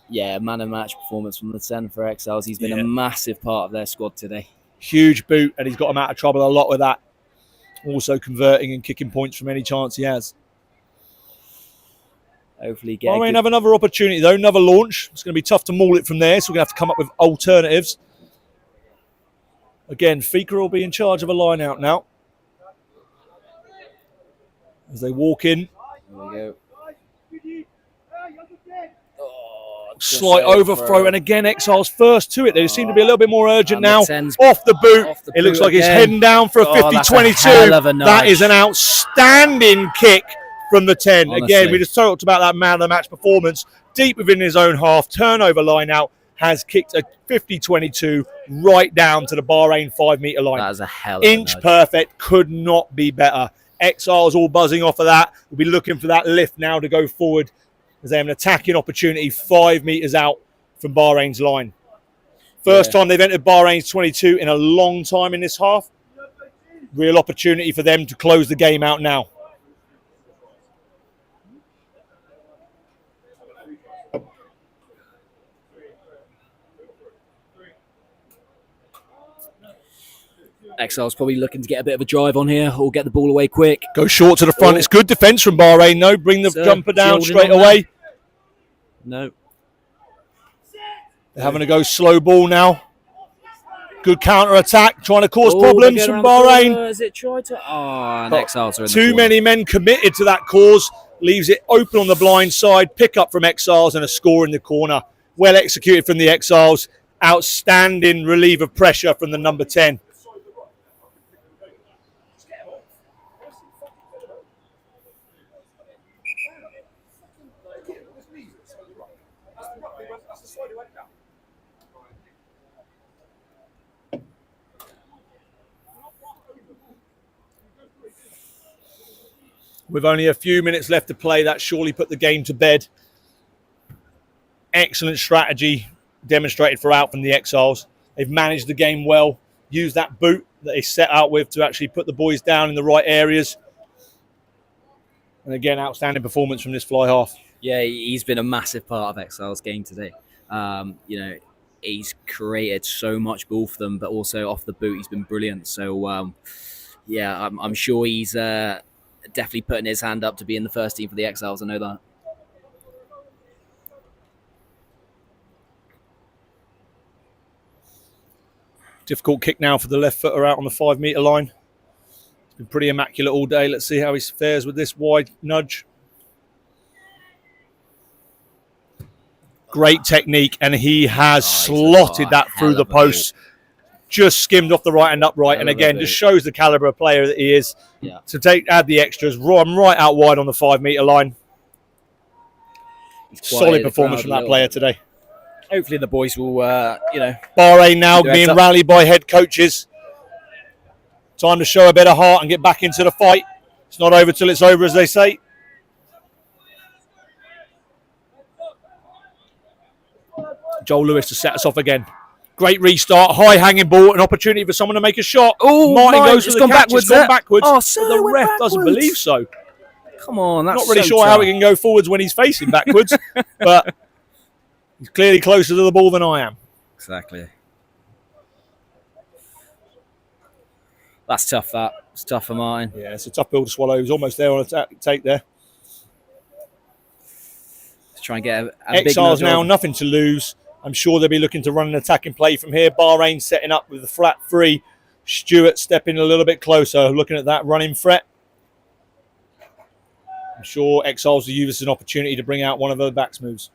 Yeah, man of match performance from the 10 for Exiles. He's been a massive part of their squad today. Huge boot, and he's got him out of trouble a lot with that. Also converting and kicking points from any chance he has. Hopefully get Bahrain have another opportunity though, another launch. It's going to be tough to maul it from there, so we're going to have to come up with alternatives. Again, Fika will be in charge of a line out now. As they walk in. There we go. Slight overthrow, and again, Exiles first to it. They seem to be a little bit more urgent And now. the 10's Off the boot. off the It looks boot like he's again. heading down for a Oh, that's a 50-22. hell of a nudge. That is an outstanding kick from the 10. Honestly. Again, we just talked about that man of the match performance. Deep within his own half, turnover line out, has kicked a 50-22 right down to the Bahrain 5-metre line. That is a hell of a Inch nudge. perfect, could not be better. Exiles all buzzing off of that. We'll be looking for that lift now to go forward as they have an attacking opportunity 5 metres out from Bahrain's line. First time they've entered Bahrain's 22 in a long time in this half. Real opportunity for them to close the game out now. Exiles probably looking to get a bit of a drive on here or get the ball away quick. Go short to the front. It's good defence from Bahrain though. Bring the jumper down Shielding straight on away. No. They're having to go slow ball now. Good counter attack, trying to cause Oh, problems they're from going around the Bahrain. corner. Is it tried to? Oh, and But Exiles are in the Too corner. many men committed to that cause. Leaves it open on the blind side. Pick up from Exiles and a score in the corner. Well executed from the Exiles. Outstanding relief of pressure from the number 10. With only a few minutes left to play, that surely put the game to bed. Excellent strategy demonstrated throughout from the Exiles. They've managed the game well, used that boot that they set out with to actually put the boys down in the right areas. And again, outstanding performance from this fly half. Yeah, he's been a massive part of Exiles' game today. He's created so much ball for them, but also off the boot, he's been brilliant. So, I'm sure he's definitely putting his hand up to be in the first team for the Exiles. I know that. Difficult kick now for the left footer out on the 5 metre line. It's been pretty immaculate all day. Let's see how he fares with this wide nudge. Great technique, and he has slotted that through the posts. Just skimmed off the right and upright, and again, just shows the calibre of player that he is. Yeah. To add the extras, right out wide on the 5 metre line. Solid performance from that player today. Hopefully the boys will, Bahrain now being rallied by head coaches. Time to show a bit of heart and get back into the fight. It's not over till it's over, as they say. Joel Lewis to set us off again. Great restart, high hanging ball, an opportunity for someone to make a shot. Oh, Martin mine, goes for it's the gone catch. backwards It's gone there. backwards. Oh, but so the it went ref doesn't backwards. believe so. Come on, that's Not really so sure how tough. he can go forwards when he's facing backwards, but he's clearly closer to the ball than I am. Exactly. That's tough, that. It's tough for Martin. Yeah, it's a tough pill to swallow. He was almost there on a take there. To try and get a big Exiles nudge now, on. nothing to lose. I'm sure they'll be looking to run an attacking play from here. Bahrain setting up with the flat 3. Stewart stepping a little bit closer, looking at that running threat. I'm sure Exiles will use this as an opportunity to bring out one of their backs moves.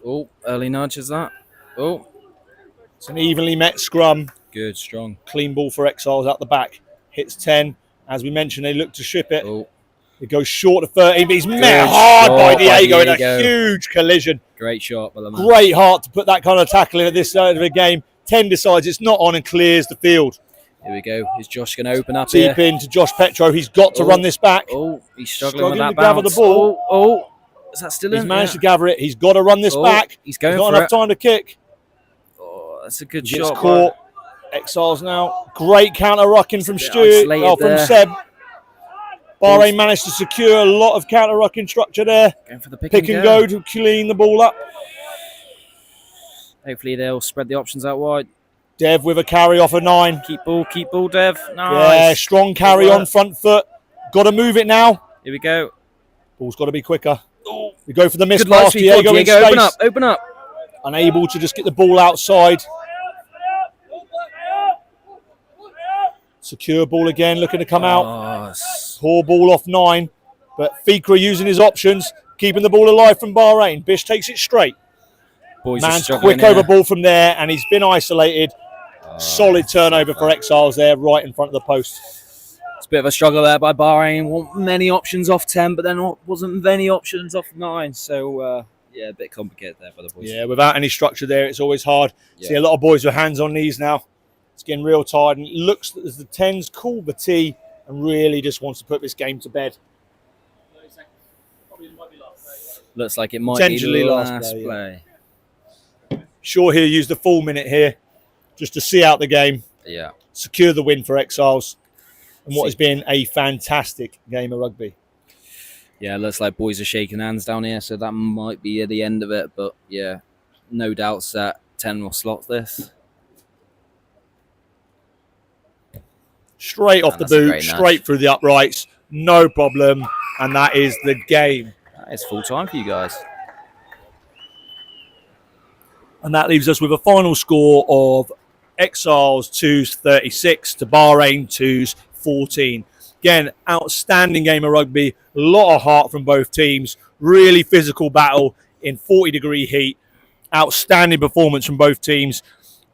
Oh, early nudge is that? Oh, It's an evenly met scrum. good, strong. Clean ball for Exiles out the back. Hits 10. As we mentioned, they look to ship it. Oh, It goes short of 13, but he's met Good hard by shot by Diego in a Diego. huge collision. great shot by the man. Great heart to put that kind of tackle in at this side of the game. 10 decides it's not on and clears the field. Here we go. Is Josh going to open up Deep here? into Josh Petro. He's got to run this back. Oh, he's struggling Struggling with that to gather bounce. the ball. Oh, is that still He's in? managed Yeah. to gather it. He's got to run this Oh, back. he's going Not for enough it. time to kick. Oh, that's a good Gets shot. caught. Exiles now. Great counter rucking from bit Stuart. isolated Oh, from there. Seb. Bahrain managed to secure a lot of counter rucking structure there. Going for the pick Pick and go to clean the ball up. Hopefully they'll spread the options out wide. Dev with a carry off a 9. Keep ball, Dev. Yeah, Nice. strong carry Good on work. front foot. Got to move it now. Here we go. Ball's got to be quicker. We go for the miss Good light pass. speed. Diego, in space. open up. Unable to just get the ball outside. Secure ball again, looking to come out. Oh, Poor ball off 9. But Fikra using his options, keeping the ball alive from Bahrain. Bish takes it straight. boys are Man's struggling quick over here. ball from there, and he's been isolated. Solid turnover for Exiles there, right in front of the post. It's a bit of a struggle there by Bahrain. Want many options off 10, but then wasn't many options off 9. So, yeah, a bit complicated there for the boys. Yeah, without any structure there, it's always hard. Yeah. See a lot of boys with hands on knees now. It's getting real tired, and it looks as the 10's called the T and really just wants to put this game to bed. Looks like it might Potentially be last last play, play. Sure, he'll use the full minute here just to see out the game, Yeah. secure the win for Exiles, and what See- has been a fantastic game of rugby. Yeah, looks like boys are shaking hands down here, so that might be at the end of it. But yeah, no doubts that 10 will slot this. Straight off Man, the that's a boot, great nudge. straight through the uprights, no problem, and that is the game. That is full time for you guys. And that leaves us with a final score of Exiles 2's 36 to Bahrain 2's 14. Again, outstanding game of rugby. A lot of heart from both teams. Really physical battle in 40-degree heat. Outstanding performance from both teams.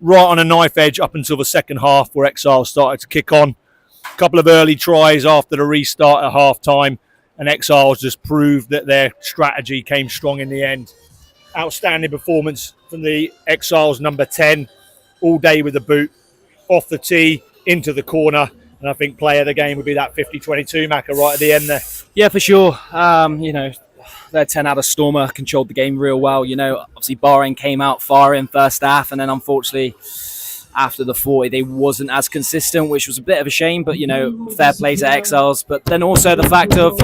Right on a knife edge up until the second half where Exiles started to kick on. A couple of early tries after the restart at half-time. And Exiles just proved that their strategy came strong in the end. Outstanding performance from the Exiles number 10, all day with the boot, off the tee, into the corner. And I think player of the game would be that 50-22 Macca right at the end there. Yeah, for sure. Their 10 out of Stormer controlled the game real well. Obviously Bahrain came out far in first half, and then unfortunately after the 40 they wasn't as consistent, which was a bit of a shame, but fair play to Exiles. But then also the fact of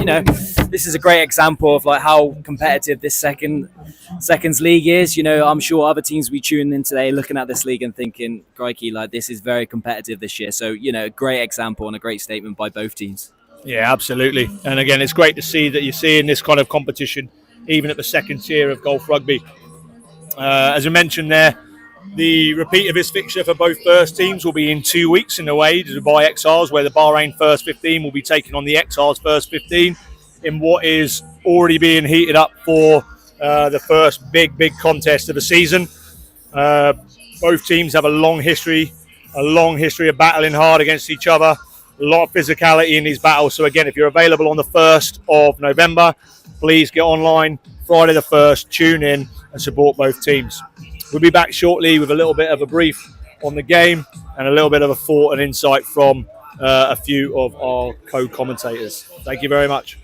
this is a great example of like how competitive this seconds league is. I'm sure other teams will be tuning in today looking at this league and thinking, crikey, like this is very competitive this year. So a great example and a great statement by both teams. Yeah, absolutely. And again, it's great to see that you're seeing this kind of competition even at the second tier of golf rugby. As I mentioned there, the repeat of this fixture for both first teams will be in 2 weeks in the way to Dubai Exiles, where the Bahrain first 15 will be taking on the Exiles first 15 in what is already being heated up for the first big contest of the season. Both teams have a long history of battling hard against each other. A lot of physicality in these battles. So again, if you're available on the 1st of November, please get online Friday the 1st, tune in and support both teams. We'll be back shortly with a little bit of a brief on the game and a little bit of a thought and insight from a few of our co-commentators. Thank you very much.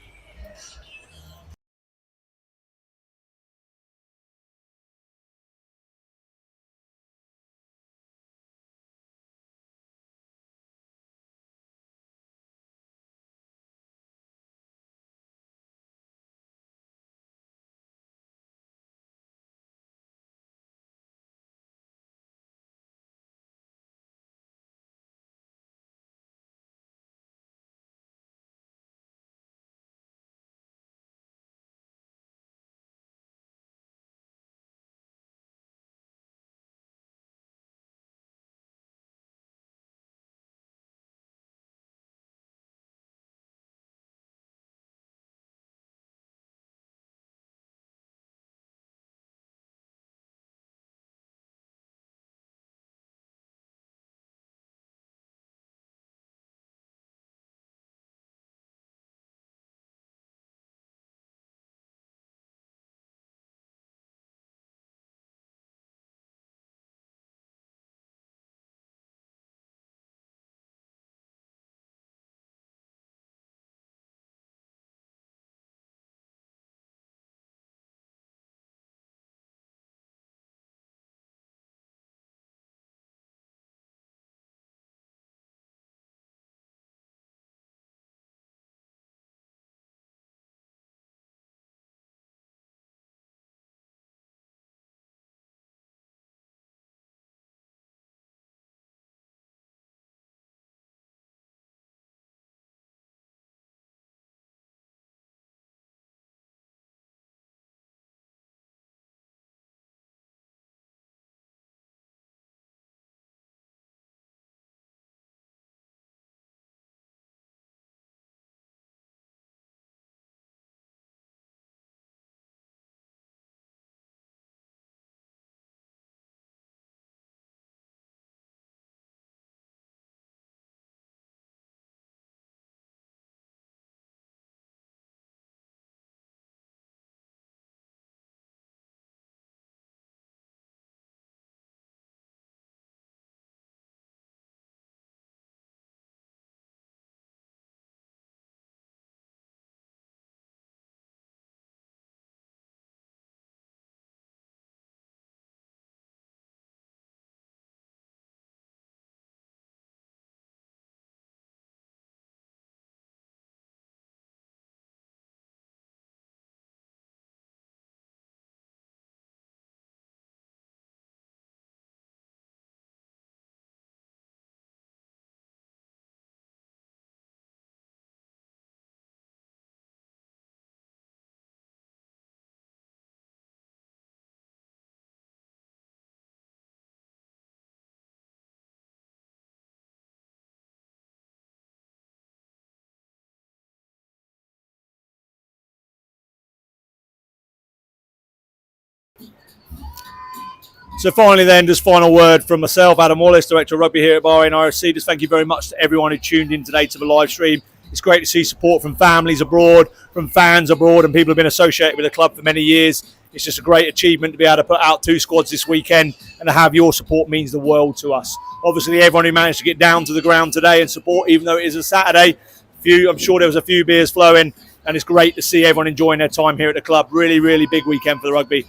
So finally then, just final word from myself, Adam Wallace, Director of Rugby here at Bahrain RFC. Just thank you very much to everyone who tuned in today to the live stream. It's great to see support from families abroad, from fans abroad, and people who have been associated with the club for many years. It's just a great achievement to be able to put out 2 squads this weekend, and to have your support means the world to us. Obviously, everyone who managed to get down to the ground today and support, even though it is a Saturday, I'm sure there was a few beers flowing, and it's great to see everyone enjoying their time here at the club. Really, really big weekend for the rugby.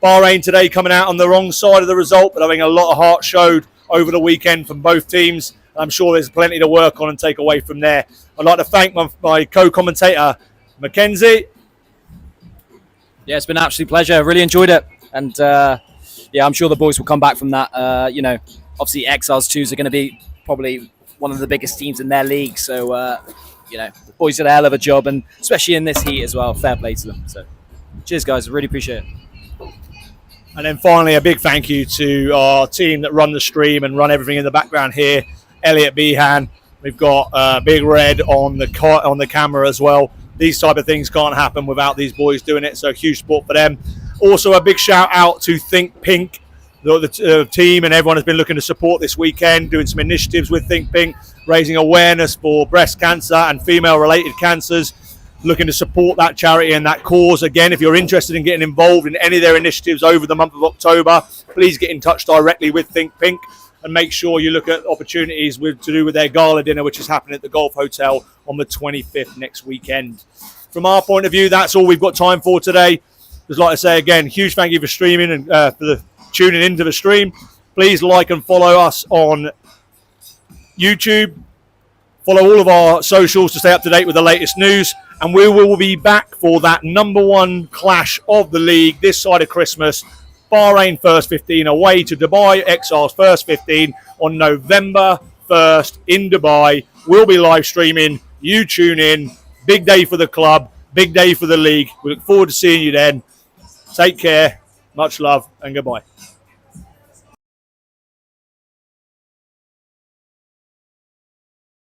Bahrain today coming out on the wrong side of the result, but I think a lot of heart showed over the weekend from both teams. I'm sure there's plenty to work on and take away from there. I'd like to thank my co-commentator, Mackenzie. Yeah, it's been an absolute pleasure. Really enjoyed it. And I'm sure the boys will come back from that. Obviously Exiles 2s are going to be probably one of the biggest teams in their league. So, the boys did a hell of a job, and especially in this heat as well. Fair play to them. So, cheers, guys. Really appreciate it. And then finally, a big thank you to our team that run the stream and run everything in the background here. Elliot Behan. We've got Big Red on the camera as well. These type of things can't happen without these boys doing it, so huge support for them. Also, a big shout out to Think Pink, the team, and everyone has been looking to support this weekend, doing some initiatives with Think Pink, raising awareness for breast cancer and female-related cancers, looking to support that charity and that cause. Again, if you're interested in getting involved in any of their initiatives over the month of October, please get in touch directly with Think Pink, and make sure you look at opportunities to do with their gala dinner, which is happening at the Golf Hotel on the 25th next weekend. From our point of view, that's all we've got time for today. Just like to say again, huge thank you for streaming and for tuning into the stream. Please like and follow us on YouTube. Follow all of our socials to stay up to date with the latest news. And we will be back for that #1 clash of the league this side of Christmas. Bahrain first 15 away to Dubai Exiles first 15 on November 1st in Dubai. We'll be live streaming. You tune in. Big day for the club. Big day for the league. We look forward to seeing you then. Take care. Much love and goodbye.